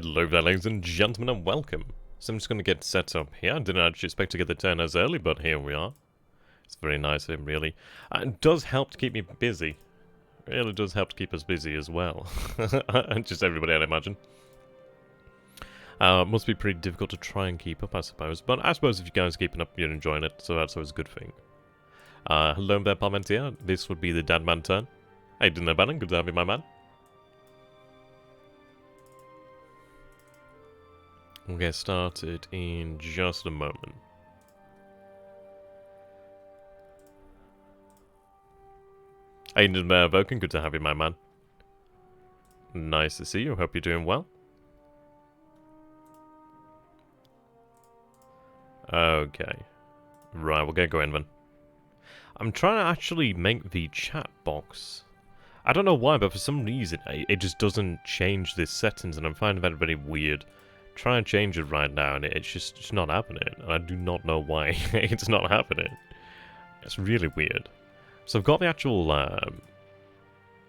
Hello there, ladies and gentlemen, and welcome. So I'm just going to get set up here. I didn't actually expect to get the turn as early, but here we are. It's very nice of him, really. It does help to keep me busy. It really does help to keep us busy as well. And just everybody, I'd imagine. Must be pretty difficult to try and keep up, I suppose. But I suppose if you guys are keeping up, you're enjoying it, so that's always a good thing. Hello there, Parmentier. This would be the Dadman turn. Hey, Dinner Bannon, good to have you, my man. We'll get started in just a moment. Hey, Vulcan, good to have you, my man. Nice to see you. Hope you're doing well. Okay. Right, we'll get going then. I'm trying to actually make the chat box. I don't know why, but for some reason, it just doesn't change the settings, and I'm finding that very weird. Try and change it right now, and it's just not happening. And I do not know why it's not happening. It's really weird. So I've got the actual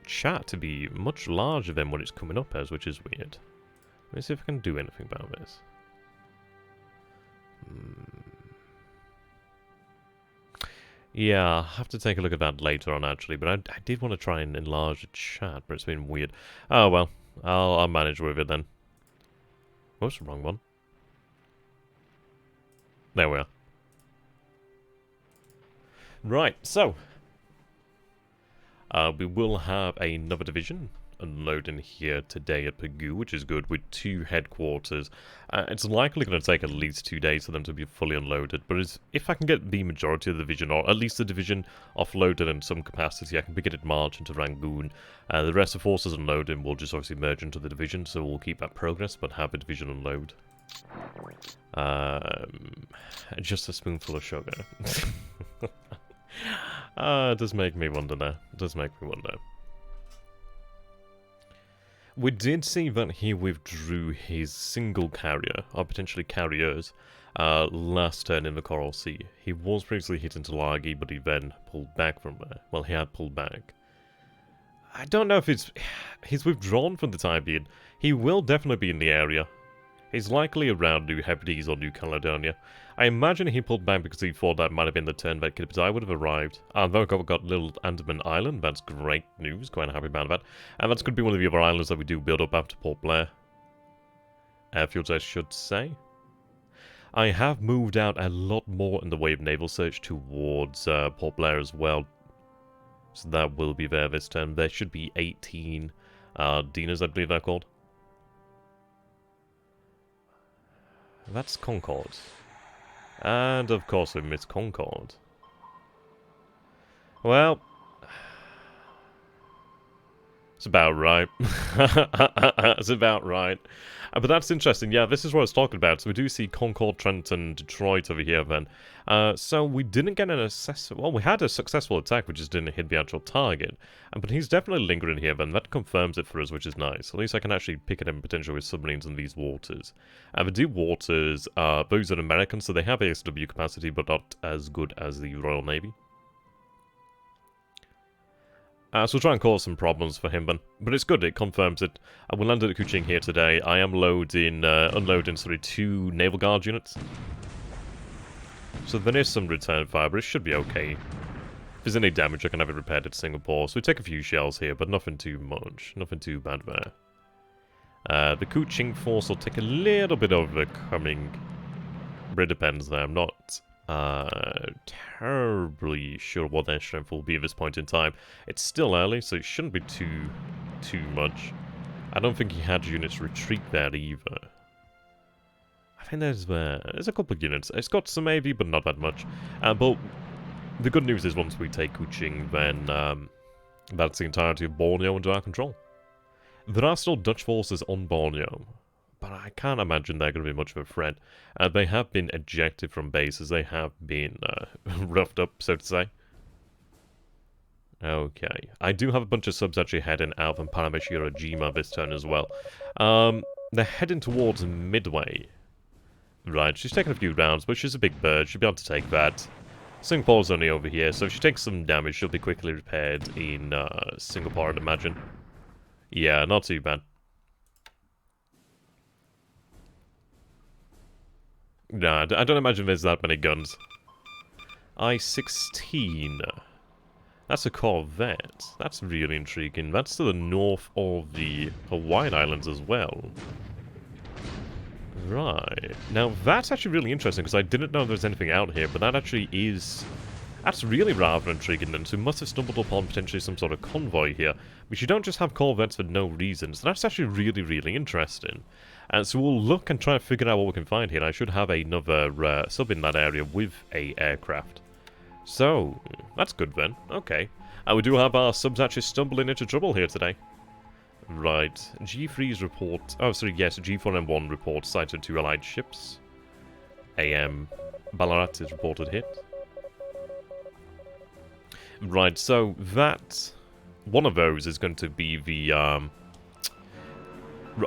chat to be much larger than what it's coming up as, which is weird. Let me see if I can do anything about this. Yeah, I'll have to take a look at that later on, actually. But I did want to try and enlarge the chat, but it's been weird. Oh, well. I'll manage with it then. Whoops, the wrong one. There we are. Right, so. We will have another division unloading here today at Pagoo, which is good, with 2 headquarters. It's likely going to take at least 2 days for them to be fully unloaded, but if I can get the majority of the division, or at least the division offloaded in some capacity, I can begin it march into Rangoon. The rest of the forces unloading will just obviously merge into the division, so we'll keep that progress, but have the division unload. Just a spoonful of sugar. It does make me wonder now. It does make me wonder. We did see that he withdrew his single carrier, or potentially carriers, last turn in the Coral Sea. He was previously hit into Lagi, but he then pulled back from there. Well, he had pulled back. I don't know if he's withdrawn for the time being. He will definitely be in the area. He's likely around New Hebrides or New Caledonia. I imagine he pulled back because he thought that might have been the turn that I would have arrived. Though I've got Little Andaman Island, that's great news, quite happy about that. And that's going to be one of the other islands that we do build up after Port Blair. Airfields, I should say. I have moved out a lot more in the way of naval search towards Port Blair as well. So that will be there this turn. There should be 18 Dinas, I believe they're called. That's Concord. And of course we miss Concord. Well, it's about right. It's about right. But that's interesting. Yeah, this is what I was talking about. So we do see Concord, Trenton, Detroit over here then. So we didn't get an well, we had a successful attack, which just didn't hit the actual target. But he's definitely lingering here then. That confirms it for us, which is nice. At least I can actually pick at him potentially with submarines in these waters. The deep waters, those are American, so they have ASW capacity, but not as good as the Royal Navy. So we'll try and cause some problems for him then. But it's good, it confirms it. We landed at Kuching here today. I am unloading 2 Naval Guard units. So there is some return fire, but it should be okay. If there's any damage, I can have it repaired at Singapore. So we take a few shells here, but nothing too much. Nothing too bad there. The Kuching force will take a little bit overcoming. But it depends there. I'm not terribly sure what their strength will be at this point in time. It's still early, so it shouldn't be too much. I don't think he had units retreat there either. I think there's a couple of units. It's got some AV, but not that much. But the good news is once we take Kuching, then that's the entirety of Borneo under our control. There are still Dutch forces on Borneo, but I can't imagine they're going to be much of a threat. They have been ejected from bases. They have been roughed up, so to say. Okay. I do have a bunch of subs actually heading out from Parameshirajima this turn as well. They're heading towards Midway. Right, she's taking a few rounds, but she's a big bird. She'll be able to take that. Singapore's only over here, so if she takes some damage, she'll be quickly repaired in Singapore, I'd imagine. Yeah, not too bad. Nah, I don't imagine there's that many guns. I-16. That's a Corvette. That's really intriguing. That's to the north of the Hawaiian Islands as well. Right. Now, that's actually really interesting, because I didn't know there was anything out here, but that actually is... That's really rather intriguing, then. So we must have stumbled upon potentially some sort of convoy here. But you don't just have Corvettes for no reason, so that's actually really, really interesting. And so we'll look and try and figure out what we can find here. I should have another sub in that area with a aircraft. So, that's good then. Okay. And we do have our subs actually stumbling into trouble here today. Right. G3's report... Oh, sorry, yes. G4M1 reports sighted 2 allied ships. BLeAcHACiD is reported hit. Right, so that... One of those is going to be the...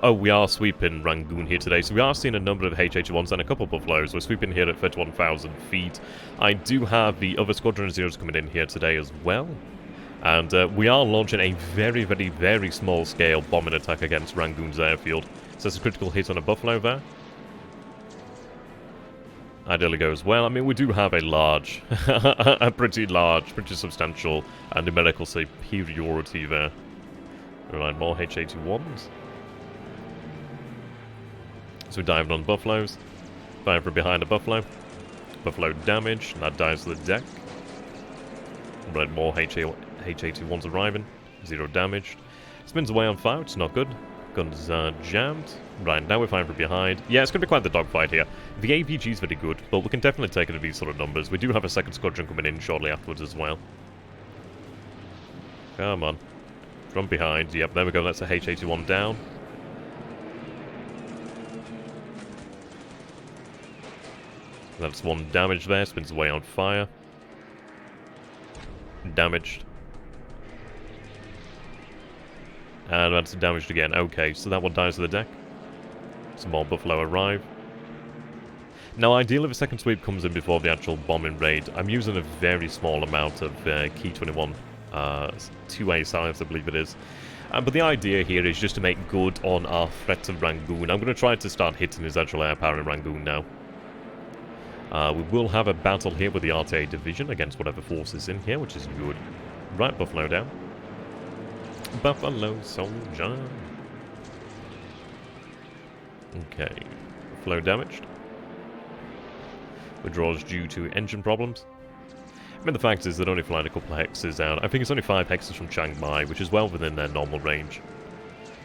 Oh, we are sweeping Rangoon here today, so we are seeing a number of H-81s and a couple of Buffaloes. We're sweeping here at 31,000 feet. I do have the other Squadron Zeros coming in here today as well. And we are launching a very, very, very small-scale bombing attack against Rangoon's airfield. So it's a critical hit on a Buffalo there. Ideally goes well. I mean, we do have a large, a pretty large, pretty substantial numerical superiority there. Right, more H-81s. So we dived on Buffaloes. Firing from behind a Buffalo. Buffalo damaged, and that dives to the deck. Right, more H-81s arriving. 0 damaged. Spins away on fire, it's not good. Guns jammed. Right, now we're firing from behind. Yeah, it's going to be quite the dogfight here. The AVG is very good, but we can definitely take it at these sort of numbers. We do have a second squadron coming in shortly afterwards as well. Come on. From behind. Yep, there we go. That's a H-81 down. That's 1 damage there. Spins away on fire. Damaged. And that's damaged again. Okay, so that one dies to the deck. Some more Buffalo arrive. Now, ideally, if a second sweep comes in before the actual bombing raid, I'm using a very small amount of Key 21 2A science, I believe it is. But the idea here is just to make good on our threat to Rangoon. I'm going to try to start hitting his actual air power in Rangoon now. We will have a battle here with the RTA division against whatever force is in here, which is good. Right, Buffalo down. Buffalo soldier. Okay. Buffalo damaged. Withdraws due to engine problems. I mean, the fact is they're only flying a couple of hexes out. I think it's only 5 hexes from Chiang Mai, which is well within their normal range.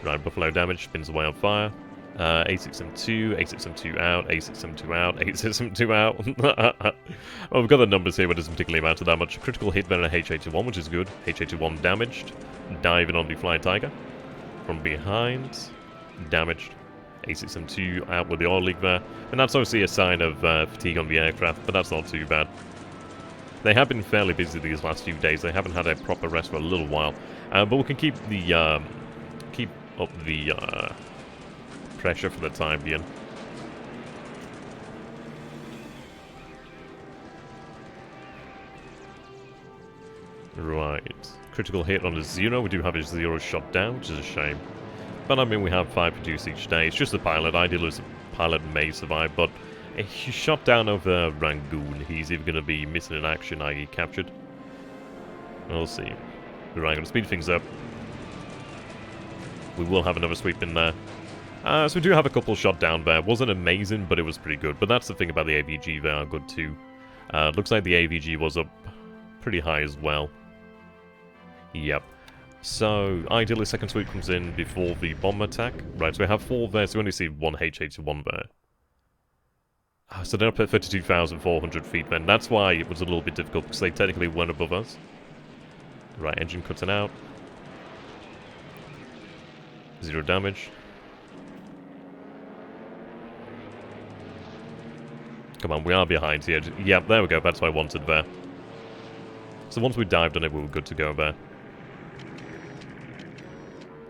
Right, Buffalo damage, spins away on fire. A6M2, A6M2 out, A6M2 out, A6M2 out. Well, we've got the numbers here, but it doesn't particularly matter that much. Critical hit there on a H-81, which is good. H-81 damaged. Diving on the Flying Tiger. From behind. Damaged. A6M2 out with the oil leak there. And that's obviously a sign of fatigue on the aircraft, but that's not too bad. They have been fairly busy these last few days. They haven't had a proper rest for a little while. But we can keep the keep up the pressure for the time being. Right. Critical hit on a 0. We do have a 0 shot down, which is a shame. But I mean, we have 5 produced each day. It's just the pilot. Ideally, the pilot may survive, but if he's shot down over Rangoon, he's either going to be missing in action, i.e. captured. We'll see. Right, I'm going to speed things up. We will have another sweep in there. So we do have a couple shot down there. Wasn't amazing, but it was pretty good. But that's the thing about the AVG, they are good too. Looks like the AVG was up pretty high as well. Yep. So, ideally, second sweep comes in before the bomb attack. Right, so we have 4 there, so we only see 1 H-81 there. So they're up at 32,400 feet then. That's why it was a little bit difficult, because they technically weren't above us. Right, engine cutting out. 0 damage. Come on, we are behind here. Yep, there we go. That's what I wanted there. So once we dived on it, we were good to go there.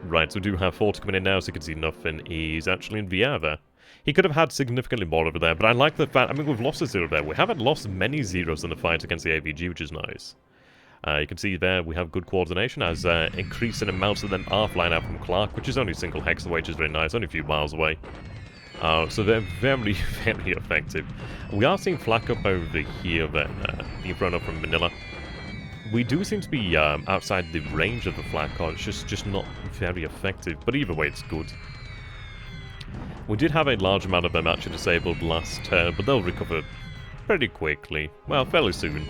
Right, so we do have 40 coming in now, so you can see nothing is actually in the air there. He could have had significantly more over there, but I like the fact... I mean, we've lost a 0 there. We haven't lost many zeros in the fight against the AVG, which is nice. You can see there we have good coordination as increasing amounts of them are flying out from Clark, which is only a single hex away, which is very nice, only a few miles away. So they're very, very effective. We are seeing flak up over here then, being thrown up from Manila. We do seem to be outside the range of the flak card, it's just not very effective, but either way it's good. We did have a large amount of them actually disabled last turn, but they'll recover pretty quickly. Well, fairly soon.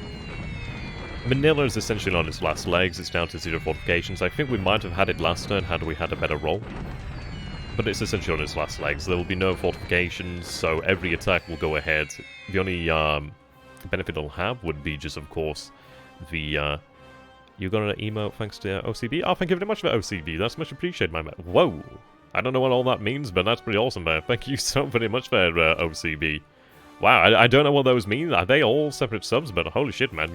Manila is essentially on its last legs, it's down to 0 fortifications. I think we might have had it last turn had we had a better roll. But it's essentially on its last legs. There will be no fortifications, so every attack will go ahead. The only benefit it'll have would be just, of course, the... you got an emote thanks to OCB? Oh, thank you very much for OCB. That's much appreciated, my man. Whoa! I don't know what all that means, but that's pretty awesome, man. Thank you so very much for OCB. Wow, I don't know what those mean. Are they all separate subs? But holy shit, man.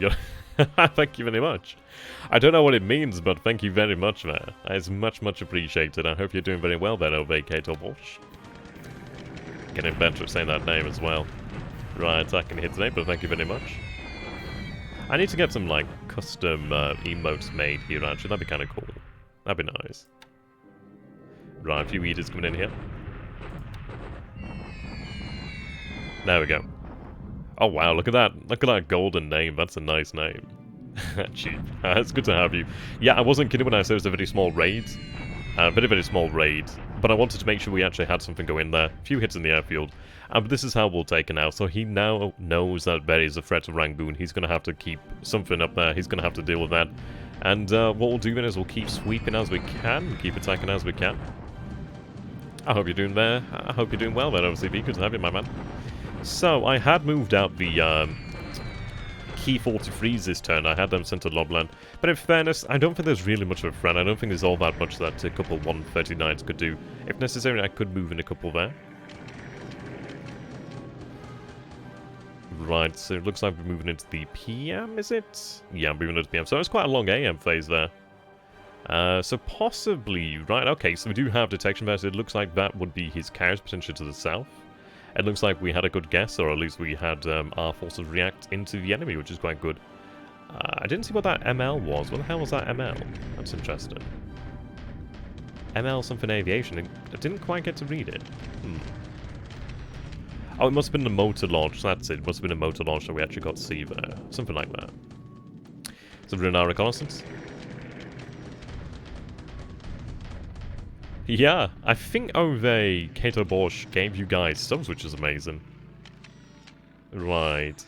Thank you very much. I don't know what it means, but thank you very much, man. It's much, much appreciated. I hope you're doing very well there, Ove Cato Borsheim. Getting better at saying that name as well. Right, I can hit today, but thank you very much. I need to get some, like, custom emotes made here, actually. That'd be kind of cool. That'd be nice. Right, a few eaters coming in here. There we go. Oh wow, look at that. Look at that golden name. That's a nice name. Cheap. It's good to have you. Yeah, I wasn't kidding when I said it was a very small raid. Very, very small raid. But I wanted to make sure we actually had something go in there. A few hits in the airfield. But this is how we'll take it now. So he now knows that Berry is a threat to Rangoon. He's going to have to keep something up there. He's going to have to deal with that. And what we'll do then is we'll keep sweeping as we can. Keep attacking as we can. I hope you're doing there. I hope you're doing well there, obviously. Good to have you, my man. So, I had moved out the key 43s this turn. I had them sent to Lobland. But in fairness, I don't think there's really much of a threat. I don't think there's all that much that a couple 139s could do. If necessary, I could move in a couple there. Right, so it looks like we're moving into the PM, is it? Yeah, I'm moving into PM. So it's quite a long AM phase there. So possibly, right, okay, so we do have detection there, so it looks like that would be his carriers potentially to the south. It looks like we had a good guess, or at least we had our forces react into the enemy, which is quite good. I didn't see what that ML was. What the hell was that ML? That's interesting. ML something aviation. I didn't quite get to read it. Oh, it must have been the motor launch. That's it. It must have been a motor launch that we actually got to see there. Something like that. So we're in our reconnaissance. Yeah, I think Ove Cato Borsheim gave you guys subs, which is amazing. Right.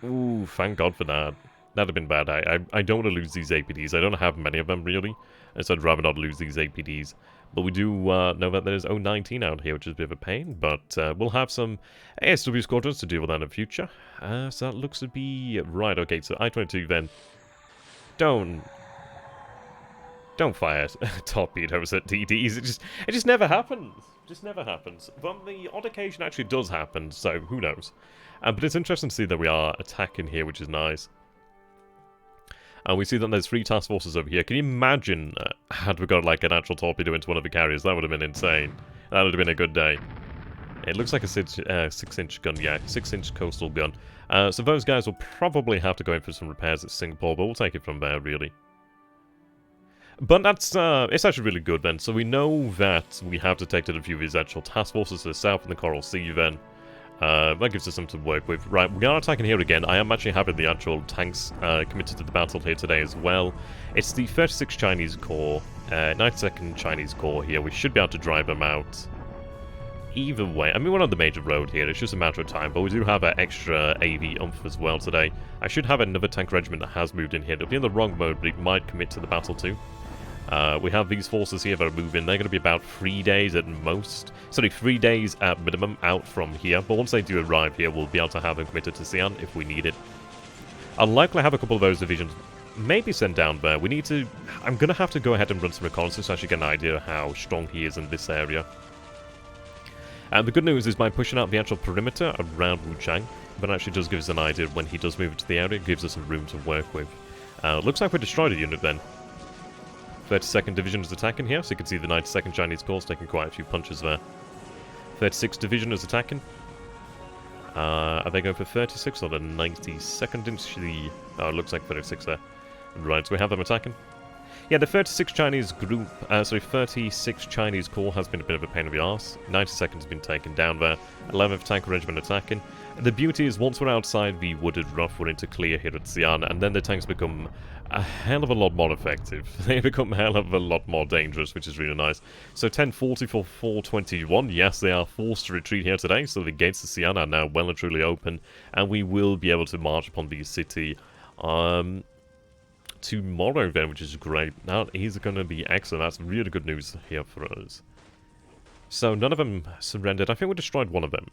Ooh, thank God for that. That'd have been bad. I don't want to lose these APDs. I don't have many of them, really. So I'd rather not lose these APDs. But we do know that there's 019 out here, which is a bit of a pain. But we'll have some ASW squadrons to deal with that in the future. So that looks to be... Right, okay, so I-22 then. Don't fire torpedoes at DDs. It just never happens. Just never happens. But the odd occasion actually does happen, so who knows. But it's interesting to see that we are attacking here, which is nice. And we see that there's 3 task forces over here. Can you imagine had we got like an actual torpedo into one of the carriers? That would have been insane. That would have been a good day. It looks like a 6-inch gun, yeah, 6-inch coastal gun. So those guys will probably have to go in for some repairs at Singapore, but we'll take it from there, really. But that's, it's actually really good then. So we know that we have detected a few of his actual task forces to the south in the Coral Sea then. That gives us something to work with. Right, we are attacking here again. I am actually having the actual tanks committed to the battle here today as well. It's the 36th Chinese Corps, 92nd Chinese Corps here. We should be able to drive them out. Either way, I mean, we're on the major road here. It's just a matter of time, but we do have an extra AV umph as well today. I should have another tank regiment that has moved in here. It'll be in the wrong mode, but it might commit to the battle too. We have these forces here that are moving. They're going to be about 3 days at most. Sorry, 3 days at minimum out from here. But once they do arrive here, we'll be able to have them committed to Xi'an if we need it. I'll likely have a couple of those divisions maybe sent down there. We need to... I'm going to have to go ahead and run some reconnaissance to actually get an idea of how strong he is in this area. And the good news is by pushing out the actual perimeter around Wuchang, that actually does give us an idea when he does move into the area. It gives us some room to work with. Looks like we destroyed a unit then. 32nd Division is attacking here, so you can see the 92nd Chinese Corps taking quite a few punches there. 36th Division is attacking. Are they going for 36 or the 92nd? Oh, it looks like 36 there. Right, so we have them attacking. Yeah, the 36 Chinese group, 36 Chinese corps has been a bit of a pain in the arse. 92nd has been taken down there. 11th Tank Regiment attacking. The beauty is once we're outside the wooded rough, we're into clear here at Susana, and then the tanks become a hell of a lot more effective. They become a hell of a lot more dangerous, which is really nice. So 1040 for 421. Yes, they are forced to retreat here today, so the gates of Susana are now well and truly open, and we will be able to march upon the city tomorrow then, which is great. That is going to be excellent. That's really good news here for us. So none of them surrendered. I think we destroyed one of them.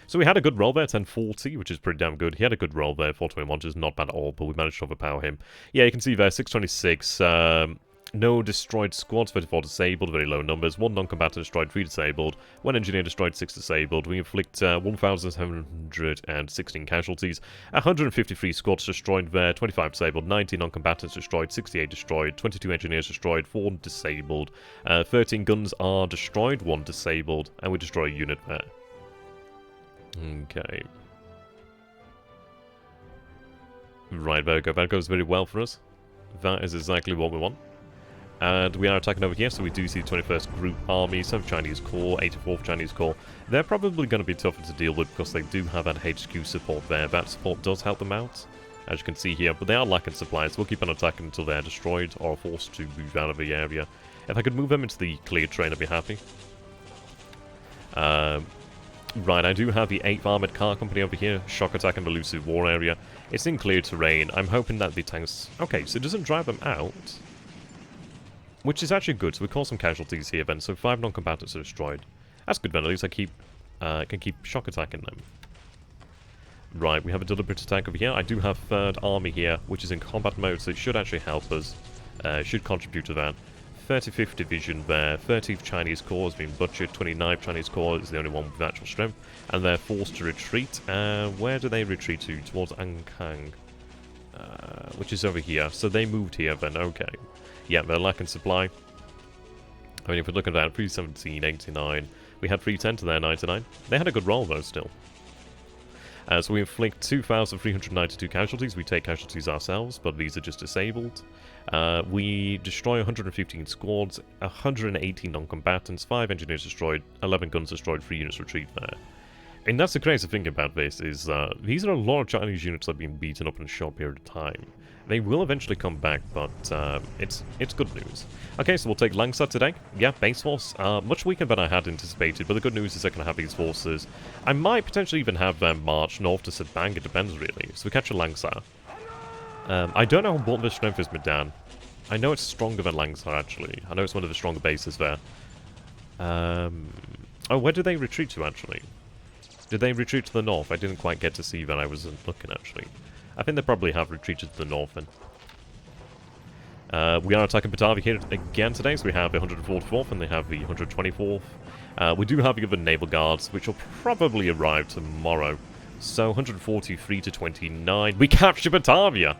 So we had a good roll there, 1040, which is pretty damn good. He had a good roll there, 421, which is not bad at all, but we managed to overpower him. Yeah, you can see there, 626, no destroyed squads, 34 disabled, very low numbers. 1 non-combatant destroyed, 3 disabled. 1 engineer destroyed, 6 disabled. We inflict 1,716 casualties. 153 squads destroyed there, 25 disabled. 90 non-combatants destroyed, 68 destroyed. 22 engineers destroyed, 4 disabled. 13 guns are destroyed, 1 disabled. And we destroy a unit there. Okay. Right, there we go. That goes very well for us. That is exactly what we want. And we are attacking over here, so we do see 21st Group Army, 7th Chinese Corps, 84th Chinese Corps. They're probably going to be tougher to deal with because they do have that HQ support there. That support does help them out, as you can see here, but they are lacking supplies. We'll keep on attacking until they're destroyed or forced to move out of the area. If I could move them into the clear train, I'd be happy. Right, I do have the 8th Armoured Car Company over here, shock attack in the elusive war area. It's in clear terrain. I'm hoping that the tanks... Okay, so it doesn't drive them out, which is actually good. So we cause some casualties here then. So 5 non-combatants are destroyed. That's good then, at least I can keep shock attacking them. Right, we have a deliberate attack over here. I do have 3rd Army here, which is in combat mode, so it should actually help us. Should contribute to that. 35th Division there, 13th Chinese Corps has been butchered, 29th Chinese Corps is the only one with actual strength, and they're forced to retreat. Where do they retreat to? Towards Ankang, which is over here. So they moved here then, okay. Yeah, they're lacking supply. I mean, if we're looking at that, 317, 89, we had 310 to their 99. They had a good roll though, still. So we inflict 2,392 casualties. We take casualties ourselves, but these are just disabled. We destroy 115 squads, 118 non-combatants, 5 engineers destroyed, 11 guns destroyed, 3 units retreat there. And that's the crazy thing about this, is these are a lot of Chinese units that have been beaten up in a short period of time. They will eventually come back, but it's good news. Okay, so we'll take Langsa today. Yeah, base force, much weaker than I had anticipated, but the good news is I can have these forces. I might potentially even have them march north to Sabang, it depends really. So we capture Langsa. I don't know what the strength is, Medan. I know it's stronger than Langsa, actually. I know it's one of the stronger bases there. Oh, where did they retreat to, actually? Did they retreat to the north? I didn't quite get to see that. I wasn't looking, actually. I think they probably have retreated to the north, then. We are attacking Batavia here again today, so we have the 144th and they have the 124th. We do have the other naval guards, which will probably arrive tomorrow. So, 143 to 29. We capture Batavia!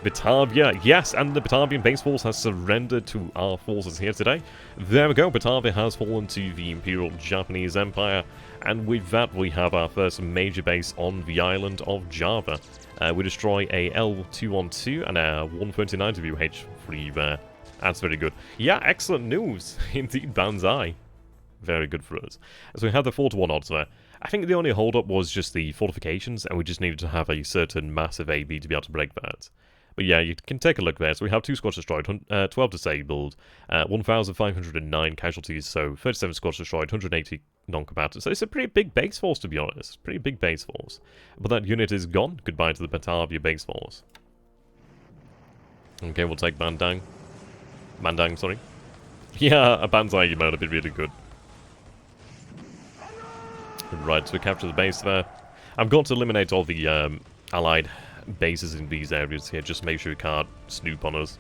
Batavia, yes, and the Batavian base force has surrendered to our forces here today. There we go, Batavia has fallen to the Imperial Japanese Empire, and with that we have our first major base on the island of Java. We destroy a L-212 and a 139 WH-3 there. That's very good. Yeah, excellent news. Indeed, Banzai. Very good for us. So we have the 4-to-1 odds there. I think the only hold-up was just the fortifications, and we just needed to have a certain massive AB to be able to break that. But yeah, you can take a look there. So we have 2 squads destroyed, 12 disabled, 1,509 casualties, so 37 squads destroyed, 180 non-combatants. So it's a pretty big base force, to be honest. Pretty big base force. But that unit is gone. Goodbye to the Batavia base force. Okay, we'll take Bandang. Mandang, sorry. Yeah, a Banzai mode would be really good. Right, so we capture the base there. I'm going to eliminate all the allied bases in these areas here, just make sure we can't snoop on us.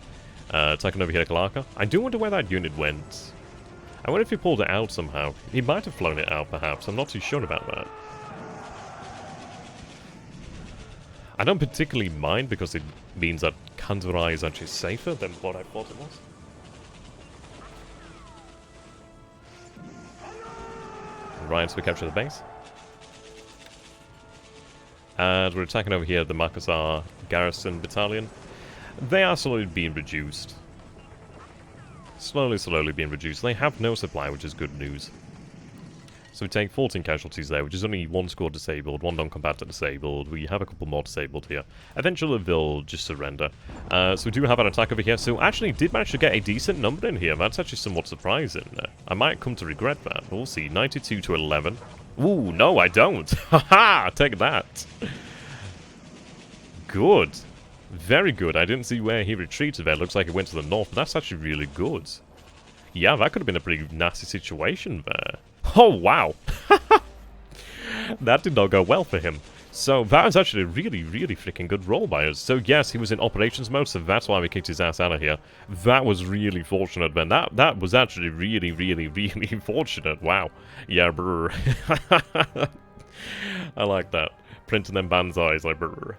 Attacking over here, Kalaka. I do wonder where that unit went. I wonder if he pulled it out somehow. He might have flown it out, perhaps. I'm not too sure about that. I don't particularly mind, because it means that Kandarai is actually safer than what I thought it was. Right, so we capture the base. And we're attacking over here the Makassar Garrison Battalion. They are slowly being reduced. slowly being reduced. They have no supply, which is good news. So we take 14 casualties there, which is only 1 squad disabled, 1 non-combatant disabled. We have a couple more disabled here. Eventually they'll just surrender. So we do have an attack over here. So actually did manage to get a decent number in here. That's actually somewhat surprising. I might come to regret that, but we'll see. 92 to 11. Ooh, no, I don't. Haha, take that. Good. Very good. I didn't see where he retreated there. Looks like he went to the north, but that's actually really good. Yeah, that could have been a pretty nasty situation there. Oh, wow. That did not go well for him. So that was actually a really freaking good roll by us. So yes, he was in operations mode, so that's why we kicked his ass out of here. That was really fortunate, man. That was actually really fortunate. Wow. Yeah, brr. I like that. Printing them banzais, like brr.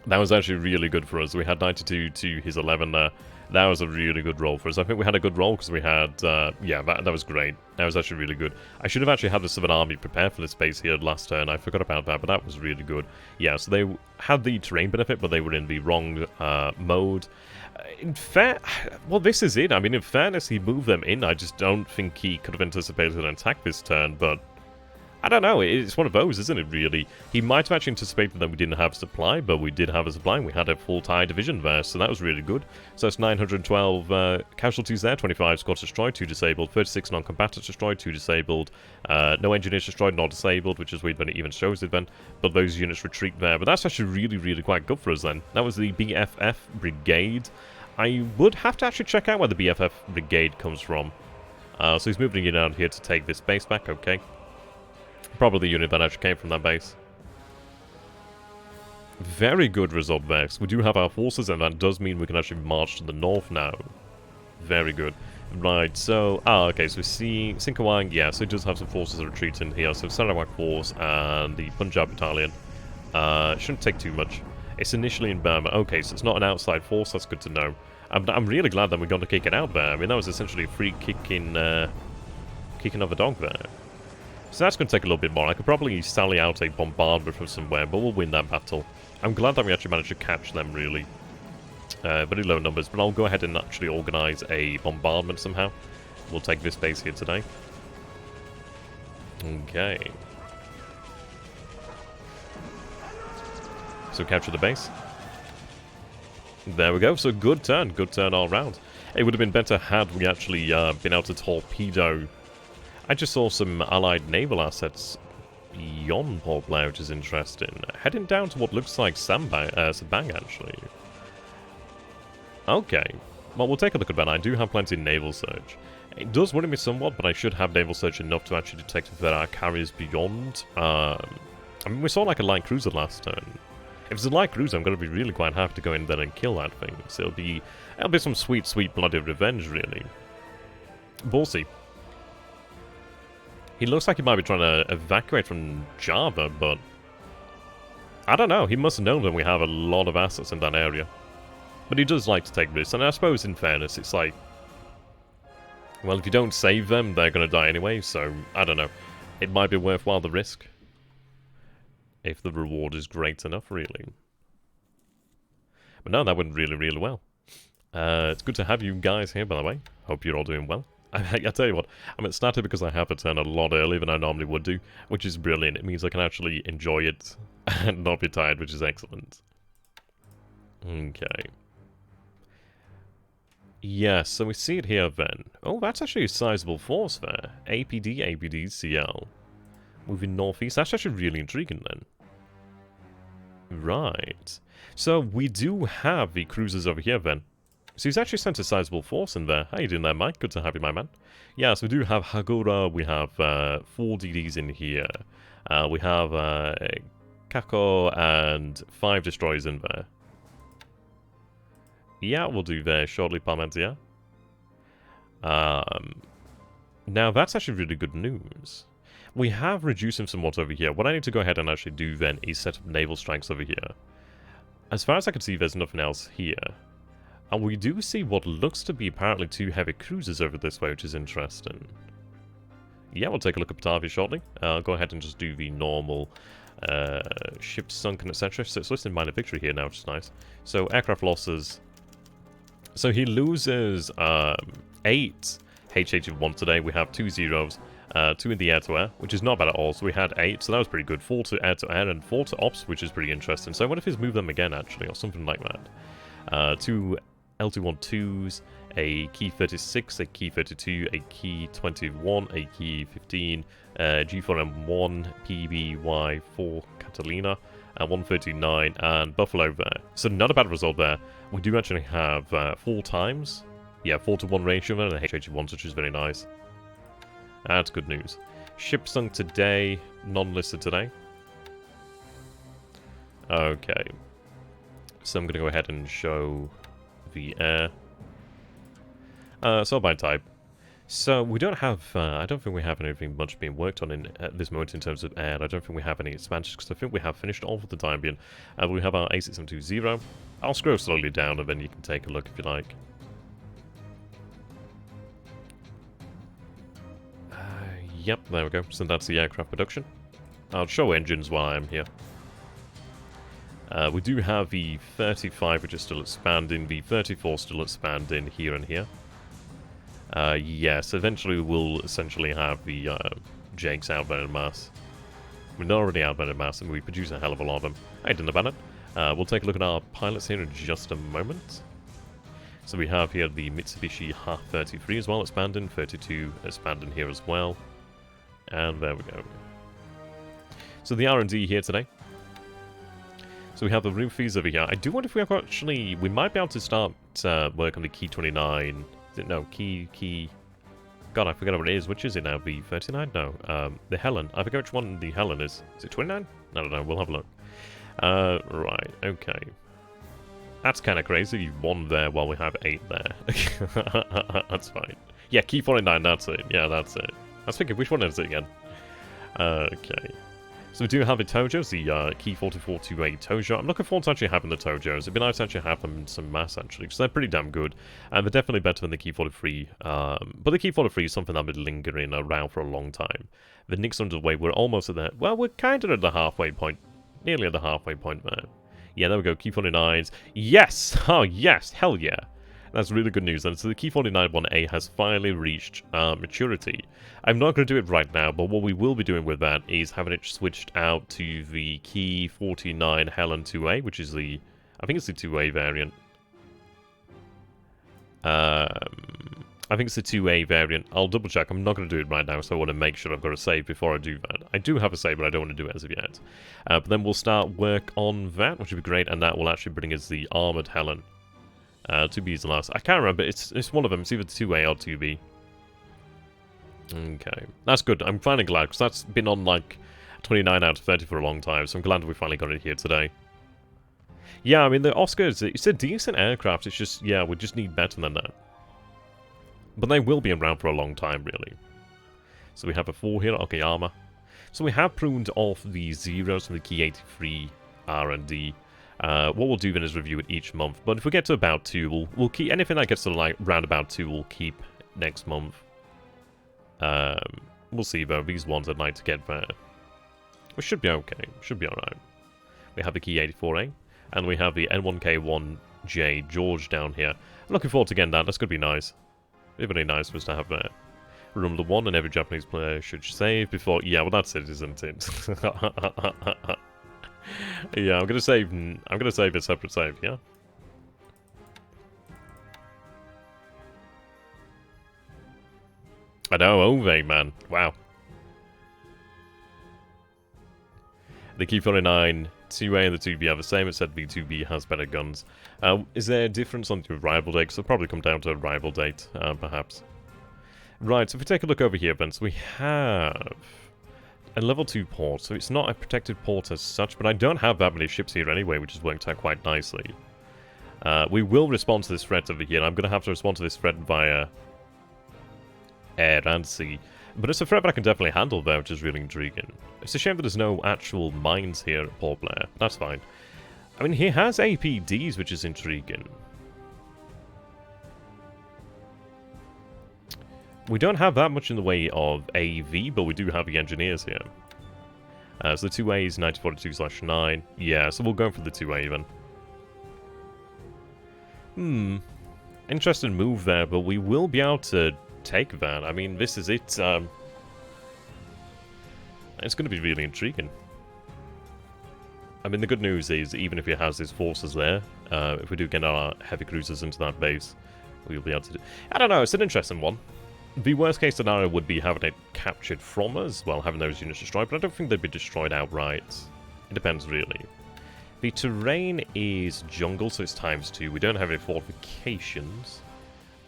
That was actually really good for us. We had 92 to his 11 there. That was a really good roll for us. I think we had a good roll because we had, yeah, that was great. That was actually really good. I should have actually had the Southern Army prepared for this base here last turn. I forgot about that, but that was really good. Yeah, so they had the terrain benefit, but they were in the wrong mode. Well, this is it. I mean, in fairness, he moved them in. I just don't think he could have anticipated an attack this turn, but I don't know, it's one of those, isn't it, really? He might have actually anticipated that we didn't have supply, but we did have a supply, and we had a full TIE division there, so that was really good. So that's 912 casualties there, 25 squads destroyed, 2 disabled, 36 non-combatants destroyed, 2 disabled, no engineers destroyed, not disabled, which is weird when it even shows it then, but those units retreat there. But that's actually really quite good for us then. That was the BFF Brigade. I would have to actually check out where the BFF Brigade comes from. So he's moving in out here to take this base back, okay. Probably the unit that actually came from that base. Very good result there. We do have our forces, and that does mean we can actually march to the north now. Very good. Right, so... okay, so we see Sinkawang, yeah, so it does have some forces retreating here. So Sarawak Force and the Punjab Battalion. Shouldn't take too much. It's initially in Burma. Okay, so it's not an outside force, that's good to know. I'm really glad that we got to kick it out there. I mean, that was essentially a free kicking of a dog there. So that's going to take a little bit more. I could probably sally out a bombardment from somewhere, but we'll win that battle. I'm glad that we actually managed to catch them, really. Very low numbers, but I'll go ahead and actually organise a bombardment somehow. We'll take this base here today. Okay. So capture the base. There we go. So good turn all round. It would have been better had we actually been able to torpedo. I just saw some allied naval assets beyond Port Blair, which is interesting. Heading down to what looks like Sabang, actually. Okay. Well, we'll take a look at that. I do have plenty of naval search. It does worry me somewhat, but I should have naval search enough to actually detect if there are carriers beyond. I mean, we saw like a light cruiser last turn. If it's a light cruiser, I'm going to be really quite happy to go in there and kill that thing. So it'll be some sweet bloody revenge, really. But we'll see. He looks like he might be trying to evacuate from Java, but I don't know. He must have known that we have a lot of assets in that area. But he does like to take risks, and I suppose in fairness, it's like, well, if you don't save them, they're going to die anyway, so I don't know. It might be worthwhile the risk. If the reward is great enough, really. But no, that went really well. It's good to have you guys here, by the way. Hope you're all doing well. I tell you what, I'm started because I have to turn a lot earlier than I normally would do, which is brilliant. It means I can actually enjoy it and not be tired, which is excellent. Okay. Yes, so we see it here then. Oh, that's actually a sizable force there. APD, CL. Moving northeast. That's actually really intriguing then. Right. So we do have the cruisers over here then. So he's actually sent a sizable force in there. How you doing there, Mike? Good to have you, my man. Yeah, so we do have Hagura. We have 4 DDs in here. We have Kako and 5 destroyers in there. Yeah, we'll do there shortly, Parmentier. Now, that's actually really good news. We have reduced him somewhat over here. What I need to go ahead and actually do then is set up naval strikes over here. As far as I can see, there's nothing else here. And we do see what looks to be apparently 2 heavy cruisers over this way, which is interesting. Yeah, we'll take a look at Batavia shortly. I'll go ahead and just do the normal ships sunken, etc. So it's listed minor victory here now, which is nice. So aircraft losses So he loses 8 H81 today. We have 2 zeros, 2 in the air-to-air, which is not bad at all. So we had 8, so that was pretty good. 4 to air-to-air and 4 to ops, which is pretty interesting. So what if he's moved them again, actually, or something like that? 2 L212s, a key 36, a key 32, a key 21, a key 15, G4M1, PBY4 Catalina, 139, and Buffalo there. So not a bad result there. We do actually have 4 times. Yeah, 4-to-1 ratio there, and a H81, which is very nice. That's good news. Ship sunk today, non-listed today. Okay. So I'm going to go ahead and show the air. So by type. So we don't have, I don't think we have anything much being worked on at this moment in terms of air. I don't think we have any expansions, because I think we have finished off with the time being. We have our A6720. I'll scroll slowly down, and then you can take a look if you like. Yep, there we go. So that's the aircraft production. I'll show engines while I'm here. We do have the 35, which is still expanding. The 34 still expanding here and here. Yes, eventually we'll essentially have the Jakes out there in mass. We're not already out there in mass, and we produce a hell of a lot of them. I didn't about it. We'll take a look at our pilots here in just a moment. So we have here the Mitsubishi Ha-33 as well, expanding. 32 expanding here as well. And there we go. So the R&D here today. So we have the room fees over here. I do wonder if we have actually... We might be able to start work on the Key 29... No, Key... God, I forget what it is. Which is it now? The 39? No. The Helen. I forget which one the Helen is. Is it 29? I don't know. We'll have a look. Right. Okay. That's kind of crazy. You 1 there while we have 8 there. That's fine. Yeah, Key 49. That's it. Yeah, that's it. I was thinking, which one is it again? Okay. So we do have the Tojos, the Key 4428 Tojo. I'm looking forward to actually having the Tojos. It'd be nice to actually have them in some mass, actually, because they're pretty damn good. And they're definitely better than the Key 43. But the Key 43 is something that would linger around for a long time. The Nick's underway, we're almost at the... Well, we're kind of at the halfway point. Nearly at the halfway point there. Yeah, there we go, Key 49s. Yes! Oh, yes! Hell yeah! That's really good news. And so the Key 49-1A has finally reached maturity. I'm not going to do it right now, but what we will be doing with that is having it switched out to the Key 49 Helen 2A, which is the... I think it's the 2A variant. I think it's the 2A variant. I'll double check. I'm not going to do it right now, so I want to make sure I've got a save before I do that. I do have a save, but I don't want to do it as of yet. But then we'll start work on that, which would be great, and that will actually bring us the Armored Helen. 2B is the last. I can't remember. It's one of them. It's either 2A or 2B. Okay. That's good. I'm finally glad, because that's been on, like, 29 out of 30 for a long time, so I'm glad we finally got it here today. Yeah, I mean, the Oscars, it's a decent aircraft. It's just, yeah, we just need better than that. But they will be around for a long time, really. So we have a 4 here, Okayama. So we have pruned off the zeros from the Key 83 R&D. What we'll do then is review it each month. But if we get to about 2, we'll keep anything that gets to like round about 2, we'll keep next month. We'll see though. These ones I'd like to get there. We should be okay. Should be alright. We have the Key 84A, and we have the N1K1J George down here. I'm looking forward to getting that. That's going to be nice. It'd be really nice for us to have that. Remember the 1, and every Japanese player should save before. Yeah, well that's it, isn't it? Yeah, I'm gonna save a separate save, yeah? I know, Ove, man. Wow. The Key 49, 2A and the 2B are the same, except the 2B has better guns. Is there a difference on the arrival date? Because it'll probably come down to arrival date, perhaps. Right, so if we take a look over here, then, so we have a level 2 port, so it's not a protected port as such, but I don't have that many ships here anyway, which has worked out quite nicely. We will respond to this threat over here, and I'm going to have to respond to this threat via air and sea. But it's a threat that I can definitely handle there, which is really intriguing. It's a shame that there's no actual mines here at Port Blair. That's fine. I mean, he has APDs, which is intriguing. We don't have that much in the way of AV, but we do have the engineers here. So the 2A is 9042/9. Yeah, so we'll go for the 2A then. Interesting move there, but we will be able to take that. I mean, this is it. It's going to be really intriguing. I mean, the good news is, even if he has his forces there, if we do get our heavy cruisers into that base, we'll be able to do... I don't know, it's an interesting one. The worst case scenario would be having it captured from us, well, having those units destroyed, but I don't think they'd be destroyed outright. It depends, really. The terrain is jungle, so it's ×2. We don't have any fortifications.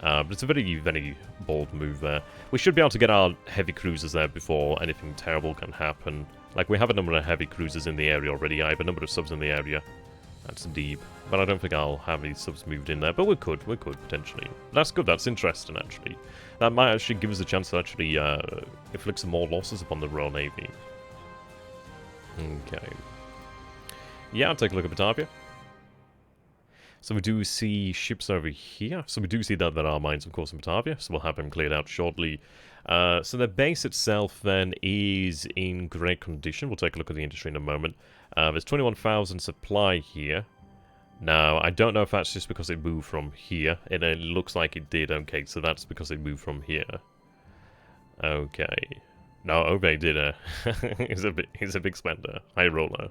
But it's a very, very bold move there. We should be able to get our heavy cruisers there before anything terrible can happen. Like, we have a number of heavy cruisers in the area already. I have a number of subs in the area. That's deep. But I don't think I'll have any subs moved in there. But we could potentially. That's good, that's interesting, actually. That might actually give us a chance to actually inflict some more losses upon the Royal Navy. Okay. Yeah, I'll take a look at Batavia. So we do see ships over here. So we do see that there are mines, of course, in Batavia. So we'll have them cleared out shortly. So the base itself, then, is in great condition. We'll take a look at the industry in a moment. There's 21,000 supply here. Now, I don't know if that's just because it moved from here. And it looks like it did. Okay, so that's because it moved from here. Okay. No, Ove did a... he's a big spender. High roller.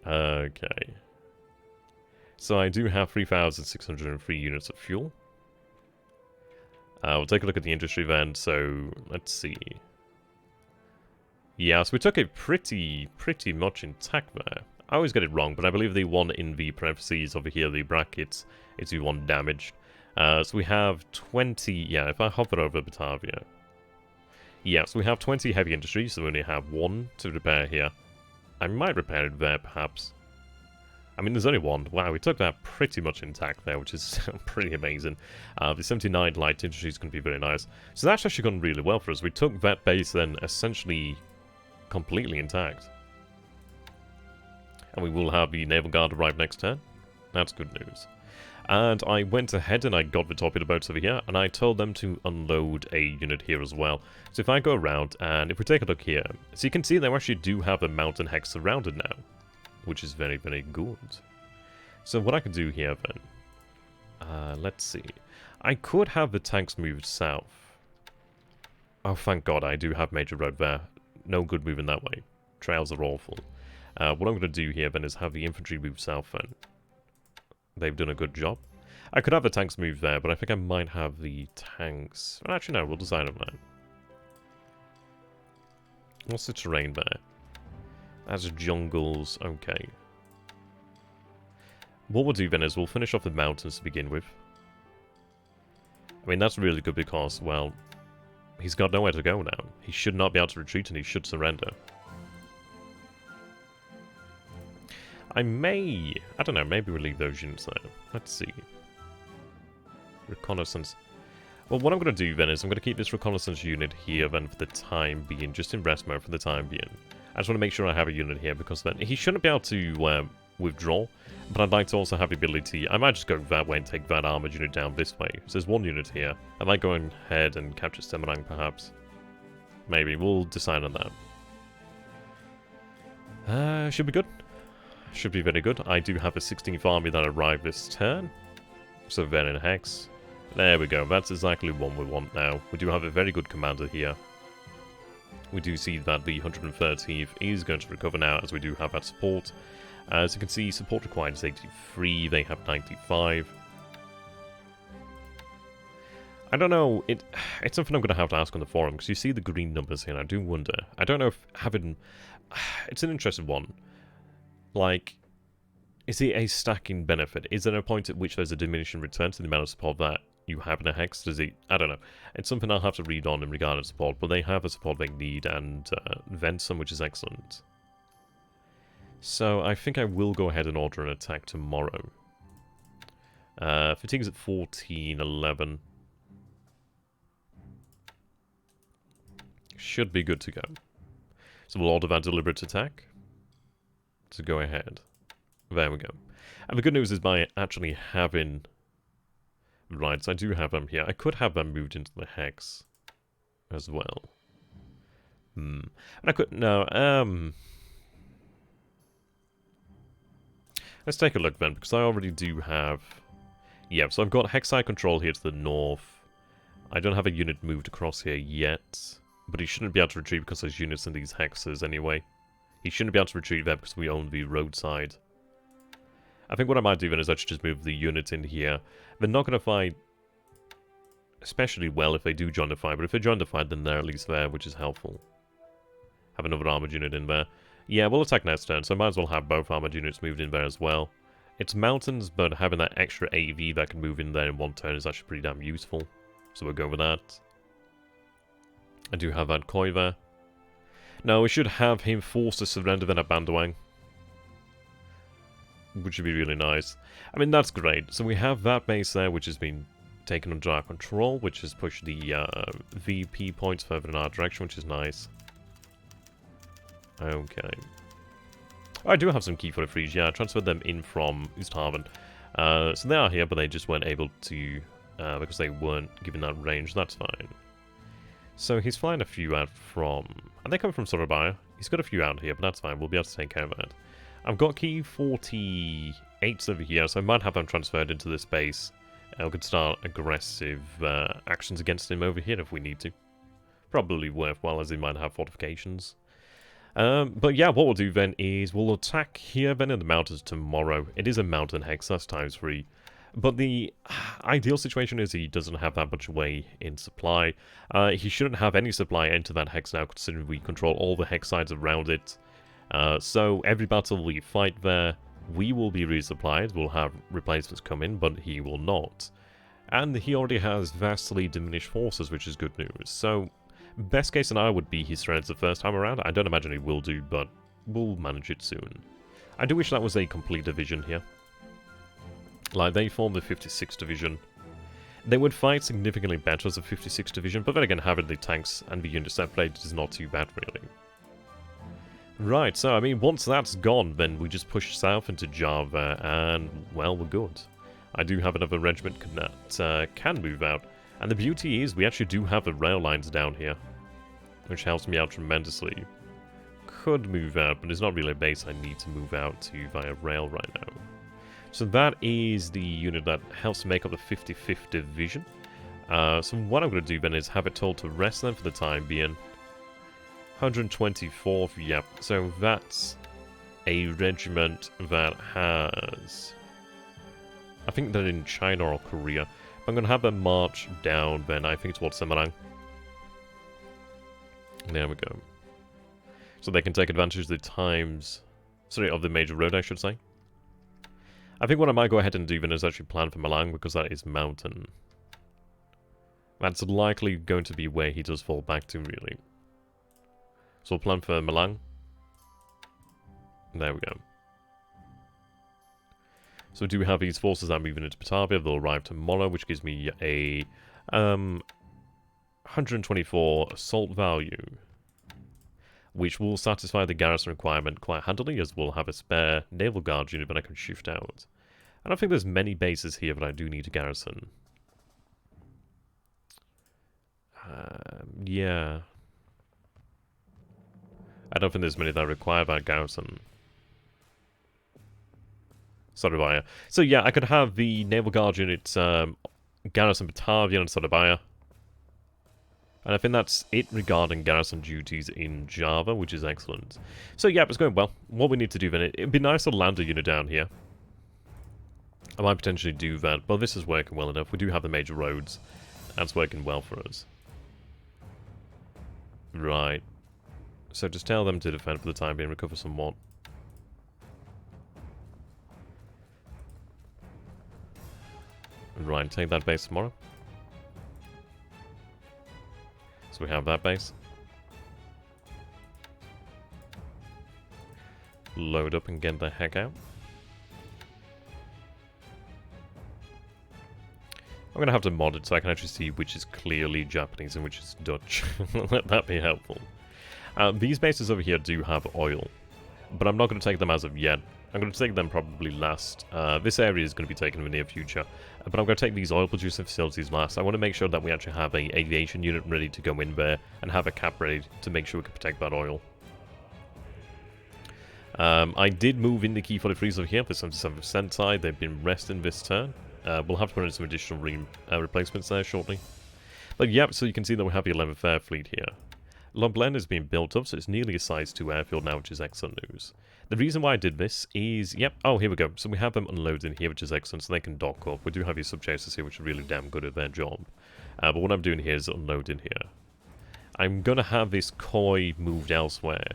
Okay. So I do have 3,603 units of fuel. We'll take a look at the industry then, so let's see. Yeah, so we took it pretty much intact there. I always get it wrong, but I believe the one in the parentheses over here, the brackets, is the one damaged. So we have 20, yeah, if I hover over Batavia. Yeah, so we have 20 heavy industry, so we only have one to repair here. I might repair it there, perhaps. I mean, there's only one. Wow, we took that pretty much intact there, which is pretty amazing. The 79 light industry is going to be very nice. So that's actually gone really well for us. We took that base then essentially completely intact. And we will have the Naval Guard arrive next turn. That's good news. And I went ahead and I got the torpedo boats over here, and I told them to unload a unit here as well. So if I go around, and if we take a look here, so you can see they actually do have a mountain hex surrounded now, which is very, very good. So what I can do here then, let's see. I could have the tanks moved south. Oh, thank God, I do have major road there. No good moving that way. Trails are awful. What I'm going to do here then is have the infantry move south then. They've done a good job. I could have the tanks move there, but I think I might have the tanks... Well, actually, no, we'll decide on that. What's the terrain there? That's jungles. Okay. What we'll do then is we'll finish off the mountains to begin with. I mean, that's really good because, well, he's got nowhere to go now. He should not be able to retreat and he should surrender. I don't know, maybe we'll leave those units there. Let's see. Reconnaissance. Well, what I'm going to do then is I'm going to keep this reconnaissance unit here then for the time being, just in rest mode for the time being. I just want to make sure I have a unit here because then he shouldn't be able to withdraw, but I'd like to also have the ability. I might just go that way and take that armored unit down this way. So there's one unit here. I might go ahead and capture Semarang perhaps. Maybe, we'll decide on that. Should be good. Should be very good. I do have a 16th army that arrived this turn. So then in Hex. There we go. That's exactly what we want now. We do have a very good commander here. We do see that the 113th is going to recover now as we do have that support. As you can see, support required is 83. They have 95. I don't know. It's something I'm going to have to ask on the forum because you see the green numbers here and I do wonder. I don't know if having... It's an interesting one. Like, is it a stacking benefit? Is there a point at which there's a diminishing return to the amount of support that you have in a hex? Does it? I don't know. It's something I'll have to read on in regard to support, but they have a support they need, and Venson, which is excellent. So I think I will go ahead and order an attack tomorrow. Fatigue's at 14, 11. Should be good to go. So we'll order that deliberate attack. To go ahead. There we go. And the good news is by actually having... Right, so I do have them here. I could have them moved into the hex as well. And I could... No, let's take a look then, because I already do have... Yeah, so I've got Hexi control here to the north. I don't have a unit moved across here yet, but he shouldn't be able to retreat because there's units in these hexes anyway. He shouldn't be able to retreat there because we own the roadside. I think what I might do then is actually just move the units in here. They're not going to fight especially well if they do join the fight, but if they join the fight, then they're at least there, which is helpful. Have another armored unit in there. Yeah, we'll attack next turn, so I might as well have both armored units moved in there as well. It's mountains, but having that extra AV that can move in there in one turn is actually pretty damn useful. So we'll go with that. I do have that Koi there. Now, we should have him forced to surrender then at Bandawang, which would be really nice. I mean, that's great. So we have that base there, which has been taken under our control, which has pushed the VP points further in our direction, which is nice. Okay. I do have some key for the freeze, yeah, I transferred them in from Easthaven. So they are here, but they just weren't able to, because they weren't given that range, that's fine. So he's flying a few out from, are they coming from Surabaya? He's got a few out here, but that's fine, we'll be able to take care of that. I've got key 48s over here, so I might have them transferred into this base. We could start aggressive actions against him over here if we need to. Probably worthwhile, as he might have fortifications. But yeah, what we'll do then is we'll attack here then in the mountains tomorrow. It is a mountain hex, that's ×3. But the ideal situation is he doesn't have that much away in supply. He shouldn't have any supply into that hex now, considering we control all the hex sides around it. So every battle we fight there, we will be resupplied. We'll have replacements come in, but he will not. And he already has vastly diminished forces, which is good news. So best case scenario would be he surrenders the first time around. I don't imagine he will do, but we'll manage it soon. I do wish that was a complete division here. Like, they form the 56th Division. They would fight significantly better as a 56th Division, but then again, having the tanks and the units separated is not too bad, really. Right, so, I mean, once that's gone, then we just push south into Java, and, well, we're good. I do have another regiment that can move out. And the beauty is, we actually do have the rail lines down here, which helps me out tremendously. Could move out, but it's not really a base I need to move out to via rail right now. So that is the unit that helps make up the 55th Division. So what I'm going to do then is have it told to rest then for the time being. 124th, yep. So that's a regiment that has, I think they're in China or Korea. I'm going to have them march down then, I think towards Semarang. There we go. So they can take advantage of the times, sorry, of the major road, I should say. I think what I might go ahead and do then is actually plan for Malang, because that is mountain. That's likely going to be where he does fall back to, really. So we'll plan for Malang. There we go. So we do have these forces that are moving into Batavia. They'll arrive tomorrow, which gives me a 124 assault value, which will satisfy the garrison requirement quite handily, as we'll have a spare naval guard unit that I can shift out. I don't think there's many bases here that I do need to garrison. Yeah. I don't think there's many that require that garrison. Surabaya. So yeah, I could have the naval guard unit garrison Batavia and Surabaya. And I think that's it regarding garrison duties in Java, which is excellent. So yeah, it's going well. What we need to do then, it'd be nice to land a unit down here. I might potentially do that, but this is working well enough. We do have the major roads. That's working well for us. Right. So just tell them to defend for the time being, recover somewhat. Right, take that base tomorrow. So we have that base. Load up and get the heck out. I'm going to have to mod it so I can actually see which is clearly Japanese and which is Dutch. Let that be helpful. These bases over here do have oil, but I'm not going to take them as of yet. I'm going to take them probably last. This area is going to be taken in the near future, but I'm going to take these oil producing facilities last. I want to make sure that we actually have an aviation unit ready to go in there and have a cap ready to make sure we can protect that oil. I did move in the key 43s over here for 77% side. They've been resting this turn. We'll have to put in some additional replacements there shortly. But yep, so you can see that we have the 11th Air Fleet here. Lublin is being built up, so it's nearly a size 2 airfield now, which is excellent news. The reason why I did this is, yep, oh, here we go. So we have them unloading here, which is excellent, so they can dock up. We do have these sub-chasers here, which are really damn good at their job. But what I'm doing here is unloading here. I'm going to have this koi moved elsewhere.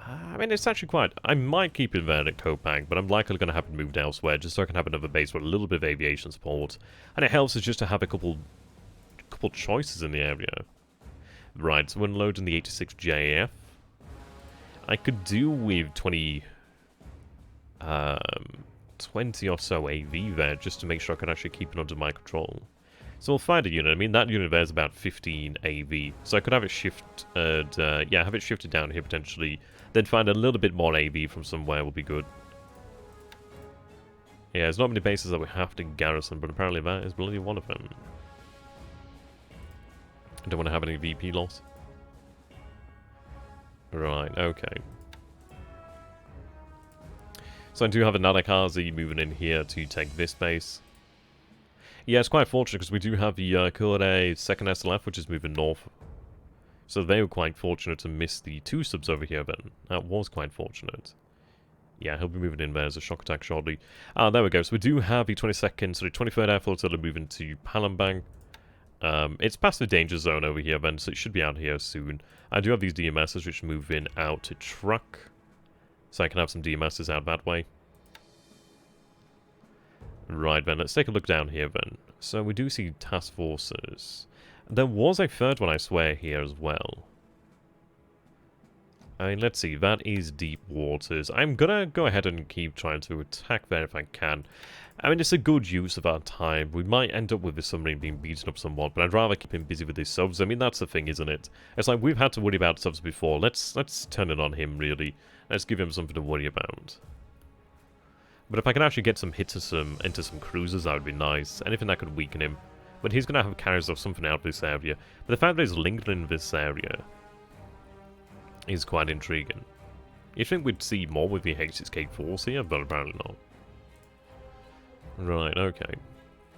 I mean, it's actually quite... I might keep it there at Kopang, but I'm likely going to have it moved elsewhere, just so I can have another base with a little bit of aviation support. And it helps us just to have a couple choices in the area. Right, so we're unloading the 86 JAF. I could do with 20 or so AV there, just to make sure I can actually keep it under my control. So we'll find a unit. I mean, that unit there is about 15 AV. So I could have it yeah, have it shifted down here potentially. Then find a little bit more AV from somewhere will be good. Yeah, there's not many bases that we have to garrison, but apparently that is bloody one of them. I don't want to have any VP loss. Right, okay. So I do have a WITP moving in here to take this base. Yeah, it's quite fortunate because we do have the Kilgore second SLF, which is moving north. So they were quite fortunate to miss the 2 subs over here then. That was quite fortunate. Yeah, he'll be moving in there as a shock attack shortly. There we go. So we do have the 23rd Air Flotilla moving to Palembang. It's past the danger zone over here then, so it should be out here soon. I do have these DMSs which move in out to truck. So I can have some DMSs out that way. Right then, let's take a look down here then. So we do see task forces. There was a third one, I swear, here as well. I mean, let's see, that is deep waters. I'm gonna go ahead and keep trying to attack there if I can. I mean, it's a good use of our time. We might end up with the submarine being beaten up somewhat, but I'd rather keep him busy with his subs. I mean, that's the thing, isn't it? It's like, we've had to worry about subs before. Let's turn it on him, really. Let's give him something to worry about. But if I can actually get some hits into some cruisers, that would be nice. Anything that could weaken him. But he's going to have carriers of something out of this area. But the fact that he's lingering in this area is quite intriguing. You'd think we'd see more with the H6K force here, but apparently not. Right, okay.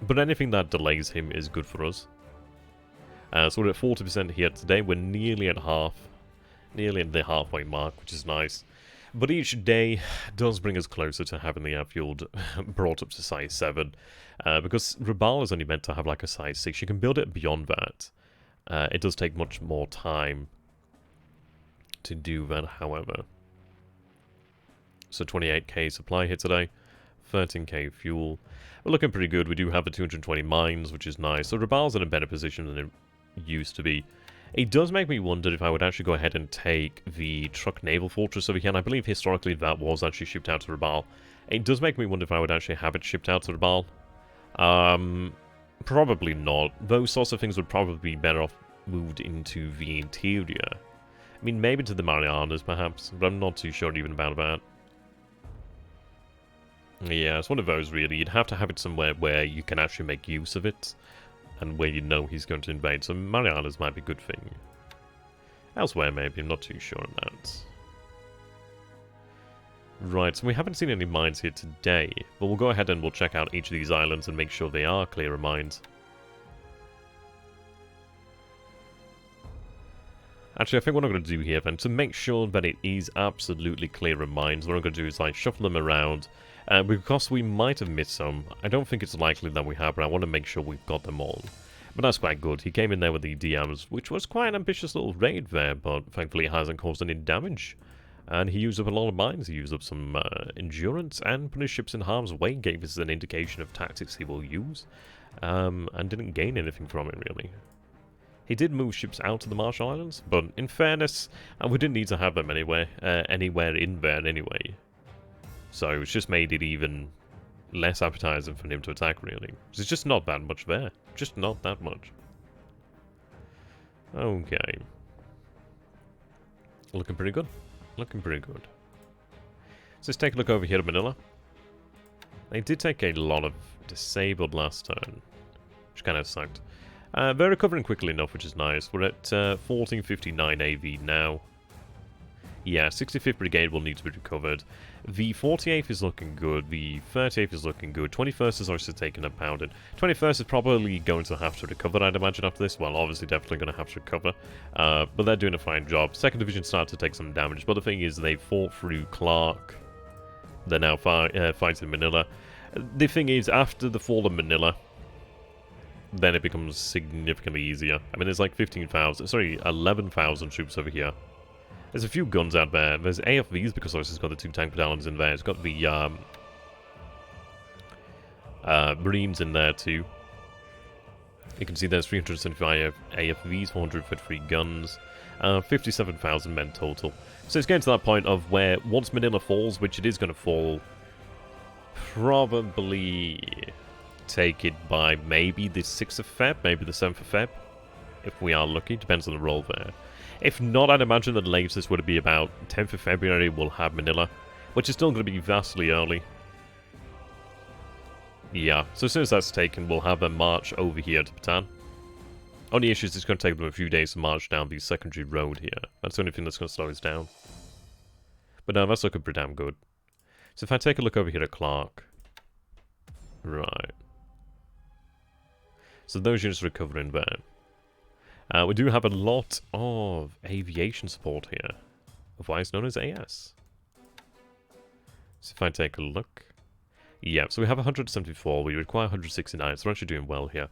But anything that delays him is good for us. So we're at 40% here today. We're nearly at half. Nearly at the halfway mark, which is nice. But each day does bring us closer to having the airfield brought up to size 7. Because Rabal is only meant to have like a size 6. You can build it beyond that. It does take much more time to do that, however. So 28k supply here today. 13k fuel. We're looking pretty good. We do have the 220 mines, which is nice. So Rabal's in a better position than it used to be. It does make me wonder if I would actually go ahead and take the truck naval fortress over here, and I believe historically that was actually shipped out to Rabal. It does make me wonder if I would actually have it shipped out to Rabal. Probably not. Those sorts of things would probably be better off moved into the interior. I mean, maybe to the Marianas, perhaps, but I'm not too sure even about that. Yeah, it's one of those, really. You'd have to have it somewhere where you can actually make use of it, and where you know he's going to invade. So Marianas might be a good thing. Elsewhere, maybe. I'm not too sure on that. Right, so we haven't seen any mines here today, but we'll go ahead and we'll check out each of these islands and make sure they are clear of mines. Actually, I think what I'm going to do here, then, to make sure that it is absolutely clear of mines, what I'm going to do is like shuffle them around. Because we might have missed some. I don't think it's likely that we have, but I want to make sure we've got them all. But that's quite good. He came in there with the DMs, which was quite an ambitious little raid there, but thankfully it hasn't caused any damage. And he used up a lot of mines. He used up some endurance, and put his ships in harm's way, gave us an indication of tactics he will use, and didn't gain anything from it, really. He did move ships out to the Marshall Islands, but in fairness, we didn't need to have them anywhere in there anyway. So it's just made it even less appetizing for him to attack, really. There's just not that much there. Just not that much. Okay. Looking pretty good. Looking pretty good. So let's take a look over here to Manila. They did take a lot of disabled last turn, which kind of sucked. They're recovering quickly enough, which is nice. We're at 1459 AV now. Yeah, 65th Brigade will need to be recovered. The 48th is looking good. The 38th is looking good. 21st is obviously taking a pounding. 21st is probably going to have to recover, I'd imagine, after this. Well, obviously, definitely going to have to recover. But they're doing a fine job. 2nd Division started to take some damage. But the thing is, they fought through Clark. They're now fighting Manila. The thing is, after the fall of Manila, then it becomes significantly easier. I mean, there's like 11,000 troops over here. There's a few guns out there. There's AFVs because obviously it's got the 2 tank battalions in there. It's got the Marines in there too. You can see there's 375 AFVs, 453 guns, 57,000 men total. So it's getting to that point of where once Manila falls, which it is going to fall, probably take it by maybe the 6th of Feb, maybe the 7th of Feb, if we are lucky. Depends on the roll there. If not, I'd imagine that the latest would be about 10th of February we'll have Manila, which is still going to be vastly early. Yeah, so as soon as that's taken, we'll have a march over here to Bataan. Only issue is it's going to take them a few days to march down the secondary road here. That's the only thing that's going to slow us down. But no, that's looking pretty damn good. So if I take a look over here at Clark. Right. So those units are recovering there. We do have a lot of aviation support here, otherwise known as AS. So if I take a look, yeah, so we have 174, we require 169, so we're actually doing well here.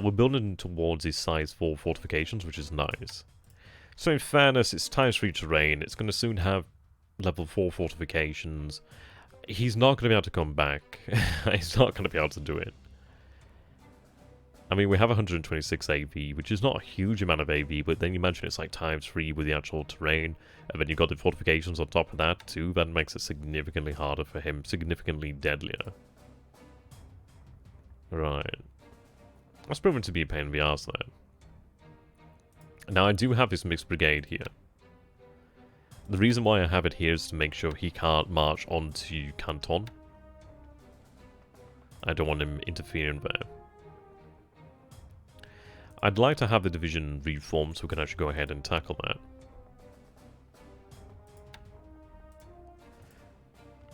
We're building towards these size 4 fortifications, which is nice. So in fairness, it's ×3 terrain, it's going to soon have level 4 fortifications. He's not going to be able to come back, he's not going to be able to do it. I mean, we have 126 AV, which is not a huge amount of AV, but then you imagine it's like ×3 with the actual terrain, and then you've got the fortifications on top of that too. That makes it significantly harder for him, significantly deadlier. Right. That's proven to be a pain in the arse there. Now, I do have this mixed brigade here. The reason why I have it here is to make sure he can't march onto Canton. I don't want him interfering there. I'd like to have the division reformed so we can actually go ahead and tackle that.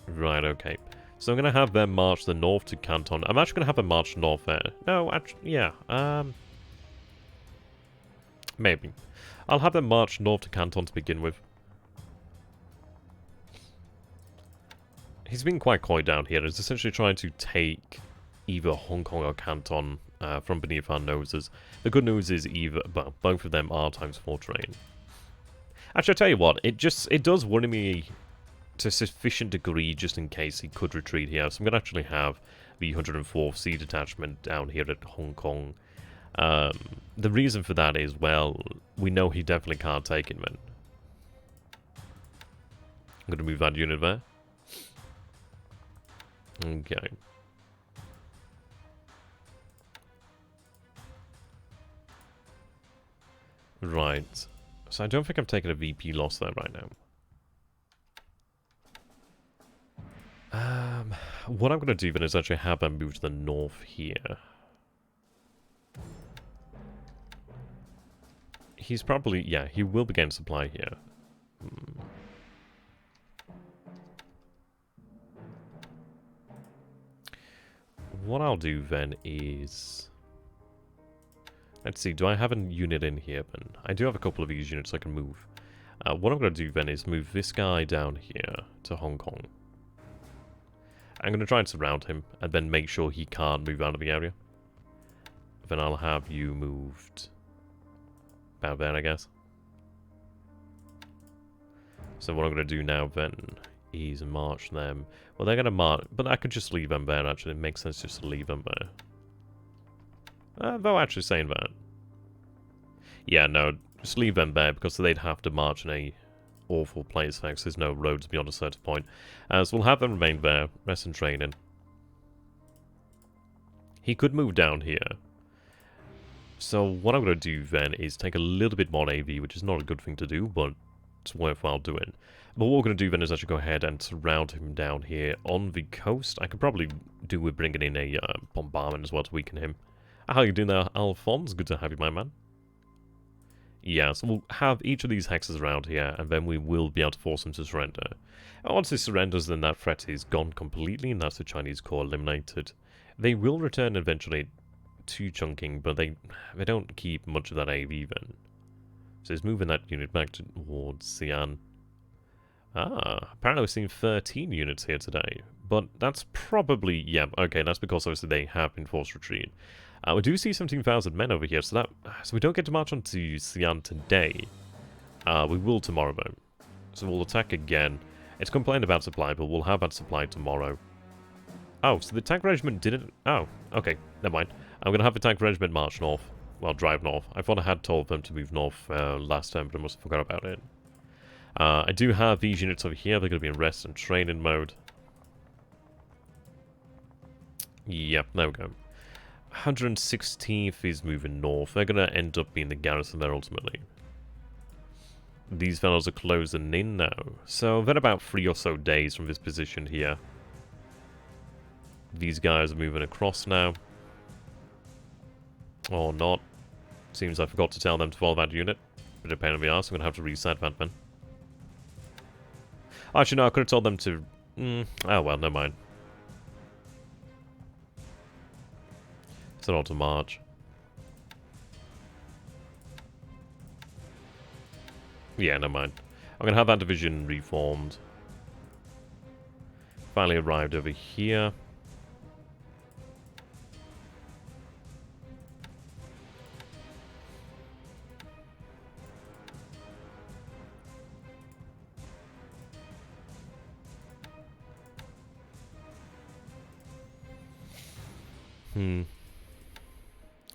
Right, okay. So I'm going to have them march the north to Canton. I'm actually going to have them march north there. No, actually, yeah. Maybe. I'll have them march north to Canton to begin with. He's been quite coy down here. He's essentially trying to take either Hong Kong or Canton from beneath our noses. The good news is well, both of them are ×4 terrain. Actually, I'll tell you what, it does worry me to a sufficient degree just in case he could retreat here. So I'm going to actually have the 104th Sea Detachment down here at Hong Kong. The reason for that is, well, we know he definitely can't take it, man. I'm going to move that unit there. Okay. Right. So I don't think I'm taking a VP loss there right now. What I'm going to do then is actually have them move to the north here. He's probably, yeah, he will begin supply here. What I'll do then is... Let's see, do I have a unit in here then? I do have a couple of these units I can move. What I'm going to do then is move this guy down here to Hong Kong. I'm going to try and surround him and then make sure he can't move out of the area. Then I'll have you moved about there, I guess. So what I'm going to do now then is march them. Well, they're going to march, but I could just leave them there, actually. It makes sense just to leave them there. Though actually saying that. Yeah, no, just leave them there because they'd have to march in a awful place because there's no roads beyond a certain point. So we'll have them remain there, rest and training. He could move down here. So what I'm going to do then is take a little bit more AV, which is not a good thing to do, but it's worthwhile doing. But what we're going to do then is actually go ahead and surround him down here on the coast. I could probably do with bringing in a bombardment as well to weaken him. How you doing there, Alphonse? Good to have you, my man. Yeah, so we'll have each of these hexes around here, and then we will be able to force them to surrender. And once it surrenders, then that threat is gone completely, and that's the Chinese core eliminated. They will return eventually to chunking, but they don't keep much of that AV then. So it's moving that unit back towards SunYan. Ah, apparently we're seeing 13 units here today. But that's probably, yeah, okay, that's because obviously they have been forced retreat. We do see 17,000 men over here, so we don't get to march on to SunYan today. We will tomorrow though. So we'll attack again. It's complained about supply, but we'll have that supply tomorrow. Oh, so the tank regiment didn't... Oh, okay, never mind. I'm going to have the tank regiment march north. Well, drive north. I thought I had told them to move north last time, but I must have forgot about it. I do have these units over here. They're going to be in rest and training mode. Yep, there we go. 116th is moving north. They're going to end up being the garrison there ultimately. These fellows are closing in now. So they're about 3 or so days from this position here. These guys are moving across now. Or not. Seems I forgot to tell them to follow that unit. Bit of a pain in the arse. I'm going to have to reset that then. Actually, no, I could have told them to... oh, well, never mind. Set on to march. Yeah, never mind. I'm going to have that division reformed. Finally arrived over here.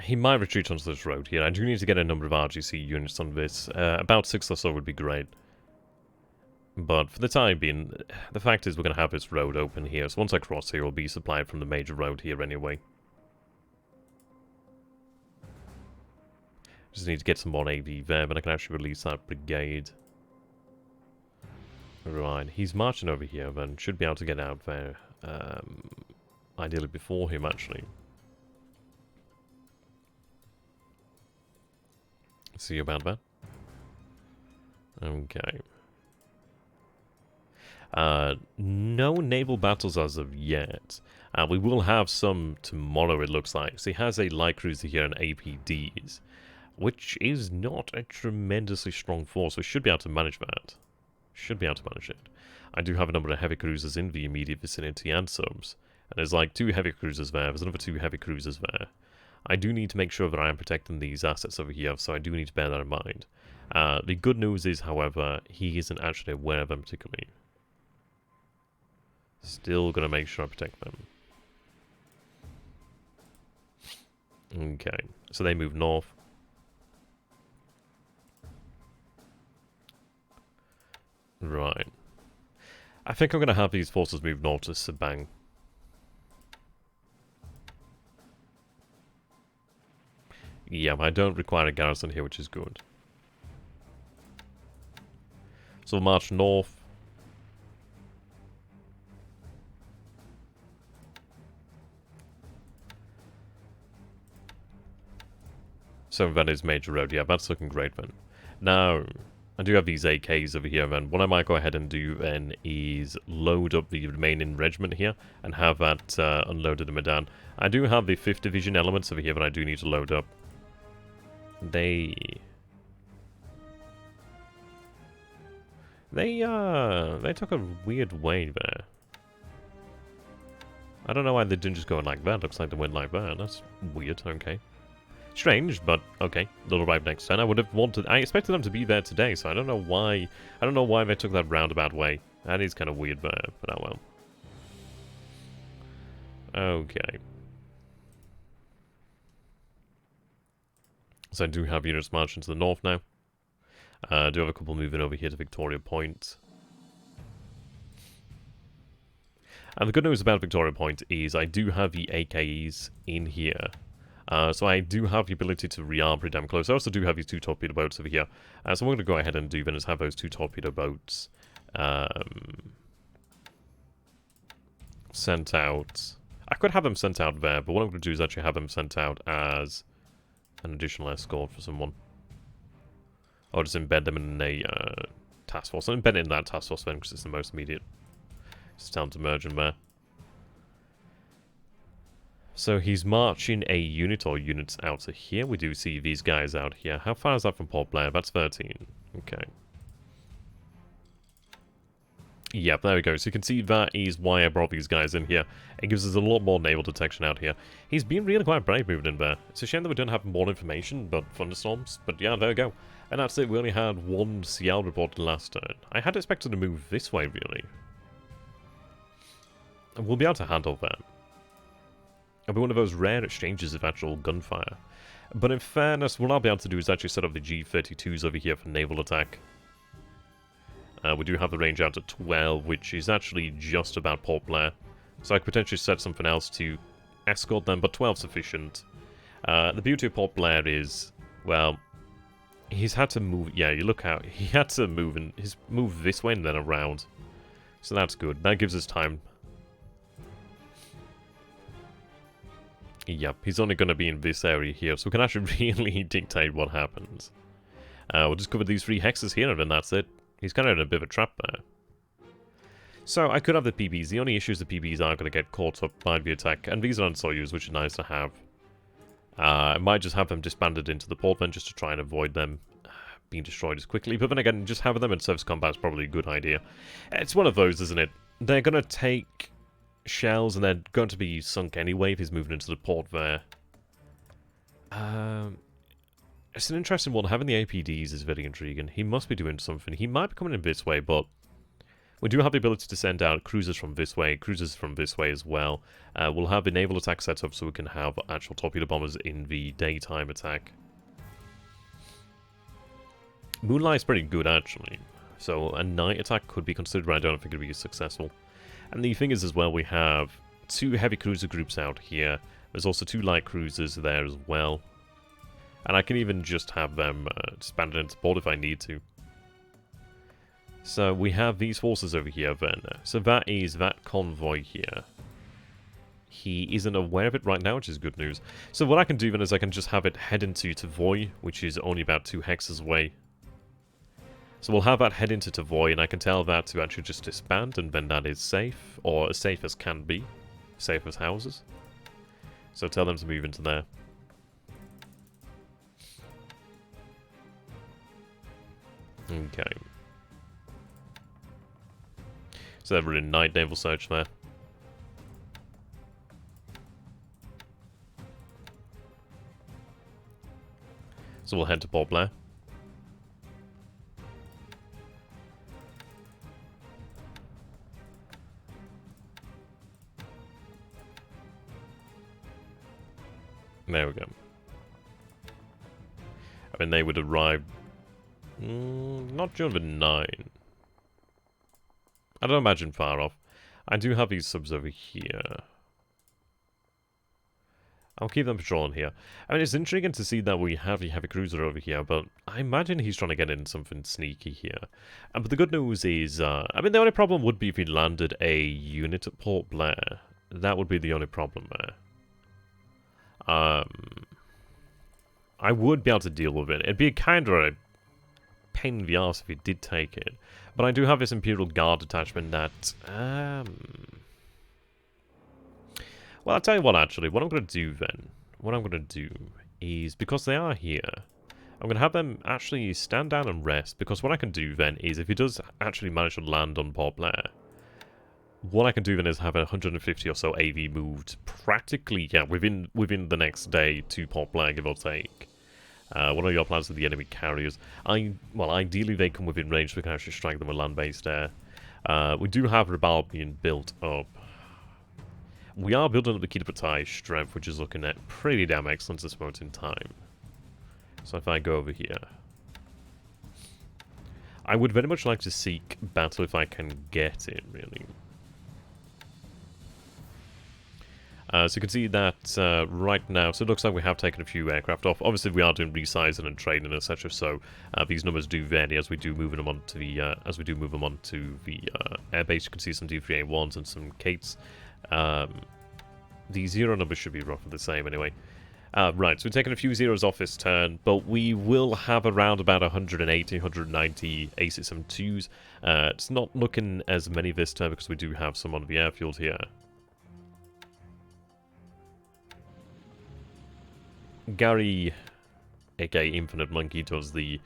He might retreat onto this road here. I do need to get a number of RGC units on this. About 6 or so would be great. But for the time being, the fact is we're going to have this road open here. So once I cross here, we'll be supplied from the major road here anyway. Just need to get some more AV there, but I can actually release that brigade. Right, he's marching over here then. Should be able to get out there. Ideally before him, actually. See about that. Okay. No naval battles as of yet. We will have some tomorrow, it looks like. So he has a light cruiser here and APDs, which is not a tremendously strong force. So we should be able to manage that. Should be able to manage it. I do have a number of heavy cruisers in the immediate vicinity and subs. And there's like 2 heavy cruisers there. There's another 2 heavy cruisers there. I do need to make sure that I am protecting these assets over here, so I do need to bear that in mind. The good news is, however, he isn't actually aware of them particularly. Still gonna make sure I protect them. Okay, so they move north. Right. I think I'm gonna have these forces move north to Sabang. Yeah, I don't require a garrison here, which is good. So we'll march north. So that is major road. Yeah, that's looking great then. Now, I do have these AKs over here then. What I might go ahead and do then is load up the remaining regiment here and have that unloaded in Medan. I do have the 5th Division elements over here that I do need to load up. They took a weird way there. I don't know why they didn't just go like that. Looks like they went like that. That's weird. Okay. Strange, but okay. They'll arrive next turn. I expected them to be there today, so I don't know why. I don't know why they took that roundabout way. That is kind of weird there, but oh well. Okay. So I do have units marching to the north now. I do have a couple moving over here to Victoria Point. And the good news about Victoria Point is I do have the AKs in here. So I do have the ability to rearm pretty damn close. I also do have these 2 torpedo boats over here. So what I'm going to go ahead and do then is have those 2 torpedo boats sent out. I could have them sent out there, but what I'm going to do is actually have them sent out as an additional escort for someone. Or just embed them in a task force. And embed it in that task force then, because it's the most immediate. It's time to merge them there. So he's marching a unit or units out of here. We do see these guys out here. How far is that from Port Blair? That's 13. Okay. Yep, there we go. So you can see that is why I brought these guys in here. It gives us a lot more naval detection out here. He's been really quite brave moving in there. It's a shame that we don't have more information about thunderstorms. But yeah, there we go. And that's it. We only had one CL reported last turn. I had expected to move this way, really. And we'll be able to handle that. It'll be one of those rare exchanges of actual gunfire. But in fairness, what I'll be able to do is actually set up the G-32s over here for naval attack. We do have the range out at 12, which is actually just about Port Blair. So I could potentially set something else to escort them, but 12's sufficient. The beauty of Port Blair is, well, he's had to move. Yeah, you look out. He had to move and move this way and then around. So that's good. That gives us time. Yep, he's only going to be in this area here, so we can actually really dictate what happens. We'll just cover these 3 hexes here, and then that's it. He's kind of in a bit of a trap there. So, I could have the PBs. The only issue is the PBs are going to get caught up by the attack, and these are on Soyuz, which is nice to have. I might just have them disbanded into the port then, just to try and avoid them being destroyed as quickly. But then again, just having them in surface combat is probably a good idea. It's one of those, isn't it? They're going to take shells, and they're going to be sunk anyway if he's moving into the port there. It's an interesting one. Having the APDs is very intriguing. He must be doing something. He might be coming in this way, but we do have the ability to send out cruisers from this way, cruisers from this way as well. We'll have the naval attack set up so we can have actual torpedo bombers in the daytime attack. Moonlight's pretty good, actually. So a night attack could be considered, but I don't think it'll be successful. And the thing is as well, we have 2 heavy cruiser groups out here. There's also 2 light cruisers there as well. And I can even just have them disbanded into port if I need to. So we have these forces over here then. So that is that convoy here. He isn't aware of it right now, which is good news. So what I can do then is I can just have it head into Tavoy, which is only about 2 hexes away. So we'll have that head into Tavoy, and I can tell that to actually just disband, and then that is safe, or as safe as can be. Safe as houses. So tell them to move into there. Okay. So they're in night naval search there. So we'll head to Port Blair. There we go. I mean, they would arrive... not during the 9. I don't imagine far off. I do have these subs over here. I'll keep them patrolling here. I mean, it's intriguing to see that we have a heavy cruiser over here, but I imagine he's trying to get in something sneaky here. But the good news is, I mean, the only problem would be if he landed a unit at Port Blair. That would be the only problem there. I would be able to deal with it. It'd be kind of a pain in the arse if he did take it. But I do have this Imperial Guard detachment that... Well, I'll tell you what, actually. What I'm going to do then... What I'm going to do is, because they are here, I'm going to have them actually stand down and rest. Because what I can do then is, if he does actually manage to land on Port Blair, what I can do then is have 150 or so AV moved practically, yeah, within the next day to Port Blair, give or take. What are your plans with the enemy carriers? Well, ideally they come within range so we can actually strike them with land-based air. We do have Rabal being built up. We are building up the Kitapatai strength, which is looking at pretty damn excellent at this moment in time. So if I go over here... I would very much like to seek battle if I can get it, really. So you can see that right now, so it looks like we have taken a few aircraft off. Obviously, we are doing resizing and training, etc. So these numbers do vary as we do move them onto the airbase. You can see some D3A1s and some Kates. The 0 numbers should be roughly the same anyway. Right, so we're taking a few zeros off this turn, but we will have around about 180, 190 aces and 2s. It's not looking as many this turn because we do have some on the airfield here. Gary, aka Infinite Monkey, does the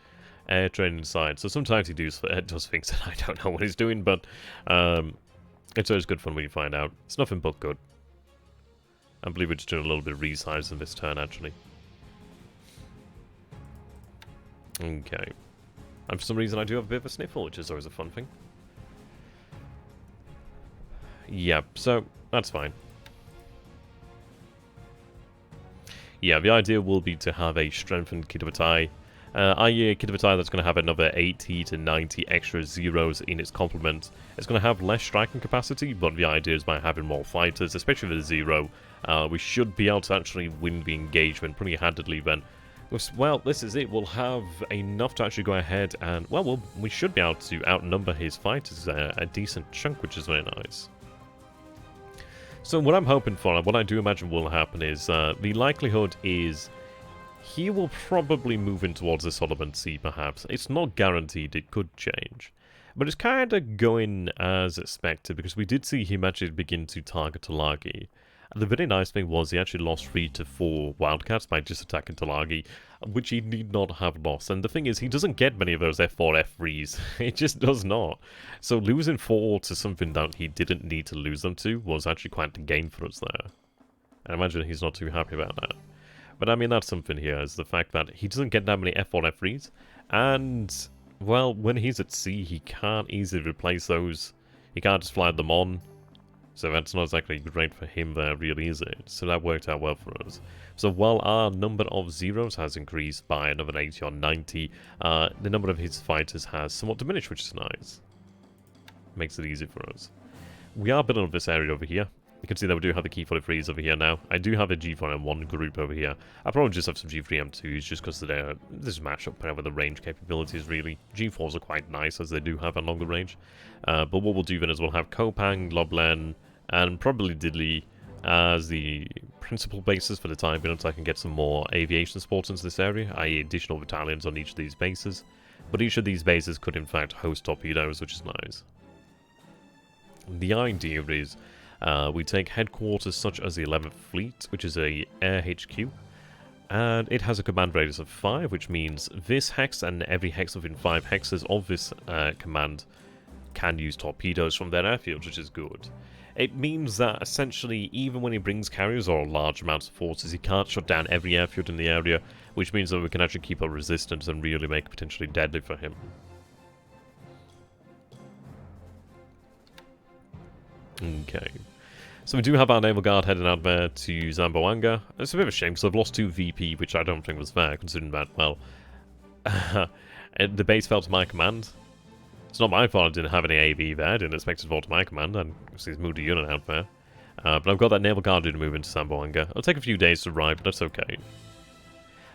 air training side, so sometimes he does things that I don't know what he's doing, but it's always good fun when you find out. It's nothing but good. I believe we're just doing a little bit of resizing this turn, actually. Okay. And for some reason I do have a bit of a sniffle, which is always a fun thing. Yep, so that's fine. Yeah, the idea will be to have a strengthened Kid of a Tie. i.e. a Kid of a Tie that's going to have another 80 to 90 extra zeros in its complement. It's going to have less striking capacity, but the idea is by having more fighters, especially with a zero, we should be able to actually win the engagement pretty handedly then. Well, this is it. We'll have enough to actually go ahead and, well, we should be able to outnumber his fighters a decent chunk, which is very nice. So what I'm hoping for, and what I do imagine will happen is, the likelihood is he will probably move in towards the Solomon Sea, perhaps. It's not guaranteed, it could change. But it's kind of going as expected, because we did see him actually begin to target Tulagi. And the very nice thing was he actually lost 3 to 4 Wildcats by just attacking Tulagi, which he need not have lost. And the thing is, he doesn't get many of those F4, F3s. It just does not. So losing 4 to something that he didn't need to lose them to was actually quite a gain for us there. I imagine he's not too happy about that. But I mean, that's something here, is the fact that he doesn't get that many F4, F3s. And, well, when he's at sea, he can't easily replace those. He can't just fly them on. So that's not exactly great for him there, really, is it? So that worked out well for us. So while our number of zeros has increased by another 80 or 90, the number of his fighters has somewhat diminished, which is nice. Makes it easy for us. We are building up this area over here. You can see that we do have the Key 43s over here now. I do have a G4M1 group over here. I probably just have some G3M2s just because this match up with the range capabilities, really. G4s are quite nice as they do have a longer range. But what we'll do then is we'll have Kopang, Loblen, and probably Diddley as the principal bases for the time being until I can get some more aviation support into this area, i.e. additional battalions on each of these bases. But each of these bases could in fact host torpedoes, which is nice. The idea is we take headquarters such as the 11th Fleet, which is a air HQ, and it has a command radius of 5, which means this hex and every hex within 5 hexes of this command can use torpedoes from their airfields, which is good. It means that essentially, even when he brings carriers or large amounts of forces, he can't shut down every airfield in the area, which means that we can actually keep our resistance and really make it potentially deadly for him. Okay. So we do have our Naval Guard heading out there to Zamboanga. It's a bit of a shame because I've lost 2 VP, which I don't think was fair, considering that, well, the base fell to my command. It's not my fault I didn't have any AV there. I didn't expect it to fall to my command. And he's moved a unit out there. But I've got that Naval Guard to move into Zamboanga. It'll take a few days to arrive, but that's okay.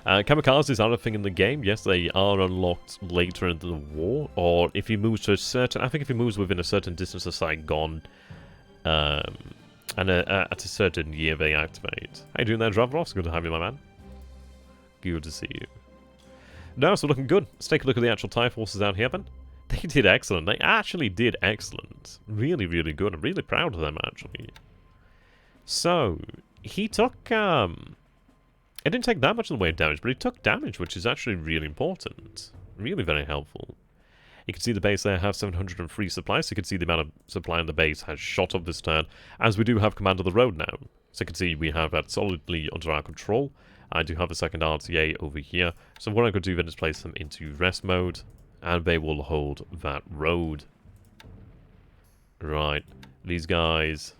Kamikazes are a thing in the game. Yes, they are unlocked later into the war. Or if he moves to a certain... I think if he moves within a certain distance of Saigon... and at a certain year they activate. How you doing there, Dravros? Good to have you, my man. Good to see you. No, so looking good. Let's take a look at the actual TIE forces out here, then. They did excellent. They actually did excellent. Really, really good. I'm really proud of them, actually. So, he took... it didn't take that much in the way of damage, but he took damage, which is actually really important. Really very helpful. You can see the base there have 703 supplies, so you can see the amount of supply on the base has shot up this turn, as we do have command of the road now. So you can see we have that solidly under our control. I do have the second RTA over here, so what I could do then is place them into rest mode, and they will hold that road. Right, these guys,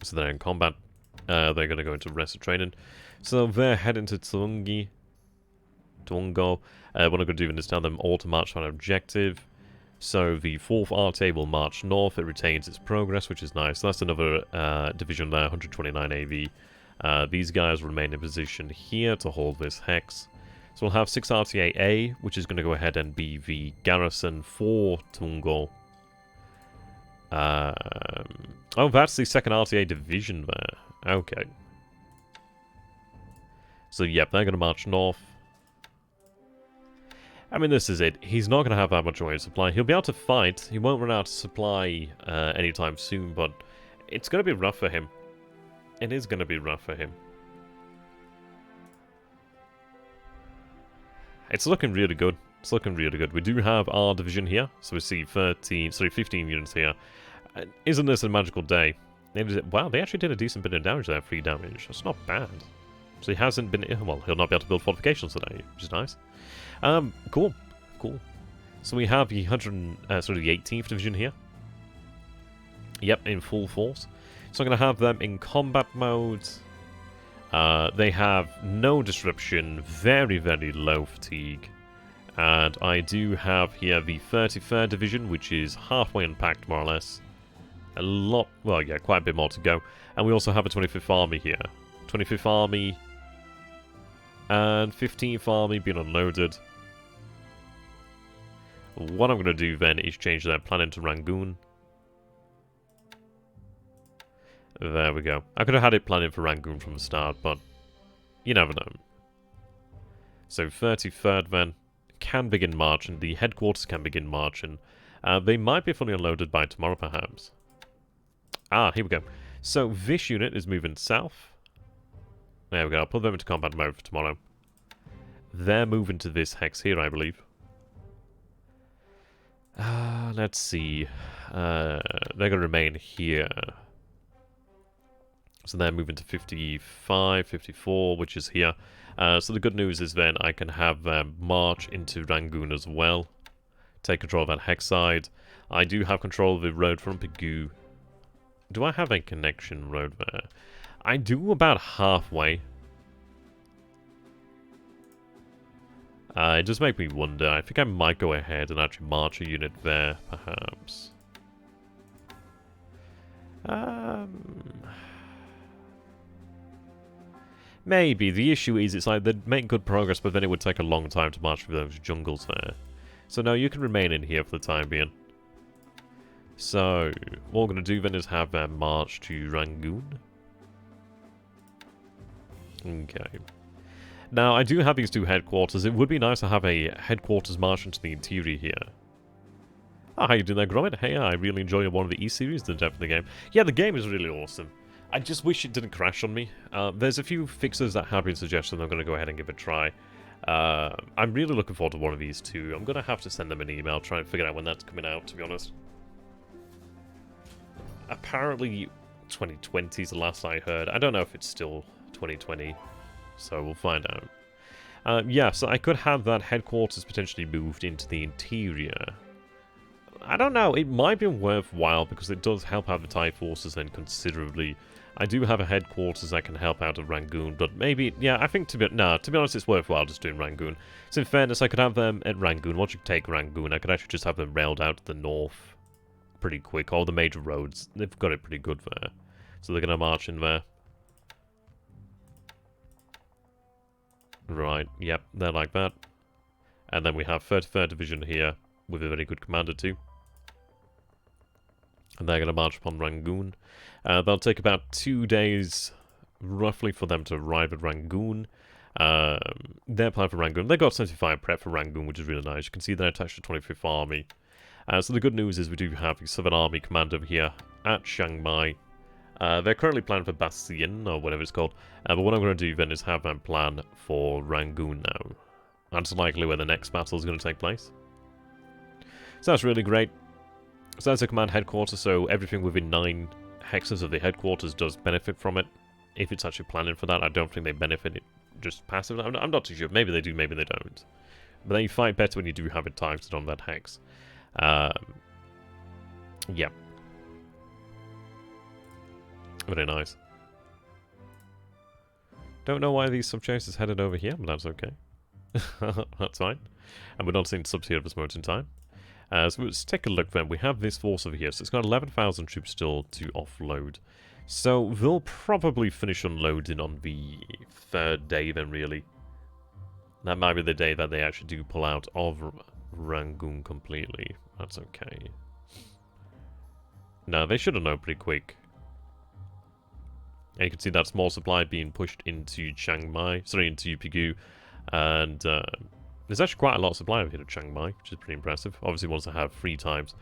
so they're in combat, they're going to go into rest training. So they're heading to Tuongo. What I'm going to do is tell them all to march on an objective. So the 4th RTA will march north. It retains its progress, which is nice. So that's another division there, 129 AV. These guys remain in position here to hold this hex. So we'll have 6 RTA-A, which is going to go ahead and be the garrison for Tuongo. Oh, that's the 2nd RTA division there. Okay. So, yep, they're going to march north. I mean, this is it. He's not going to have that much away of supply. He'll be able to fight. He won't run out of supply anytime soon, but it's going to be rough for him. It is going to be rough for him. It's looking really good. It's looking really good. We do have our division here, so we see 15 units here. Isn't this a magical day? Wow, they actually did a decent bit of damage there, 3 damage. That's not bad. So he hasn't been... Well, he'll not be able to build fortifications today, which is nice. Cool. Cool. So we have the the 18th Division here. Yep, in full force. So I'm going to have them in combat mode. They have no disruption, very, very low fatigue. And I do have here the 33rd Division, which is halfway unpacked, more or less. A lot... Well, yeah, quite a bit more to go. And we also have a 25th Army here. 25th Army... and 15th Army being unloaded. What I'm going to do then is change their plan into Rangoon. There we go. I could have had it planned in for Rangoon from the start, but you never know. So 33rd then can begin marching. The headquarters can begin marching. They might be fully unloaded by tomorrow, perhaps. Ah, here we go. So this unit is moving south. There we go. I'll put them into combat mode for tomorrow. They're moving to this hex here, I believe. Let's see. They're going to remain here. So they're moving to 55, 54, which is here. So the good news is then I can have them march into Rangoon as well. Take control of that hex side. I do have control of the road from Pigou. Do I have a connection road there? I do about halfway. It does make me wonder. I think I might go ahead and actually march a unit there, perhaps. Maybe. The issue is it's like they'd make good progress, but then it would take a long time to march through those jungles there. So no, you can remain in here for the time being. So, what we're going to do then is have them march to Rangoon. Okay. Now, I do have these two headquarters. It would be nice to have a headquarters march into the interior here. Oh, how you doing there, Gromit? Hey, I really enjoy one of the E-series, the depth of the game. Yeah, the game is really awesome. I just wish it didn't crash on me. There's a few fixes that have been suggested, I'm going to go ahead and give it a try. I'm really looking forward to one of these two. I'm going to have to send them an email, try and figure out when that's coming out, to be honest. Apparently, 2020 is the last I heard. I don't know if it's still 2020. So we'll find out. Yeah, so I could have that headquarters potentially moved into the interior. I don't know, it might be worthwhile because it does help out the TIE forces then considerably. I do have a headquarters that can help out of Rangoon, but maybe, yeah, I think to be honest, it's worthwhile just doing Rangoon. So in fairness, I could have them at Rangoon. Once you take Rangoon, I could actually just have them railed out to the north pretty quick. All the major roads, they've got it pretty good there. So they're going to march in there. Right, yep, they're like that. And then we have 33rd Division here with a very good commander too. And they're going to march upon Rangoon. They'll take about 2 days, roughly, for them to arrive at Rangoon. They're planning for Rangoon. They got 75 prep for Rangoon, which is really nice. You can see they're attached to 25th Army. So the good news is we do have the Southern Army commander here at Chiang Mai. They're currently planning for Bastien, or whatever it's called. But what I'm going to do then is have them plan for Rangoon now. That's likely where the next battle is going to take place. So that's really great. So that's a command headquarters, so everything within 9 hexes of the headquarters does benefit from it. If it's actually planning for that, I don't think they benefit it just passively. I'm not too sure. Maybe they do, maybe they don't. But then you fight better when you do have it targeted on that hex. Yeah. Very nice. Don't know why these sub-chasers headed over here, but that's okay. That's fine. And we're not seeing subs here at this moment in time. So let's take a look then. We have this force over here. So it's got 11,000 troops still to offload. So they'll probably finish unloading on the 3rd day then, really. That might be the day that they actually do pull out of Rangoon completely. That's okay. No, they should have known pretty quick. And you can see that small supply being pushed into Chiang Mai, sorry, into Pegu. And there's actually quite a lot of supply over here to Chiang Mai, which is pretty impressive. Obviously, wants to have 3 times.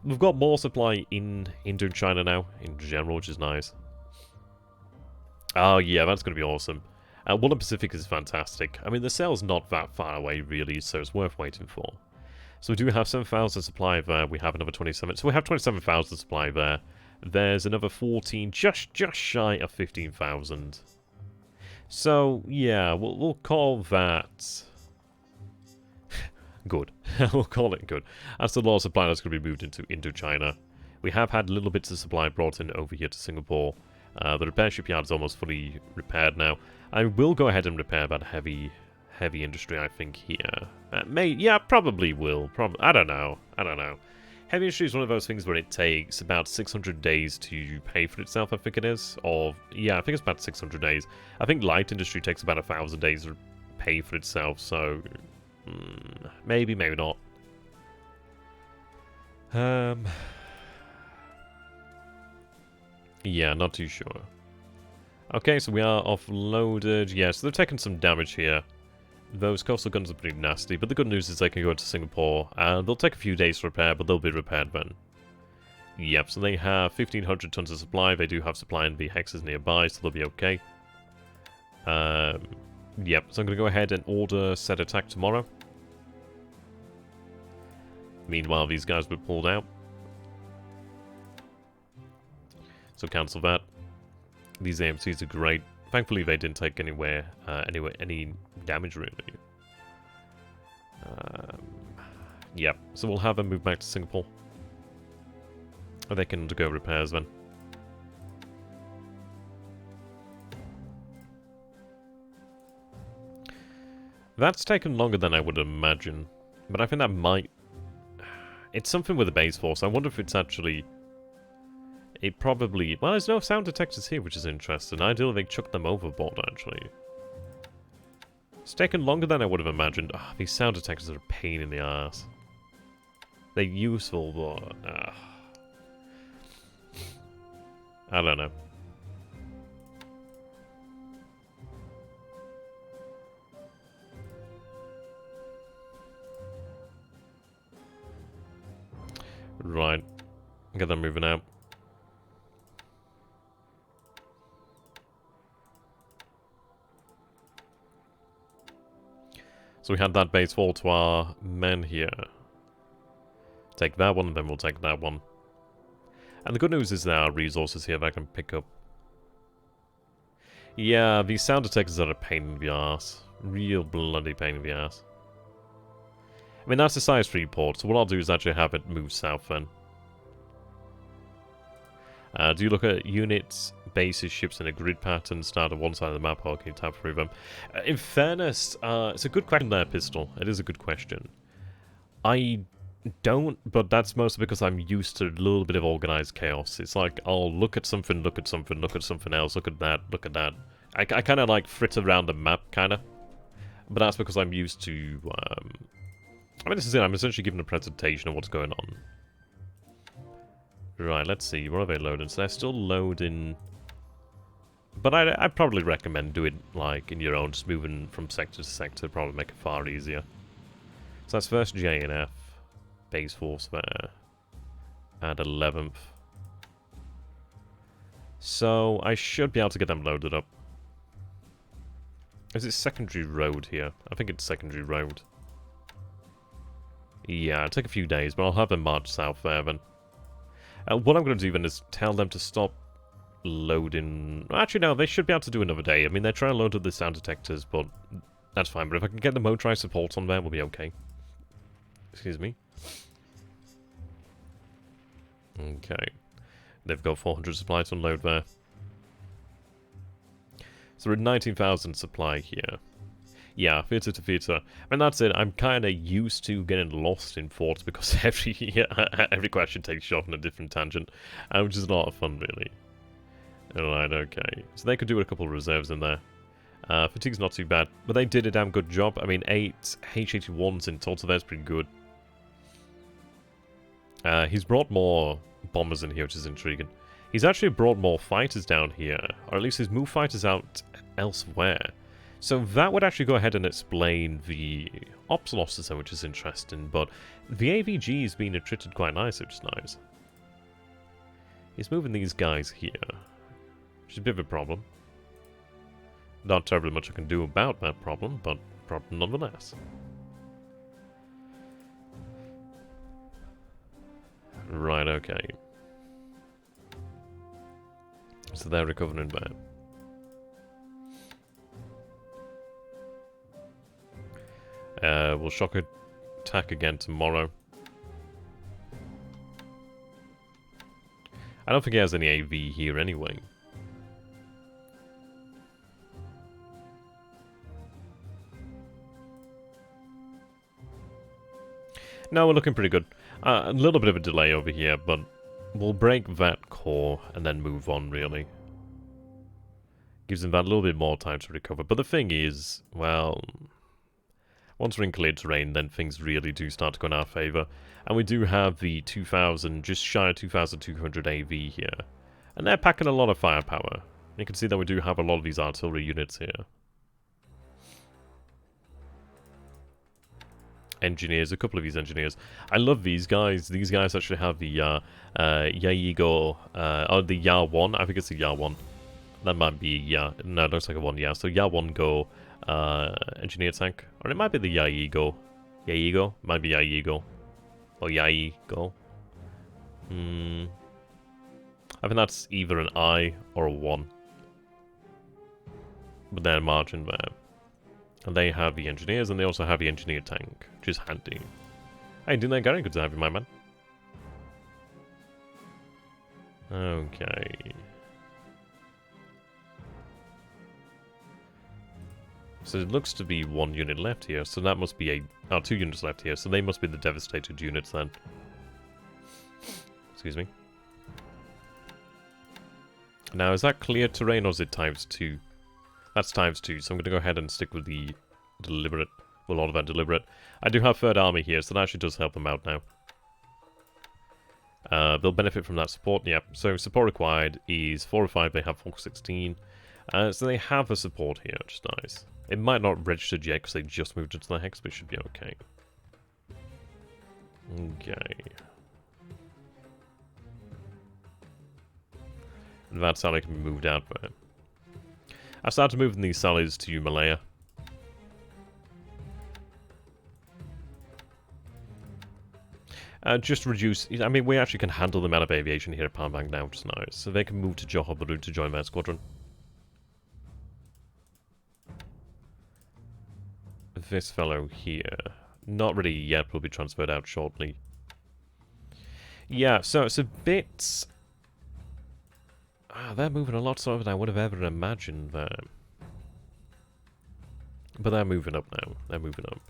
We've got more supply in Indochina now, in general, which is nice. Oh, yeah, that's going to be awesome. Wonder Pacific is fantastic. I mean, the sale's not that far away, really, so it's worth waiting for. So we do have 7,000 supply there. We have another 27. So we have 27,000 supply there. There's another 14, just shy of 15,000. So, yeah, we'll call that good. We'll call it good. That's the lot of supply that's going to be moved into Indochina. We have had little bits of supply brought in over here to Singapore. The repair shipyard is almost fully repaired now. I will go ahead and repair that heavy industry, I think, here. Yeah, probably will. I don't know. Heavy industry is one of those things where it takes about 600 days to pay for itself, I think it is. Or, yeah, I think it's about 600 days. I think light industry takes about 1,000 days to pay for itself, so... maybe, maybe not. Yeah, not too sure. Okay, so we are offloaded. Yeah, so they've taken some damage here. Those coastal guns are pretty nasty, but the good news is they can go to Singapore, and they'll take a few days to repair, but they'll be repaired then. Yep, so they have 1,500 tons of supply. They do have supply in the hexes nearby, so they'll be okay. Yep, so I'm going to go ahead and order set attack tomorrow. Meanwhile, these guys were pulled out. So cancel that. These AMCs are great. Thankfully, they didn't take any damage, really. Yep, so we'll have them move back to Singapore. They can undergo repairs then. That's taken longer than I would imagine. But I think that might... It's something with the base force. I wonder if it's actually... It probably... Well, there's no sound detectors here, which is interesting. Ideally, they chucked them overboard, actually. It's taken longer than I would have imagined. Oh, these sound detectors are a pain in the ass. They're useful, but... I don't know. Right. Get them moving out. So we had that base fall to our men here. Take that one, and then we'll take that one. And the good news is there are resources here that I can pick up. Yeah, these sound detectors are a pain in the ass. Real bloody pain in the ass. I mean, that's a size 3 port, so what I'll do is actually have it move south then. Do you look at units, bases, ships in a grid pattern, start at one side of the map, or can you tap through them? In fairness, it's a good question there, Pistol. It is a good question. I don't, but that's mostly because I'm used to a little bit of organized chaos. It's like, I'll look at something, look at something, look at something else, look at that, look at that. I kind of like fritter around the map, kind of. But that's because I'm used to, I mean, this is it. I'm essentially giving a presentation of what's going on. Right, let's see. What are they loading? So they're still loading... But I'd probably recommend do it, like, in your own, just moving from sector to sector. Probably make it far easier. So that's first JNF. Base force there. And 11th. So I should be able to get them loaded up. Is it secondary road here? I think it's secondary road. Yeah, it'll take a few days, but I'll have them march south there then. What I'm going to do then is tell them to stop loading... Actually, no, they should be able to do another day. I mean, they're trying to load up the sound detectors, but that's fine. But if I can get the motorized support on there, we'll be okay. Excuse me. Okay. They've got 400 supply to unload there. So we're at 19,000 supply here. Yeah, theatre to theatre. And that's it. I'm kind of used to getting lost in forts because every question takes you off on a different tangent, which is a lot of fun, really. Alright, okay. So they could do a couple of reserves in there. Fatigue's not too bad, but they did a damn good job. I mean, 8 H-81s in total, that's pretty good. He's brought more bombers in here, which is intriguing. He's actually brought more fighters down here, or at least he's moved fighters out elsewhere. So that would actually go ahead and explain the ops losses, which is interesting, but the AVG is being treated quite nice, which is nice. He's moving these guys here, which is a bit of a problem. Not terribly much I can do about that problem, but problem nonetheless. Right, okay. So they're recovering back. We'll shock attack again tomorrow. I don't think he has any AV here anyway. No, we're looking pretty good. A little bit of a delay over here, but we'll break that core and then move on, really. Gives them that little bit more time to recover. But the thing is, well, once we're in cleared terrain, then things really do start to go in our favour. And we do have the 2,000, just shy of 2,200 AV here. And they're packing a lot of firepower. You can see that we do have a lot of these artillery units here. Engineers, a couple of these engineers. I love these guys. These guys actually have the Yayigo, or the Ya-1. I think it's the Ya-1. That might be, no, it looks like a 1, yeah. So Ya-1 Go engineer tank. Or it might be the Yayigo. Yayigo? Might be Yayigo. Or Yayigo. I think that's either an I or a 1. But they're margin there. And they have the engineers, and they also have the engineer tank, which is handy. Hey, doing that, Gary? Good to have you, my man. Okay. So it looks to be 1 unit left here, so that must be 2 units left here, so they must be the devastated units then. Excuse me. Now, is that clear terrain or is it ×2? That's ×2, so I'm going to go ahead and stick with the deliberate, well, all of that deliberate. I do have 3rd Army here, so that actually does help them out now. They'll benefit from that support, yeah. So support required is 4 or 5, they have 416. So they have a support here, which is nice. It might not register yet because they just moved into the hex, but it should be okay. Okay. That sally can be moved out there. I started moving these sallies to Malaya. Just reduce... I mean, we actually can handle them out of aviation here at Palmbang now, which is nice. So they can move to Johor Bahru to join their squadron. This fellow here, not really yet, will be transferred out shortly. Yeah, so it's a bit... they're moving a lot slower than I would have ever imagined there. But they're moving up now. They're moving up.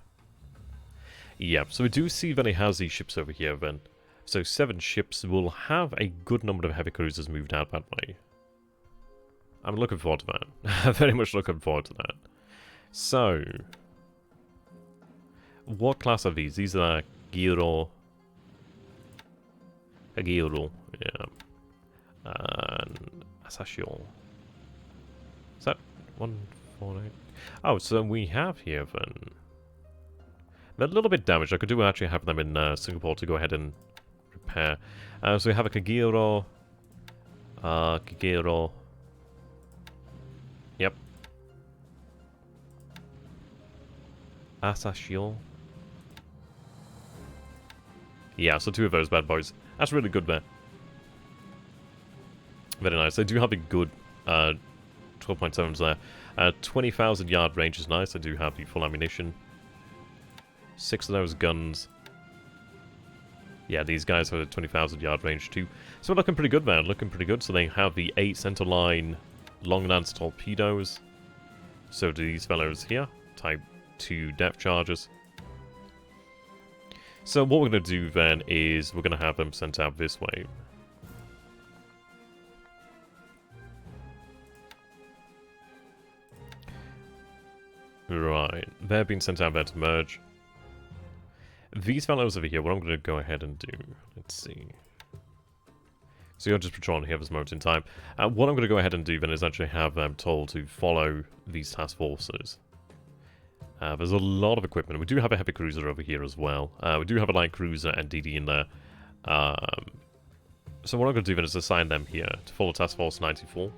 Yeah, so we do see that he has these ships over here then. So 7 ships will have a good number of heavy cruisers moved out that way. I'm looking forward to that. Very much looking forward to that. So... what class are these? These are Giro. Giro, yeah. And Asashio. Is that 148? Oh, so we have here then. They're a little bit damaged. I could do actually have them in Singapore to go ahead and repair. So we have a Kagiro. Kagiro. Yep. Asashio. Yeah, so 2 of those bad boys. That's really good there. Very nice. They do have a good 12.7s there. 20,000 yard range is nice. I do have the full ammunition. 6 of those guns. Yeah, these guys have a 20,000 yard range too. So we're looking pretty good there. Looking pretty good. So they have the 8 center line long lance torpedoes. So do these fellows here. Type 2 depth charges. So what we're going to do then is we're going to have them sent out this way. Right, they're being sent out there to merge. These fellows over here, what I'm going to go ahead and do, let's see. So you're just patrolling here at this moment in time. What I'm going to go ahead and do then is actually have them told to follow these task forces. There's a lot of equipment. We do have a heavy cruiser over here as well. We do have a light cruiser and DD in there. So what I'm going to do then is assign them here to follow Task Force 94.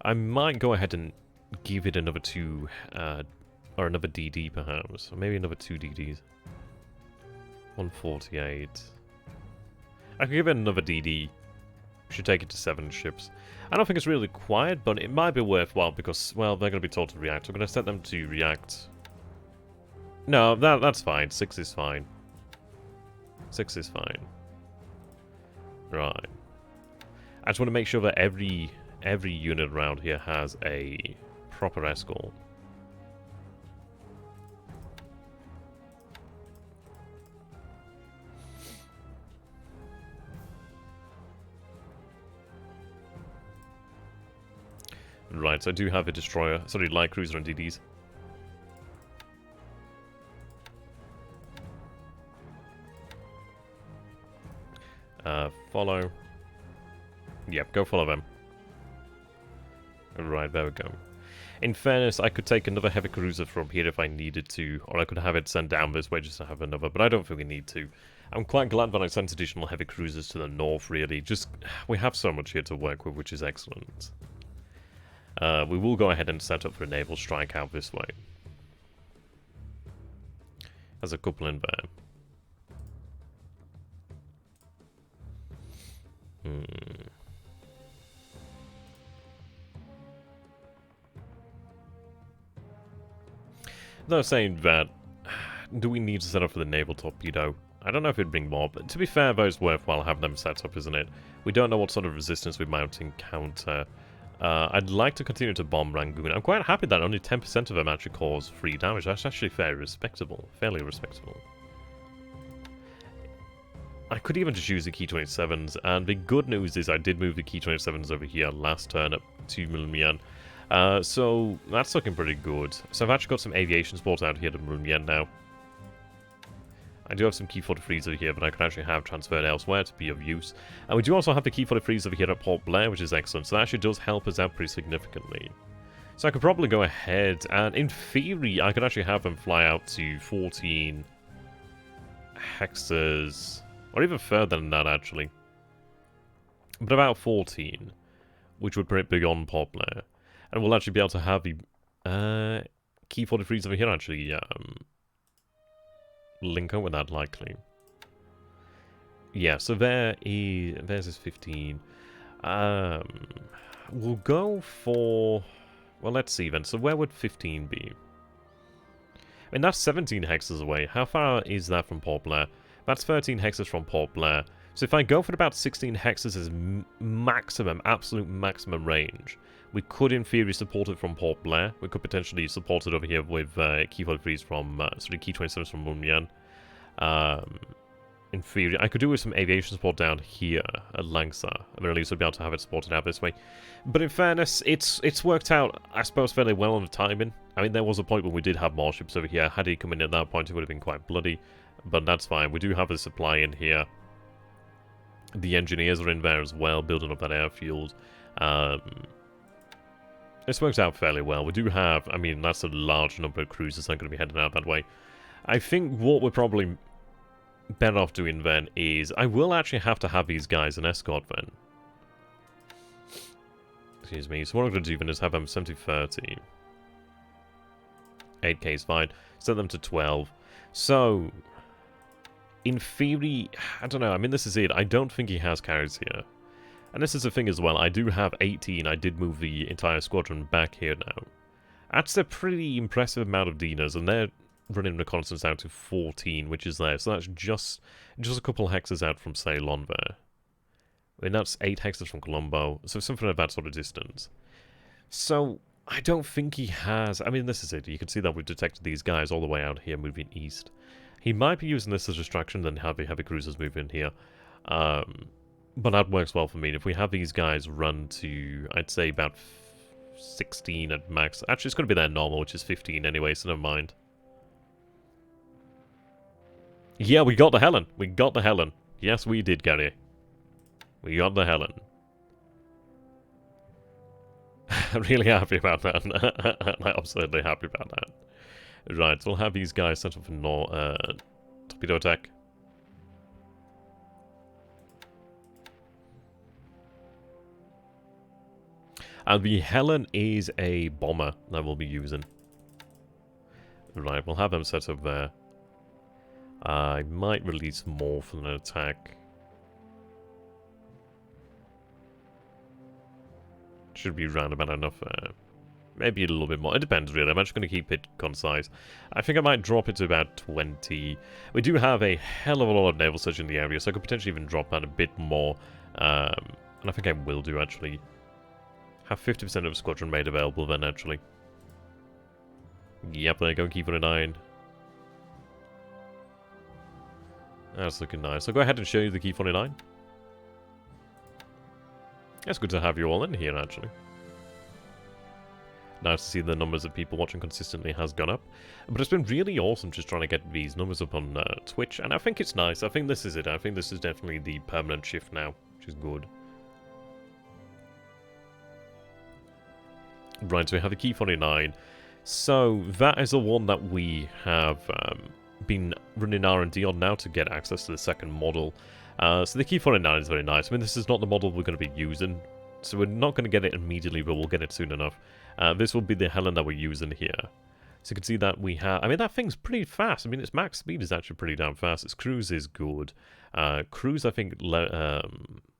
I might go ahead and give it another 2, or another DD perhaps. Or maybe another 2 DDs. 148. I could give it another DD. Should take it to 7 ships. I don't think it's really required, but it might be worthwhile because, well, they're going to be told to react. I'm going to set them to react. No, that's fine. 6 is fine. 6 is fine. Right. I just want to make sure that every unit around here has a proper escort. Right, so I do have a destroyer, sorry, light cruiser and DDs. Follow. Yep, go follow them. Right, there we go. In fairness, I could take another heavy cruiser from here if I needed to, or I could have it sent down this way just to have another, but I don't think we need to. I'm quite glad that I sent additional heavy cruisers to the north, really. Just, we have so much here to work with, which is excellent. We will go ahead and set up for a naval strike out this way. There's a couple in there. They're saying that, do we need to set up for the naval torpedo? I don't know if it'd bring more, but to be fair, though, it's worthwhile having them set up, isn't it? We don't know what sort of resistance we might encounter. I'd like to continue to bomb Rangoon. I'm quite happy that only 10% of them actually cause 3 damage. That's actually fairly respectable. Fairly respectable. I could even just use the Key 27s, and the good news is I did move the Key 27s over here last turn at 2 million yen. So that's looking pretty good. So I've actually got some aviation support out here to million yen now. I do have some Key 43s over here, but I can actually have transferred elsewhere to be of use. And we do also have the Key 43s over here at Port Blair, which is excellent. So that actually does help us out pretty significantly. So I could probably go ahead, and in theory, I could actually have them fly out to 14 hexes, or even further than that, actually. But about 14, which would put it beyond Port Blair. And we'll actually be able to have the Key 43s over here, actually, link up with that, likely. Yeah, so theirs is 15. We'll go for... Well, let's see then. So where would 15 be? I mean, that's 17 hexes away. How far is that from Port Blair? That's 13 hexes from Port Blair. So if I go for about 16 hexes as maximum, absolute maximum range, we could in theory support it from Port Blair. We could potentially support it over here with Key 43s from, Key 27s from SunYan. In theory, I could do with some aviation support down here at Langsa. I mean, at least we'd be able to have it supported out this way. But in fairness, it's worked out, I suppose, fairly well on the timing. I mean, there was a point when we did have more ships over here. Had he come in at that point, it would have been quite bloody. But that's fine. We do have a supply in here. The engineers are in there as well, building up that airfield. It's worked out fairly well. We do have, I mean, that's a large number of cruisers that are going to be heading out that way. I think what we're probably better off doing then is, I will actually have to have these guys an escort then. Excuse me. So what I'm going to do then is have them 70-30. 8k is fine. Set them to 12. So, in theory, I don't know. I mean, this is it. I don't think he has carriers here. And this is the thing as well. I do have 18. I did move the entire squadron back here now. That's a pretty impressive amount of Dinas, and they're running reconnaissance out to 14, which is there. So that's just a couple hexes out from Ceylon there. I mean, that's 8 hexes from Colombo, so something of that sort of distance. So, I don't think he has... I mean, this is it. You can see that we've detected these guys all the way out here moving east. He might be using this as a distraction, then have heavy cruisers move in here. But that works well for me. If we have these guys run to, I'd say, about 16 at max. Actually, it's going to be their normal, which is 15 anyway, so never mind. Yeah, we got the Helen. We got the Helen. Yes, we did, Gary. We got the Helen. I'm really happy about that. I'm absolutely happy about that. Right, so we'll have these guys set up for torpedo attack. And the Helen is a bomber that we'll be using. Right, we'll have them set up there. I might release more for an attack. Should be round about enough. Maybe a little bit more. It depends, really. I'm actually going to keep it concise. I think I might drop it to about 20. We do have a hell of a lot of naval search in the area, so I could potentially even drop that a bit more. And I think I will do, actually. Have 50% of squadron made available then, actually. Yep, there you go. Key 49. That's looking nice. So go ahead and show you the Key 49. It's good to have you all in here, actually. Nice to see the numbers of people watching consistently has gone up. But it's been really awesome just trying to get these numbers up on Twitch, and I think it's nice. I think this is it. I think this is definitely the permanent shift now, which is good. Right, so we have the Key 49. So that is the one that we have been running R&D on now to get access to the second model. So the Key 49 is very nice. I mean, this is not the model we're going to be using, so we're not going to get it immediately, but we'll get it soon enough. This will be the Helen that we're using here. So you can see that we have... I mean, that thing's pretty fast. I mean, its max speed is actually pretty damn fast. Its cruise is good. Cruise, I think,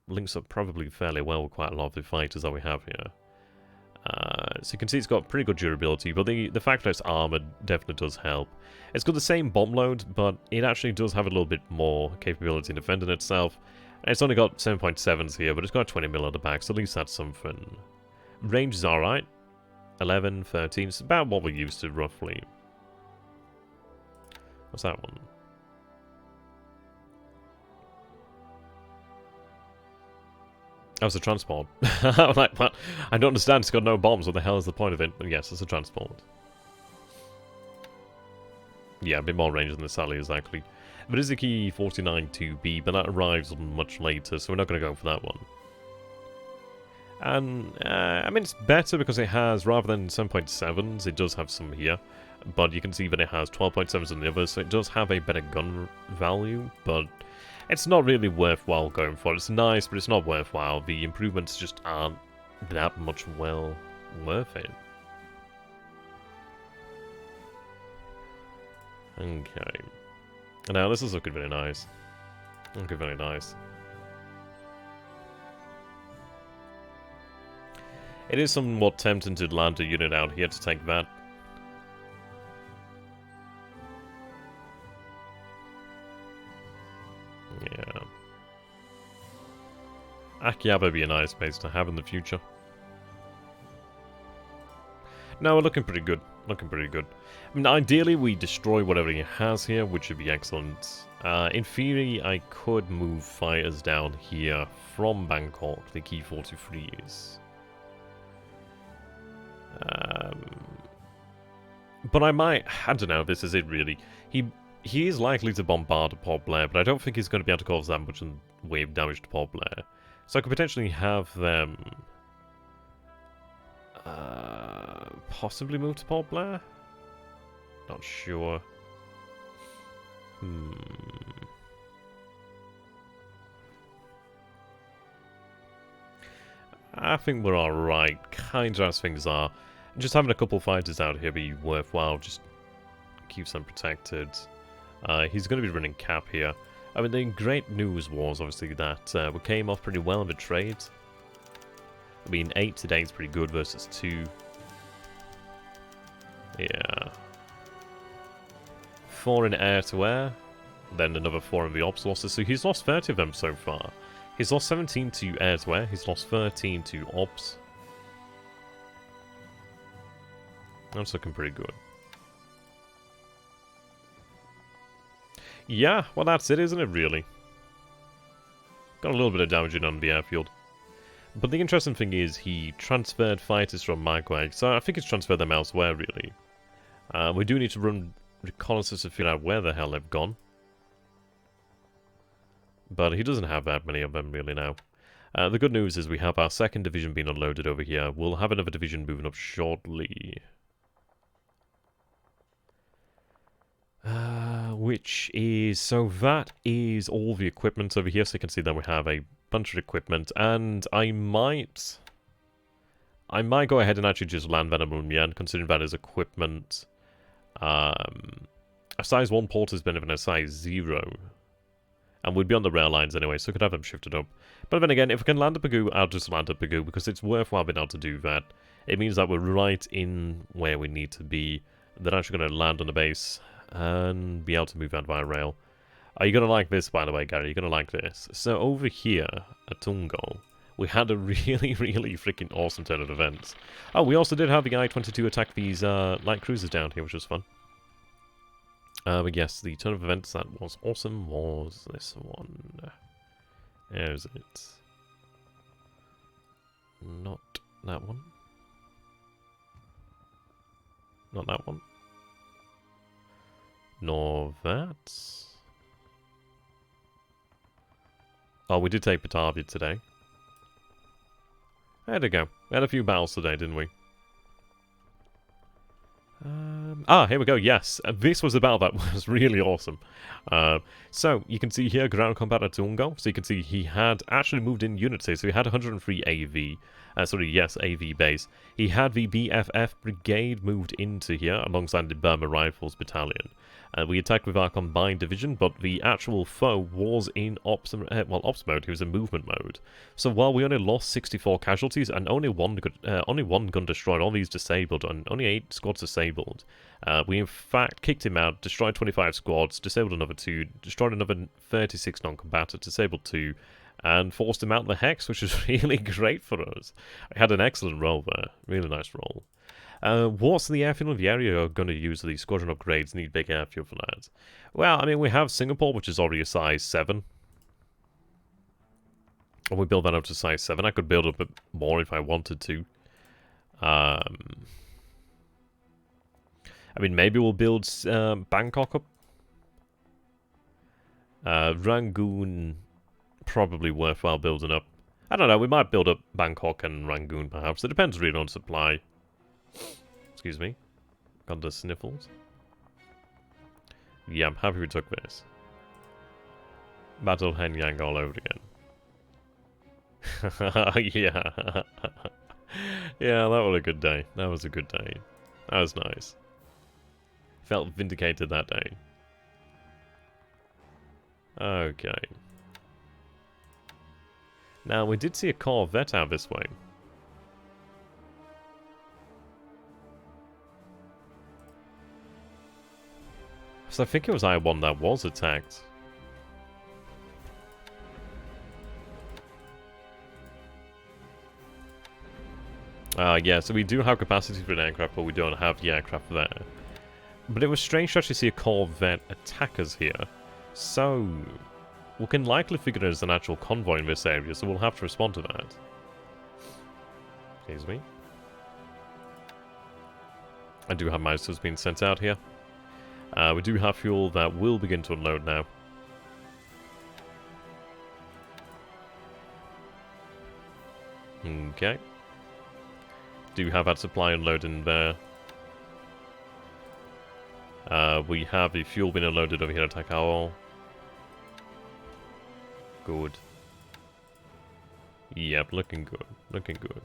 links up probably fairly well with quite a lot of the fighters that we have here. So you can see it's got pretty good durability, but the fact that it's armored definitely does help. It's got the same bomb load, but it actually does have a little bit more capability in defending itself. It's only got 7.7s here, but it's got 20 mil at the back, so at least that's something. Range is alright. 11, 13, it's about what we're used to, roughly. What's that one? Oh, it's a transport. I'm like, what? I don't understand, it's got no bombs, what the hell is the point of it? But yes, it's a transport. Yeah, a bit more range than the Sally is actually. But it is a Key 49 2B, but that arrives much later, so we're not going to go for that one. And, I mean, it's better because it has, rather than 7.7s, it does have some here. But you can see that it has 12.7s on the others, so it does have a better gun value, but it's not really worthwhile going for it. It's nice, but it's not worthwhile. The improvements just aren't that much well worth it. Okay. Now, this is looking very nice. Looking very nice. It is somewhat tempting to land a unit out here to take that. Yeah. Akiaba would be a nice base to have in the future. No, we're looking pretty good. Looking pretty good. I mean, ideally, we destroy whatever he has here, which would be excellent. In theory, I could move fighters down here from Bangkok, the Key 43s. But I might... I don't know, this is it really. He is likely to bombard Port Blair, but I don't think he's going to be able to cause that much in way of damage to Port Blair. So I could potentially have them... possibly move to Port Blair? Not sure. I think we're alright, kind of as things are. Just having a couple fighters out here be worthwhile, just keeps them protected. He's going to be running cap here. I mean, the great news was obviously that we came off pretty well in the trade. I mean, 8 today is pretty good versus 2. Yeah. 4 in air-to-air, then another 4 in the ops losses. So he's lost 30 of them so far. He's lost 17 to air-to-air, he's lost 13 to ops. That's looking pretty good. Yeah, well that's it, isn't it, really? Got a little bit of damage in on the airfield. But the interesting thing is he transferred fighters from Magway, so I think he's transferred them elsewhere, really. We do need to run reconnaissance to figure out where the hell they've gone. But he doesn't have that many of them really now. The good news is we have our second division being unloaded over here. We'll have another division moving up shortly. Which is... So that is all the equipment over here. So you can see that we have a bunch of equipment. And I might go ahead and actually just land that on SunYan, considering that is equipment. A size 1 port is better than a size 0. And we'd be on the rail lines anyway, so we could have them shifted up. But then again, if we can land at Pagoo, I'll just land at Pagoo, because it's worthwhile being able to do that. It means that we're right in where we need to be. They're actually going to land on the base and be able to move out via rail. Are you going to like this, by the way, Gary? You're going to like this. So over here at Tungo, we had a really, really freaking awesome turn of events. Oh, we also did have the I-22 attack these light cruisers down here, which was fun. But yes, the turn of events that was awesome was this one. There's it. Not that one. Not that one. Nor that. Oh, we did take Batavia today. There we go. We had a few battles today, didn't we? Here we go, yes. This was a battle that was really awesome. So, you can see here, ground combat at Tungo. So you can see he had actually moved in units here. So he had 103 AV. AV base. He had the BFF Brigade moved into here, alongside the Burma Rifles Battalion. We attacked with our combined division, but the actual foe was in ops mode. He was in movement mode. So while we only lost 64 casualties and only one gun destroyed, all these disabled, and only 8 squads disabled, we in fact kicked him out, destroyed 25 squads, disabled another 2, destroyed another 36 non-combatants, disabled 2, and forced him out of the Hex, which was really great for us. I had an excellent roll there. Really nice roll. What's the airfield of the area you're going to use these squadron upgrades? Need big airfield for that. Well, I mean, we have Singapore, which is already a size 7. And we build that up to size 7. I could build up a bit more if I wanted to. I mean, maybe we'll build Bangkok up. Rangoon, probably worthwhile building up. I don't know, we might build up Bangkok and Rangoon, perhaps. It depends really on supply. Excuse me. Got the sniffles. Yeah, I'm happy we took this. Battle Henyang all over again. Yeah. Yeah, that was a good day. That was a good day. That was nice. Felt vindicated that day. Okay. Now, we did see a Corvette out this way. So I think it was I-1 that was attacked. Yeah, so we do have capacity for an aircraft, but we don't have the aircraft there. But it was strange to actually see a Corvette attack us here. So, we can likely figure it as an actual convoy in this area, so we'll have to respond to that. Excuse me. I do have Meisters being sent out here. We do have fuel that will begin to unload now. Okay. Do have that supply unloading there. We have the fuel being unloaded over here at Takao. Good. Yep, looking good. Looking good.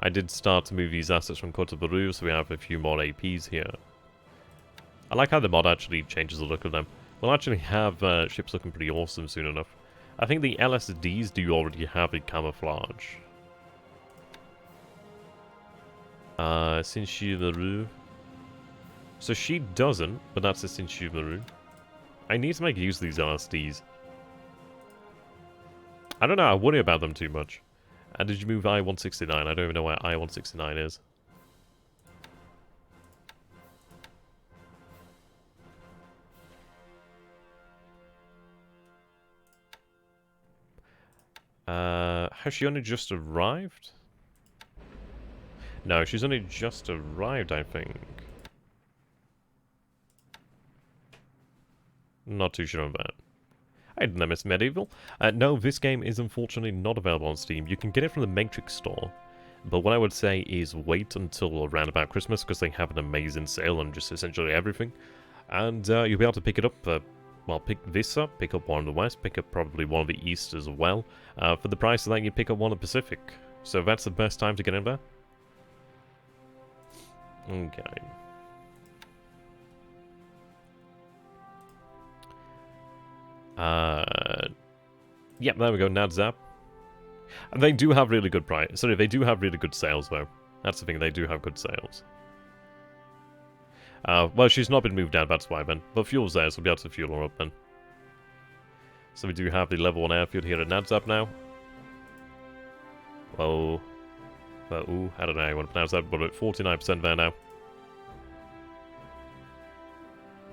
I did start to move these assets from Kota Baru, so we have a few more APs here. I like how the mod actually changes the look of them. We'll actually have ships looking pretty awesome soon enough. I think the LSDs do already have a camouflage. Shinshimaru. So she doesn't, but that's a Shinshimaru. I need to make use of these LSDs. I don't know, I worry about them too much. And did you move I-169? I don't even know where I-169 is. Has she only just arrived? No, she's only just arrived, I think. Not too sure on that. I didn't miss Medieval. No, this game is unfortunately not available on Steam. You can get it from the Matrix store. But what I would say is wait until around about Christmas, because they have an amazing sale on just essentially everything. And you'll be able to pick it up, well, pick this up, pick up one in the West, pick up probably one of the East as well. For the price of that, you pick up one in the Pacific. So that's the best time to get in there. Okay. Yep, there we go, Nadzap. And they do have really good price. Sorry, they do have really good sales, though. That's the thing, they do have good sales. Well, she's not been moved down, that's why, then. But fuel's there, so we'll be able to fuel her up, then. So we do have the level 1 airfield here at Nadzap now. Whoa. Ooh, I don't know how you want to pronounce that, but we're at 49% there now.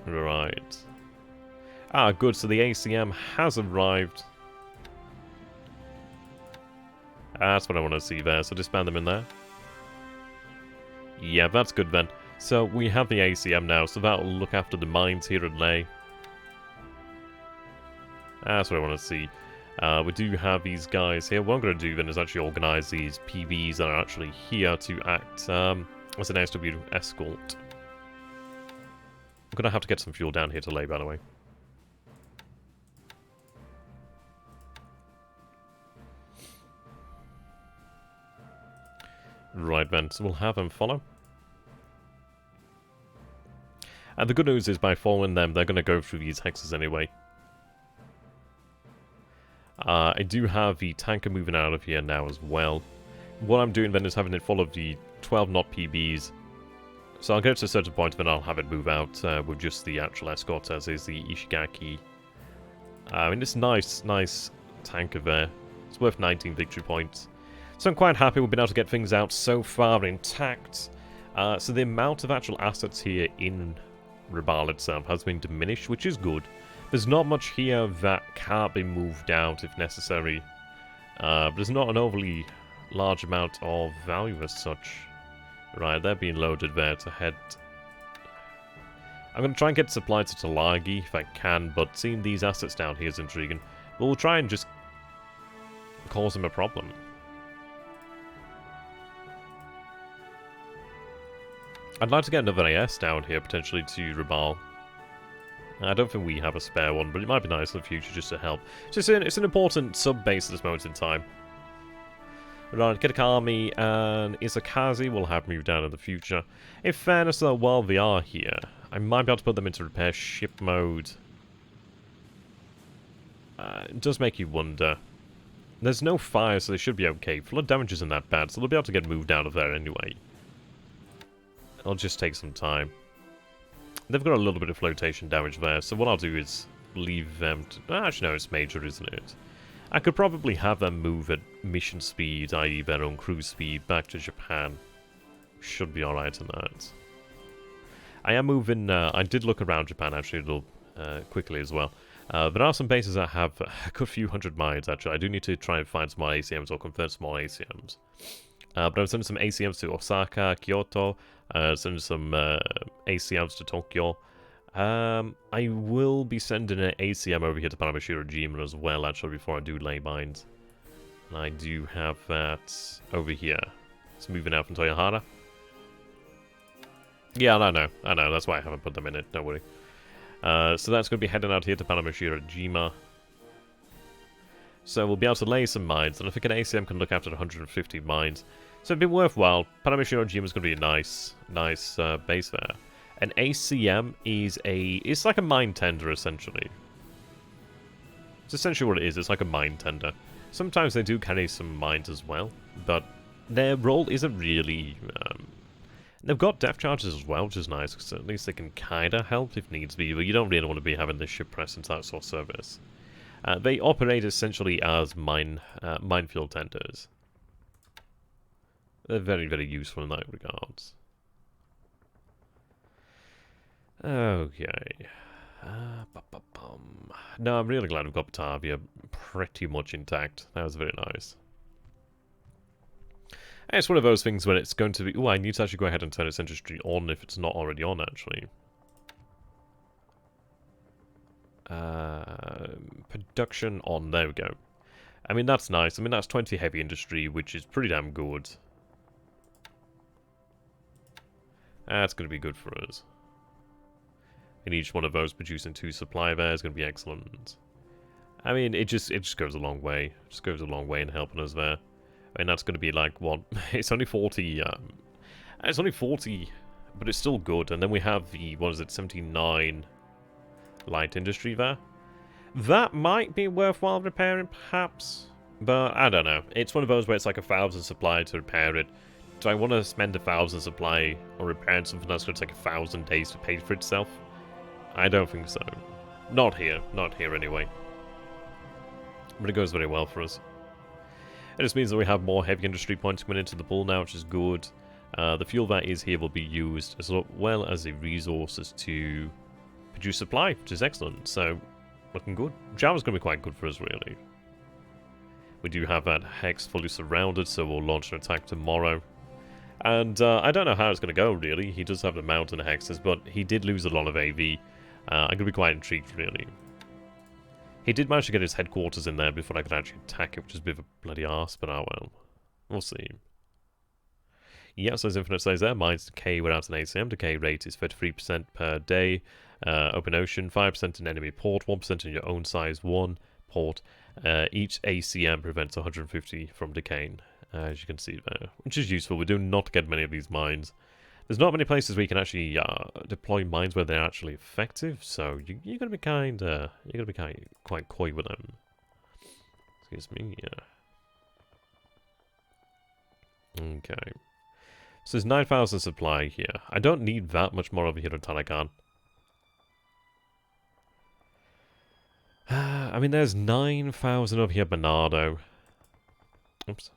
Right. Ah, good, so the ACM has arrived. That's what I want to see there, so disband them in there. Yeah, that's good then. So we have the ACM now, so that'll look after the mines here at Ley. That's what I want to see. We do have these guys here. What I'm going to do then is actually organise these PBs that are actually here to act as an SW escort. I'm going to have to get some fuel down here to Ley, by the way. Right then, so we'll have them follow. And the good news is by following them, they're going to go through these hexes anyway. I do have the tanker moving out of here now as well. What I'm doing then is having it follow the 12-knot PBs. So I'll get to a certain point, then I'll have it move out with just the actual escort, as is the Ishigaki. I mean, it's nice tanker there. It's worth 19 victory points. So I'm quite happy we've been able to get things out so far intact. So the amount of actual assets here in Rabal itself has been diminished, which is good. There's not much here that can't be moved out if necessary. There's not an overly large amount of value as such. Right, they're being loaded there to head. I'm going to try and get supply to Talagi if I can, but seeing these assets down here is intriguing. But we'll try and just cause them a problem. I'd like to get another AS down here, potentially, to Rabal. I don't think we have a spare one, but it might be nice in the future just to help. So it's an important sub-base at this moment in time. Right, Kitakami and Isakazi will have moved down in the future. In fairness, though, while they are here, I might be able to put them into repair ship mode. It does make you wonder. There's no fire, so they should be okay. Flood damage isn't that bad, so they'll be able to get moved out of there anyway. It'll just take some time. They've got a little bit of flotation damage there, so what I'll do is leave them to... Actually, no, it's major, isn't it? I could probably have them move at mission speed, i.e. their own cruise speed, back to Japan. Should be alright in that. I am moving... I did look around Japan, actually, a little quickly as well. There are some bases that have a good few hundred mines, actually. I do need to try and find some more ACMs or convert some more ACMs. But I'm sending some ACMs to Osaka, Kyoto, sending some ACMs to Tokyo. I will be sending an ACM over here to Paradigmblue as well, actually, before I do lay mines. And I do have that over here. It's moving out from Toyohara. Yeah, I know, that's why I haven't put them in it, don't worry. So that's going to be heading out here to Paradigmblue. So we'll be able to lay some mines, and I think an ACM can look after 150 mines. So it'd be worthwhile. Paradigmblue is going to be a nice base there. An ACM is it's like a mine tender, essentially. It's essentially what it is. It's like a mine tender. Sometimes they do carry some mines as well, but their role isn't really... they've got depth charges as well, which is nice, because at least they can kinda help if needs be, but you don't really want to be having this ship press into that sort of service. They operate essentially as minefield tenders. They're very, very useful in that regards. Okay. No, I'm really glad we've got Batavia pretty much intact. That was very nice. And it's one of those things when it's going to be... Ooh, I need to actually go ahead and turn its industry on if it's not already on, actually. Production on, there we go. I mean, that's nice. I mean, that's 20 heavy industry, which is pretty damn good. That's going to be good for us. And each one of those producing 2 supply there is going to be excellent. I mean, it just goes a long way. It just goes a long way in helping us there. I mean, that's going to be like, what? It's only 40, it's only 40, but it's still good. And then we have the, what is it, 79 light industry there. That might be worthwhile repairing, perhaps. But, I don't know. It's one of those where it's like 1,000 supply to repair it. Do I want to spend 1,000 supply on repairing something that's going to take 1,000 days to pay for itself? I don't think so. Not here. Not here, anyway. But it goes very well for us. It just means that we have more heavy industry points coming into the pool now, which is good. The fuel that is here will be used as well as the resources to produce supply, which is excellent. So, looking good. Java's going to be quite good for us, really. We do have that hex fully surrounded, so we'll launch an attack tomorrow. And I don't know how it's going to go, really. He does have the mountain hexes, but he did lose a lot of AV. I'm going to be quite intrigued, really. He did manage to get his headquarters in there before I could actually attack it, which is a bit of a bloody arse, but oh well. We'll see. Yeah, so as Infinite says there, mines decay without an ACM. Decay rate is 33% per day. Open ocean, 5% in enemy port, 1% in your own size 1 port. Each ACM prevents 150 from decaying, as you can see there, which is useful. We do not get many of these mines. There's not many places where you can actually deploy mines where they're actually effective, so you're gonna be quite coy with them. Excuse me, yeah. Okay. So there's 9,000 supply here. I don't need that much more over here on Talakan. I mean, there's 9,000 over here at Bernardo. Oops.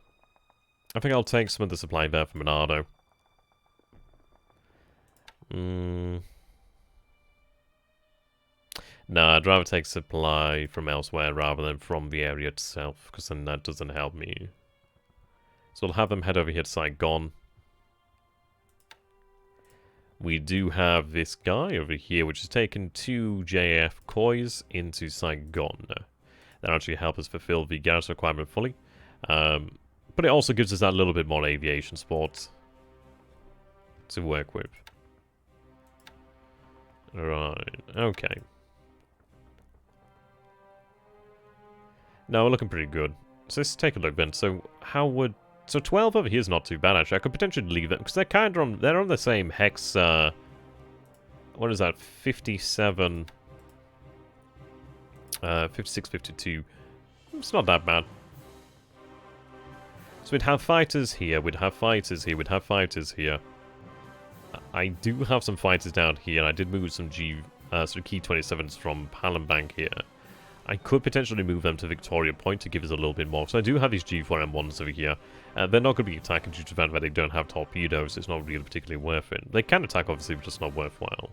I think I'll take some of the supply there from Bernardo. No, I'd rather take supply from elsewhere rather than from the area itself, because then that doesn't help me. So I'll have them head over here to Saigon. We do have this guy over here, which has taken 2 JF coys into Saigon. That actually helps us fulfill the garrison requirement fully. But it also gives us that little bit more aviation support to work with. Right, okay. No, we're looking pretty good. So let's take a look then. So how would... So 12 over here is not too bad, actually. I could potentially leave them, because they're kind of on... They're on the same hex, what is that? 57... 56, 52. It's not that bad. So we'd have fighters here, we'd have fighters here, we'd have fighters here. I do have some fighters down here, and I did move some sort of Key 27s from Palembang here. I could potentially move them to Victoria Point to give us a little bit more. So I do have these G4M1s over here. They're not going to be attacking due to the fact that they don't have torpedoes. It's not really particularly worth it. They can attack, obviously, but just not worthwhile.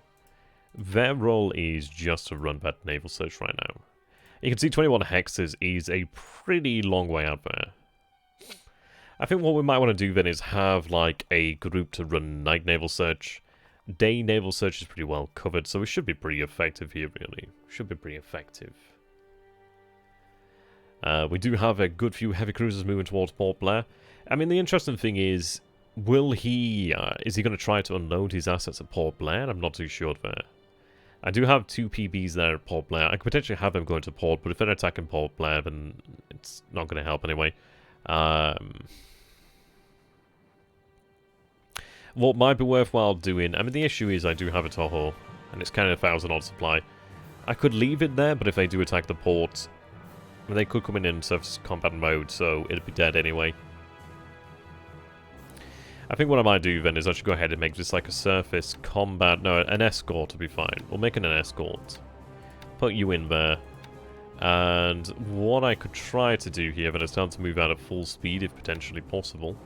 Their role is just to run that naval search right now. You can see 21 hexes is a pretty long way out there. I think what we might want to do then is have like a group to run night naval search. Day naval search is pretty well covered, so we should be pretty effective here, really. Should be pretty effective. We do have a good few heavy cruisers moving towards Port Blair. I mean, the interesting thing is, is he going to try to unload his assets at Port Blair? I'm not too sure there. I do have 2 PBs there at Port Blair. I could potentially have them going to Port, but if they're attacking Port Blair, then it's not going to help anyway. What might be worthwhile doing... I mean, the issue is I do have a Toho, and it's kind of 1,000 odd supply. I could leave it there, but if they do attack the port... I mean, they could come in surface combat mode, so it'd be dead anyway. I think what I might do then is I should go ahead and make this like a surface combat... No, an escort will be fine. We'll make it an escort. Put you in there. And what I could try to do here then is time to move out at full speed if potentially possible.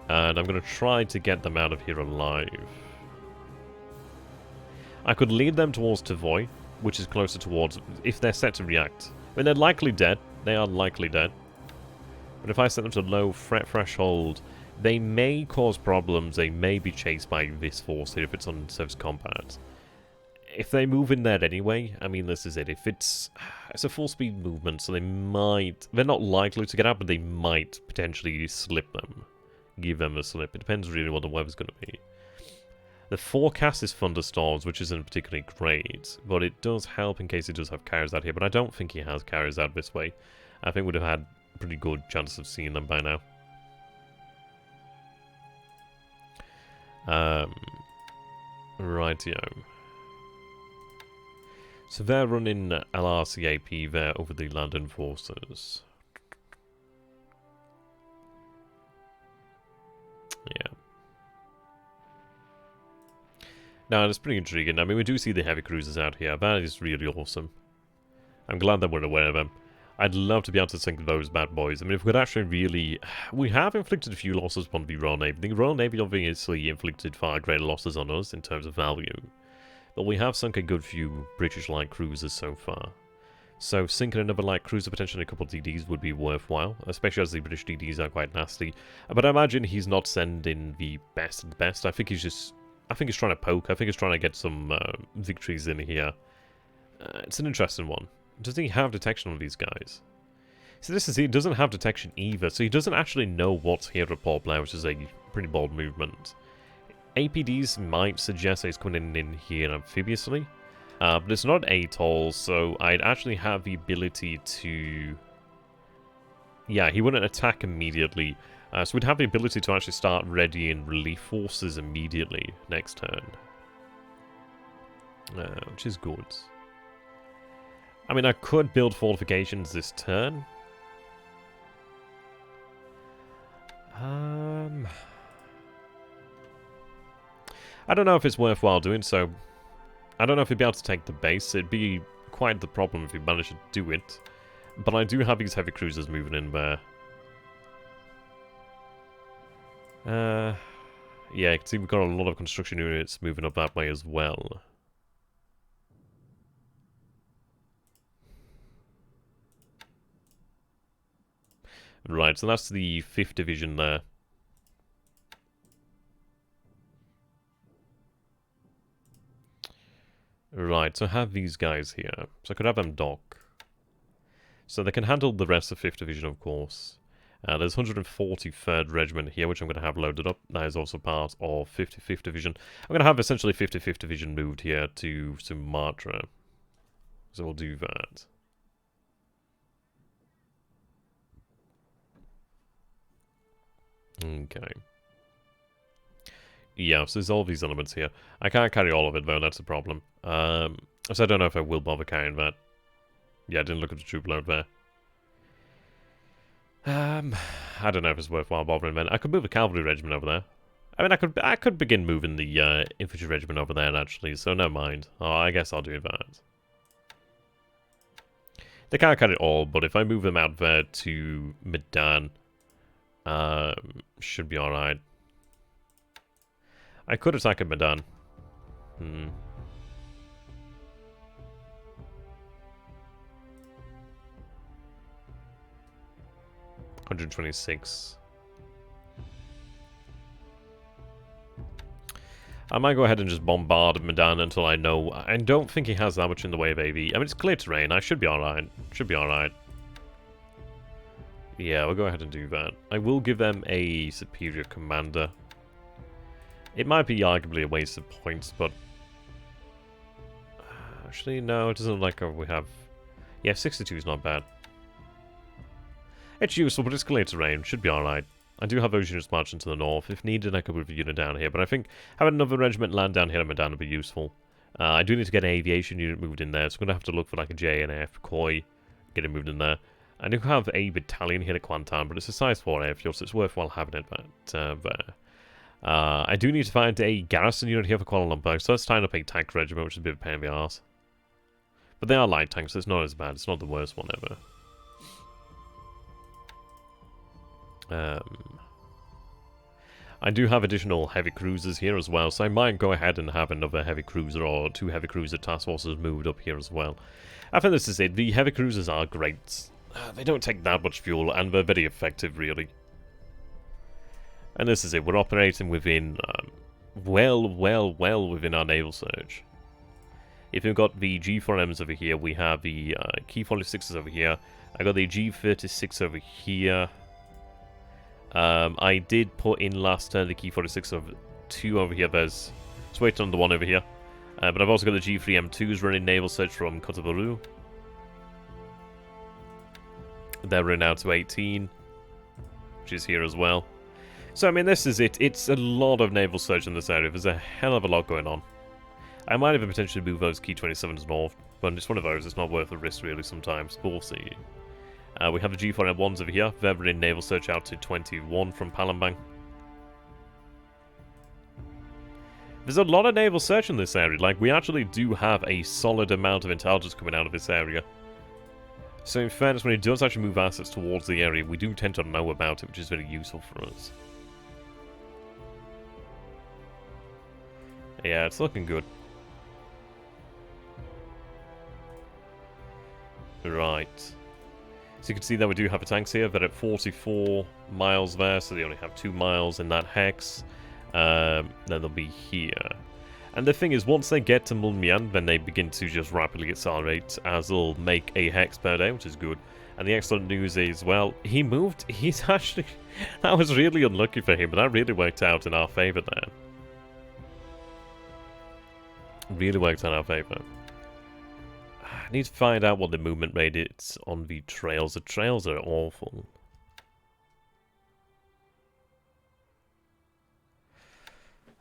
And I'm going to try to get them out of here alive. I could lead them towards Tavoy, which is closer towards... If they're set to react. I mean, they're likely dead. They are likely dead. But if I set them to low threat threshold, they may cause problems. They may be chased by this force here if it's on surface combat. if they move in there anyway, I mean, this is it. If it's a full-speed movement, so they're not likely to get out, but they might potentially slip them. Give them a slip. It depends really what the weather's going to be. The forecast is thunderstorms, which isn't particularly great, but it does help in case he does have carriers out here, but I don't think he has carriers out this way. I think we'd have had a pretty good chance of seeing them by now. Rightio. So they're running LRCAP there over the land enforcers. Yeah. Now, it's pretty intriguing. I mean, we do see the heavy cruisers out here. That is really awesome. I'm glad that we're aware of them. I'd love to be able to sink those bad boys. I mean, if we could actually really... We have inflicted a few losses upon the Royal Navy. The Royal Navy obviously inflicted far greater losses on us in terms of value. But we have sunk a good few British light cruisers so far. So sinking another light cruiser, potentially a couple of DDs, would be worthwhile. Especially as the British DDs are quite nasty. But I imagine he's not sending the best of the best. I think he's trying to poke. I think he's trying to get some victories in here. It's an interesting one. Does he have detection on these guys? So this is he doesn't have detection either, so he doesn't actually know what's here at Port Blair, which is a pretty bold movement. APDs might suggest that he's coming in here amphibiously, but it's not ATOL, so I'd actually have the ability to... Yeah, he wouldn't attack immediately, so we'd have the ability to actually start readying relief forces immediately next turn. Which is good. I mean, I could build fortifications this turn. I don't know if it's worthwhile doing so. I don't know if he'd be able to take the base. It'd be quite the problem if he managed to do it. But I do have these heavy cruisers moving in there. Yeah, you can see we've got a lot of construction units moving up that way as well. Right, so that's the 5th Division there. Right, so I have these guys here. So I could have them dock. So they can handle the rest of 5th Division, of course. There's 143rd Regiment here, which I'm going to have loaded up. That is also part of 55th Division. I'm going to have essentially 55th Division moved here to Sumatra. So we'll do that. Okay. Yeah, so there's all these elements here. I can't carry all of it, though, that's the problem. So I don't know if I will bother carrying that. Yeah, I didn't look at the troop load there. I don't know if it's worthwhile bothering then. I could move a cavalry regiment over there. I mean, I could begin moving the infantry regiment over there, actually, so never mind. Oh, I guess I'll do that. They can't carry it all, but if I move them out there to Medan, should be alright. I could attack at Medan. 126. I might go ahead and just bombard Medan until I know. I don't think he has that much in the way of AV. I mean, it's clear terrain. I should be alright. Should be alright. Yeah, we'll go ahead and do that. I will give them a superior commander. It might be arguably a waste of points, but... Actually, no, it doesn't look like we have... Yeah, 62 is not bad. It's useful, but it's clear terrain. Should be alright. I do have those units marching to the north. If needed, I could move a unit down here, but I think having another regiment land down here at Medan would be useful. I do need to get an aviation unit moved in there, so I'm going to have to look for like a JNF, Koi, get it moved in there. I do have a battalion here at Kuantan, but it's a size 4 airfield, so it's worthwhile having it there. I do need to find a garrison unit here for Kuala Lumpur, so let's tie up a tank regiment, which is a bit of a pain in the arse. But they are light tanks, so it's not as bad. It's not the worst one ever. I do have additional heavy cruisers here as well, so I might go ahead and have another heavy cruiser or 2 heavy cruiser task forces moved up here as well. I think this is it. The heavy cruisers are great. They don't take that much fuel, and they're very effective, really. And this is it. We're operating within, well within our naval surge. If we've got the G4Ms over here, we have the Key 46s over here. I got the G36 over here. I did put in last turn the Key 46 of 2 over here. There's just waiting on the 1 over here. But I've also got the G3M2s running naval search from Kotoboru. They're running out to 18, which is here as well. So I mean, this is it. It's a lot of naval search in this area. There's a hell of a lot going on. I might even potentially move those Key 27s north, but it's one of those. It's not worth the risk really sometimes. But we'll see. We have the G4M1s over here. They're running naval search out to 21 from Palembang. There's a lot of naval search in this area. Like, we actually do have a solid amount of intelligence coming out of this area. So in fairness, when it does actually move assets towards the area, we do tend to know about it, which is very useful for us. Yeah, it's looking good. Right. So you can see that we do have a tanks here. They're at 44 miles there, so they only have 2 miles in that hex. Then they'll be here. And the thing is, once they get to Mulmian, then they begin to just rapidly accelerate, as they'll make a hex per day, which is good. And the excellent news is, well, he moved. He's actually... That was really unlucky for him, but that really worked out in our favour there. Really worked out in our favour. I need to find out what the movement rate is on the trails. The trails are awful.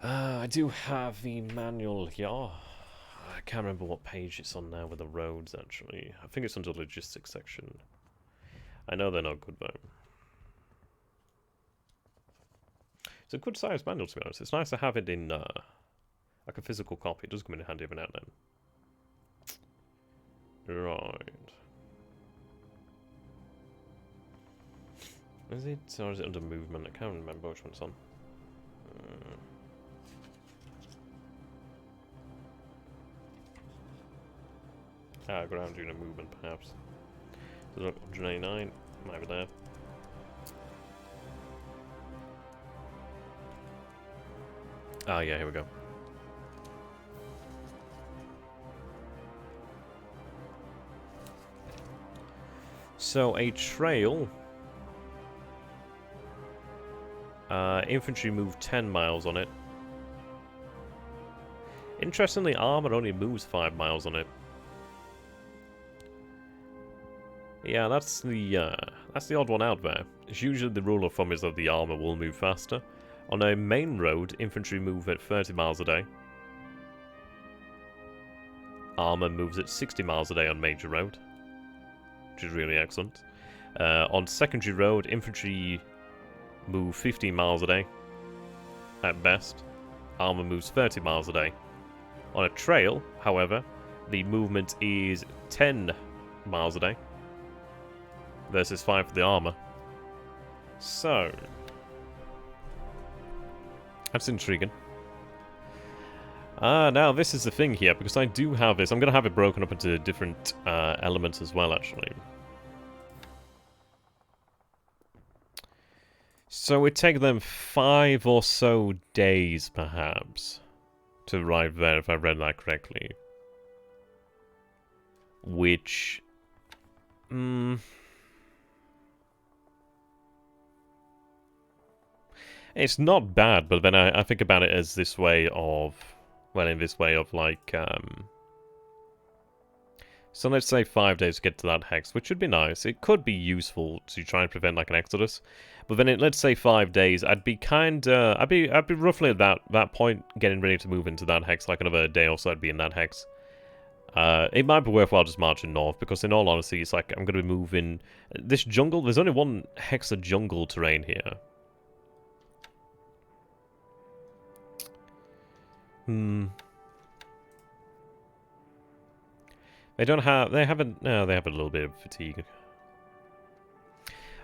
I do have the manual here. Oh, I can't remember what page it's on now with the roads, actually. I think it's under the logistics section. I know they're not good, though. It's a good sized manual, to be honest. It's nice to have it in, like a physical copy. It does come in handy every now and then. Right. Is it, or is it under movement? I can't remember which one it's on. Ground unit movement, perhaps. So 189, might be there. Ah, yeah, here we go. So, a trail. Infantry move 10 miles on it. Interestingly, armor only moves 5 miles on it. Yeah, that's the odd one out there. It's usually the rule of thumb is that the armor will move faster. On a main road, infantry move at 30 miles a day. Armor moves at 60 miles a day on major road, which is really excellent. On secondary road, infantry move 15 miles a day at best. Armor moves 30 miles a day. On a trail, however, the movement is 10 miles a day versus 5 for the armor. So that's intriguing. Now this is the thing here, because I do have this. I'm going to have it broken up into different elements as well, actually. So it would take them 5 or so days, perhaps, to arrive there, if I read that correctly. Which... it's not bad, but then I think about it as this way of... well, in this way of, like, so let's say 5 days to get to that hex, which would be nice. It could be useful to try and prevent, like, an exodus. But then, let's say 5 days, I'd be I'd be roughly at that point, getting ready to move into that hex, like another day or so I'd be in that hex. It might be worthwhile just marching north, because in all honesty, it's like, I'm going to be moving... this jungle, there's only one hex of jungle terrain here. They don't have... they have a little bit of fatigue.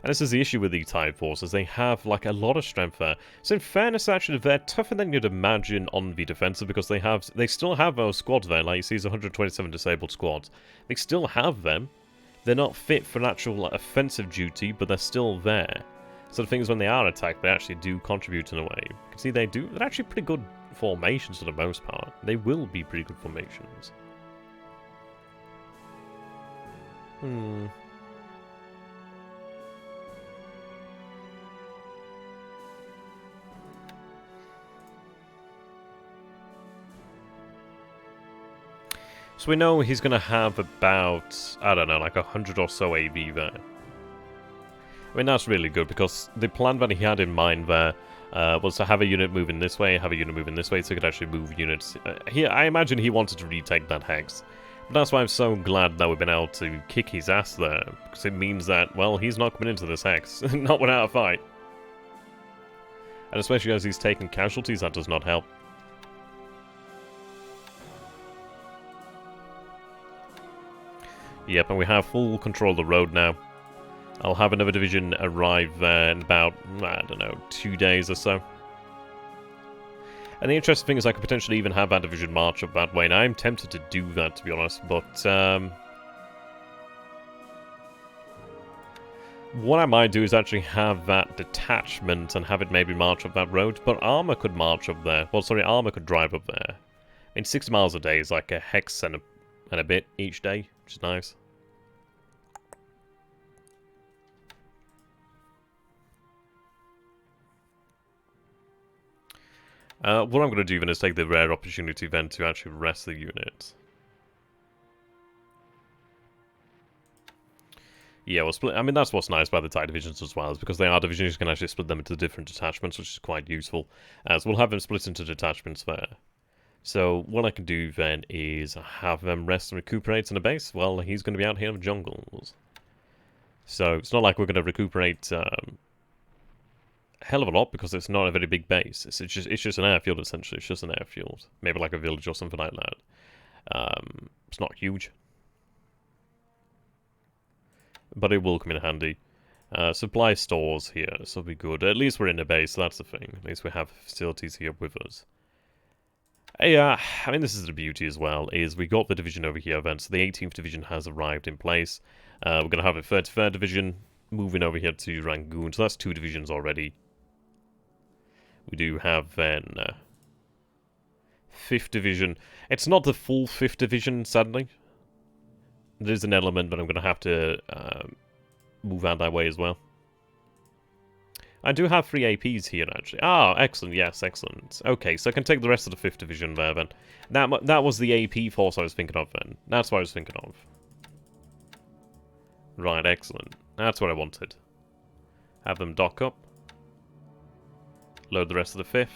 And this is the issue with the Tide forces. They have, like, a lot of strength there. So in fairness, actually, they're tougher than you'd imagine on the defensive, because they still have those squads there. Like, you see, there's 127 disabled squads. They still have them. They're not fit for actual, like, offensive duty, but they're still there. So the thing is, when they are attacked, they actually do contribute in a way. You can see they're actually pretty good formations for the most part. They will be pretty good formations. Hmm. So we know he's going to have about, I don't know, like 100 or so AV there. I mean, that's really good, because the plan that he had in mind there was to have a unit moving this way, have a unit moving this way, so he could actually move units. I imagine he wanted to retake that hex. But that's why I'm so glad that we've been able to kick his ass there, because it means that, well, he's not coming into this hex, not without a fight. And especially as he's taking casualties, that does not help. Yep, and we have full control of the road now. I'll have another division arrive there in about, I don't know, 2 days or so. And the interesting thing is I could potentially even have that division march up that way, and I'm tempted to do that, to be honest, but what I might do is actually have that detachment and have it maybe march up that road, but armor could march up there. Well, sorry, armor could drive up there. I mean, 60 miles a day is like a hex and a bit each day, which is nice. What I'm going to do then is take the rare opportunity then to actually rest the unit. Yeah, we'll split. I mean, that's what's nice about the TIE divisions as well, is because they are divisions, you can actually split them into different detachments, which is quite useful. So we'll have them split into detachments there. So what I can do then is have them rest and recuperate in a base. Well, he's going to be out here in the jungles. So it's not like we're going to recuperate hell of a lot, because it's not a very big base. It's just an airfield, essentially. It's just an airfield. Maybe like a village or something like that. It's not huge, but it will come in handy. Supply stores here, this will be good. At least we're in a base, so that's the thing. At least we have facilities here with us. Yeah, I mean, this is the beauty as well, is we got the division over here then, so the 18th division has arrived in place. We're going to have a 33rd division moving over here to Rangoon, so that's 2 divisions already. We do have then 5th division. It's not the full 5th division, sadly. There's an element, but I'm going to have to move out that way as well. I do have 3 APs here, actually. Ah, excellent. Yes, excellent. Okay, so I can take the rest of the 5th division there, then. That was the AP force I was thinking of, then. That's what I was thinking of. Right, excellent. That's what I wanted. Have them dock up. Load the rest of the 5th.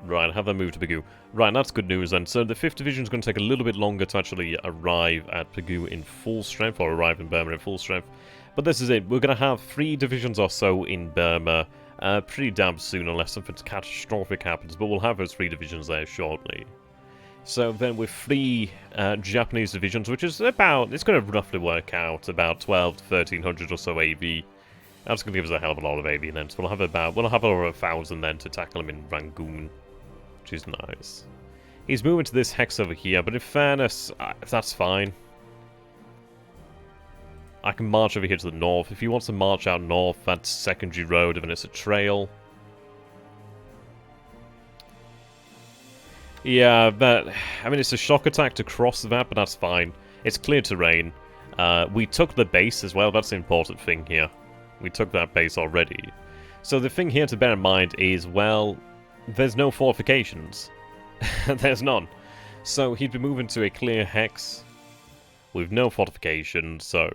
Right, have them move to Pegu. Right, that's good news then. So the 5th division is going to take a little bit longer to actually arrive at Pegu in full strength, or arrive in Burma in full strength. But this is it. We're going to have 3 divisions or so in Burma pretty damn soon, unless something catastrophic happens. But we'll have those 3 divisions there shortly. So then with 3 Japanese divisions, which is about, it's going to roughly work out about 12 to 1300 or so AV. That's going to give us a hell of a lot of AV then. So we'll have over 1,000 then to tackle him in Rangoon, which is nice. He's moving to this hex over here, but in fairness, that's fine. I can march over here to the north. If he wants to march out north, that's secondary road, and it's a trail. Yeah, but, I mean, it's a shock attack to cross that, but that's fine. It's clear terrain. We took the base as well, that's the important thing here. We took that base already. So the thing here to bear in mind is, well, there's no fortifications. There's none. So he'd be moving to a clear hex with no fortifications, so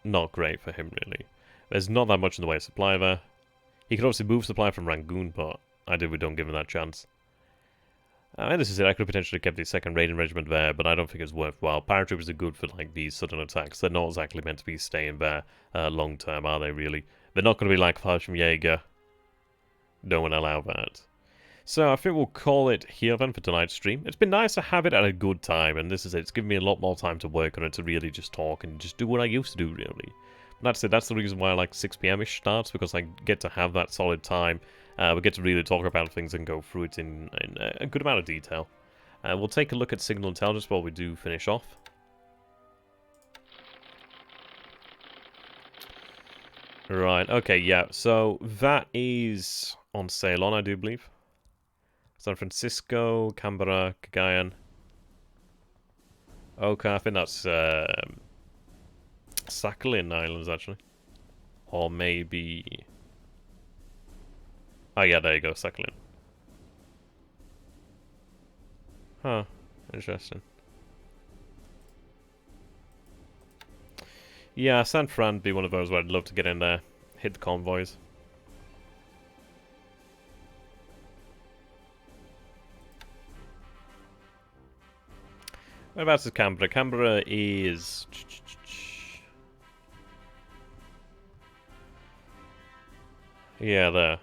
not great for him, really. There's not that much in the way of supply there. He could obviously move supply from Rangoon, but I don't give him that chance. And this is it. I could have potentially kept the 2nd Raiding Regiment there, but I don't think it's worthwhile. Paratroopers are good for like these sudden attacks. They're not exactly meant to be staying there long term, are they, really? They're not going to be like Fallschirmjäger. No one allow that. So I think we'll call it here then for tonight's stream. It's been nice to have it at a good time, and this is it. It's given me a lot more time to work on it, to really just talk and just do what I used to do, really. But that's it. That's the reason why I like 6 PM-ish starts, because I get to have that solid time. We get to really talk about things and go through it in a good amount of detail. We'll take a look at signal intelligence while we do finish off. Right, okay, yeah. So that is on sale on, I do believe. San Francisco, Canberra, Cagayan. Okay, I think that's Sakhalin Islands, actually. Or maybe... Oh yeah, there you go, Sakhalin. Huh, interesting. Yeah, San Fran would be one of those where I'd love to get in there, hit the convoys. Whereabouts is Canberra? Canberra is... Yeah, there.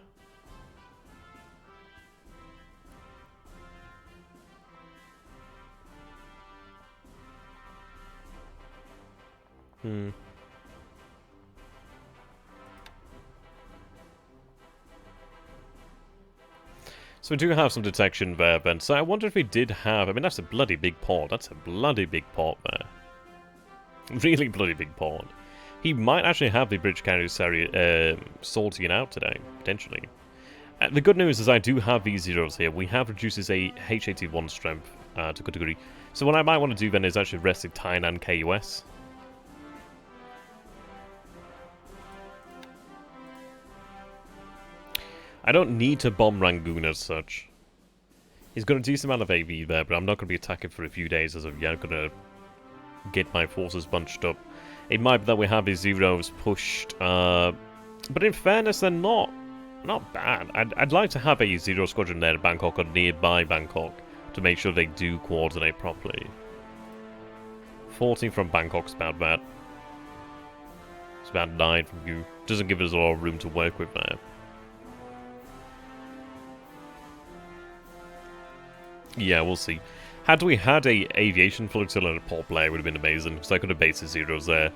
So we do have some detection there, Ben. So I wonder if we did have... I mean, that's a bloody big port. That's a bloody big port there. Really bloody big port. He might actually have the bridge carrier sorting it out today, potentially. The good news is I do have these zeros here. We have reduces a H81 strength to a good degree. So what I might want to do then is actually rest Tainan KUS. I don't need to bomb Rangoon as such. He's got a decent amount of AV there, but I'm not going to be attacking for a few days as of yet. I'm going to get my forces bunched up. It might be that we have his zeros pushed, but in fairness, they're not bad. I'd like to have a zero squadron there at Bangkok or nearby Bangkok to make sure they do coordinate properly. 14 from Bangkok's about that. It's about 9 from you. Doesn't give us a lot of room to work with there. Yeah, we'll see. Had we had a aviation flotilla at Port Blair, it would have been amazing. So I could have based the zeros there.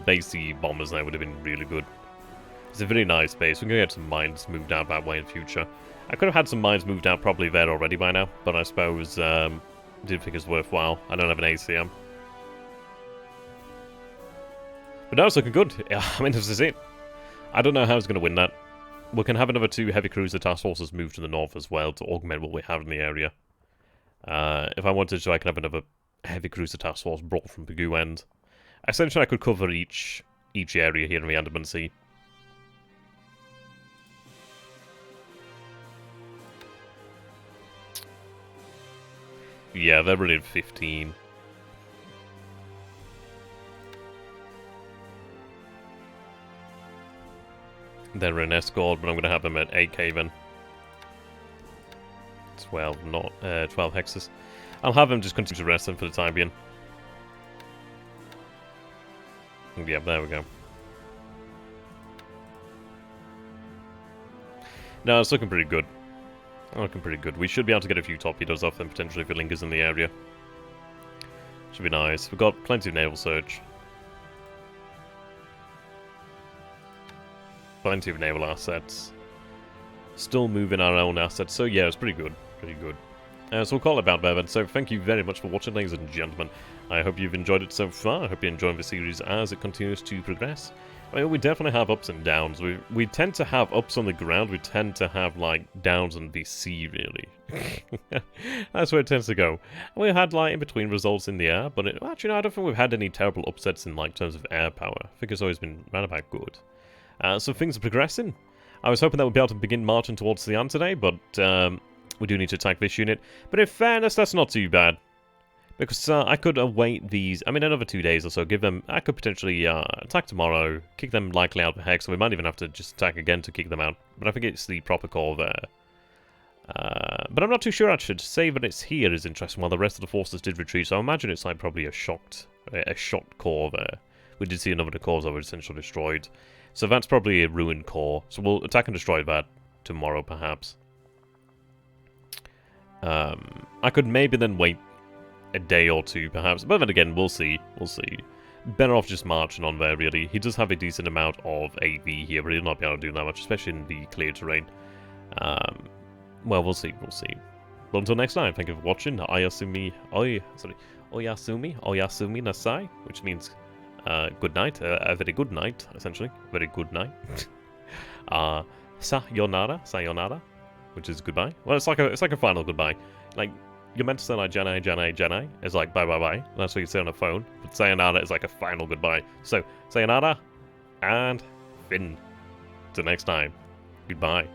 Based the bombers there would have been really good. It's a very nice base. We're going to get some mines moved out that way in future. I could have had some mines moved out probably there already by now, but I suppose didn't think it's worthwhile. I don't have an ACM. But now it's looking good. I mean, this is it. I don't know how it's going to win that. We can have another 2 heavy cruiser task forces moved to the north as well to augment what we have in the area. If I wanted to, I could have another heavy cruiser task force brought from Pegu End. Essentially, I could cover each area here in the Andaman Sea. Yeah, they're really at 15. They're an escort, but I'm going to have them at 8k then. 12, not 12 hexes. I'll have them just continue to rest them for the time being. Yeah, there we go. No, it's looking pretty good. Looking pretty good. We should be able to get a few torpedoes off them potentially if it lingers in the area. Should be nice. We've got plenty of naval search. Plenty of naval assets. Still moving our own assets, so yeah, it's pretty good. Pretty good. So we'll call it about there then. So thank you very much for watching, ladies and gentlemen. I hope you've enjoyed it so far. I hope you're enjoying the series as it continues to progress. I mean, we definitely have ups and downs. We tend to have ups on the ground. We tend to have, like, downs on the sea, really. That's where it tends to go. And we had, like, in-between results in the air, but actually, no, I don't think we've had any terrible upsets in, like, terms of air power. I think it's always been round about good. So things are progressing. I was hoping that we'd be able to begin marching towards SunYan today, but we do need to attack this unit. But in fairness, that's not too bad. Because I could await these, I mean, another 2 days or so, give them, I could potentially attack tomorrow, kick them likely out of the hex, so we might even have to just attack again to kick them out. But I think it's the proper core there. But I'm not too sure, actually. To say that it's here is interesting, while the rest of the forces did retreat, so I imagine it's like probably a shocked core there. We did see another of the cores that were essentially destroyed. So that's probably a ruined core. So we'll attack and destroy that tomorrow, perhaps. I could maybe then wait a day or two, perhaps. But then again, we'll see. We'll see. Better off just marching on there, really. He does have a decent amount of AV here, but he'll not be able to do that much, especially in the clear terrain. Well, we'll see. We'll see. But until next time, thank you for watching. Oyasumi nasai, which means good night. A very good night, essentially. Very good night. Sayonara. Sayonara. which is goodbye. Well, it's like a final goodbye. Like, you're meant to say like Jedi, Jedi, Jedi. It's like bye, bye, bye. That's what you say on a phone. But sayonara is like a final goodbye. So, sayonara and fin. Till next time. Goodbye.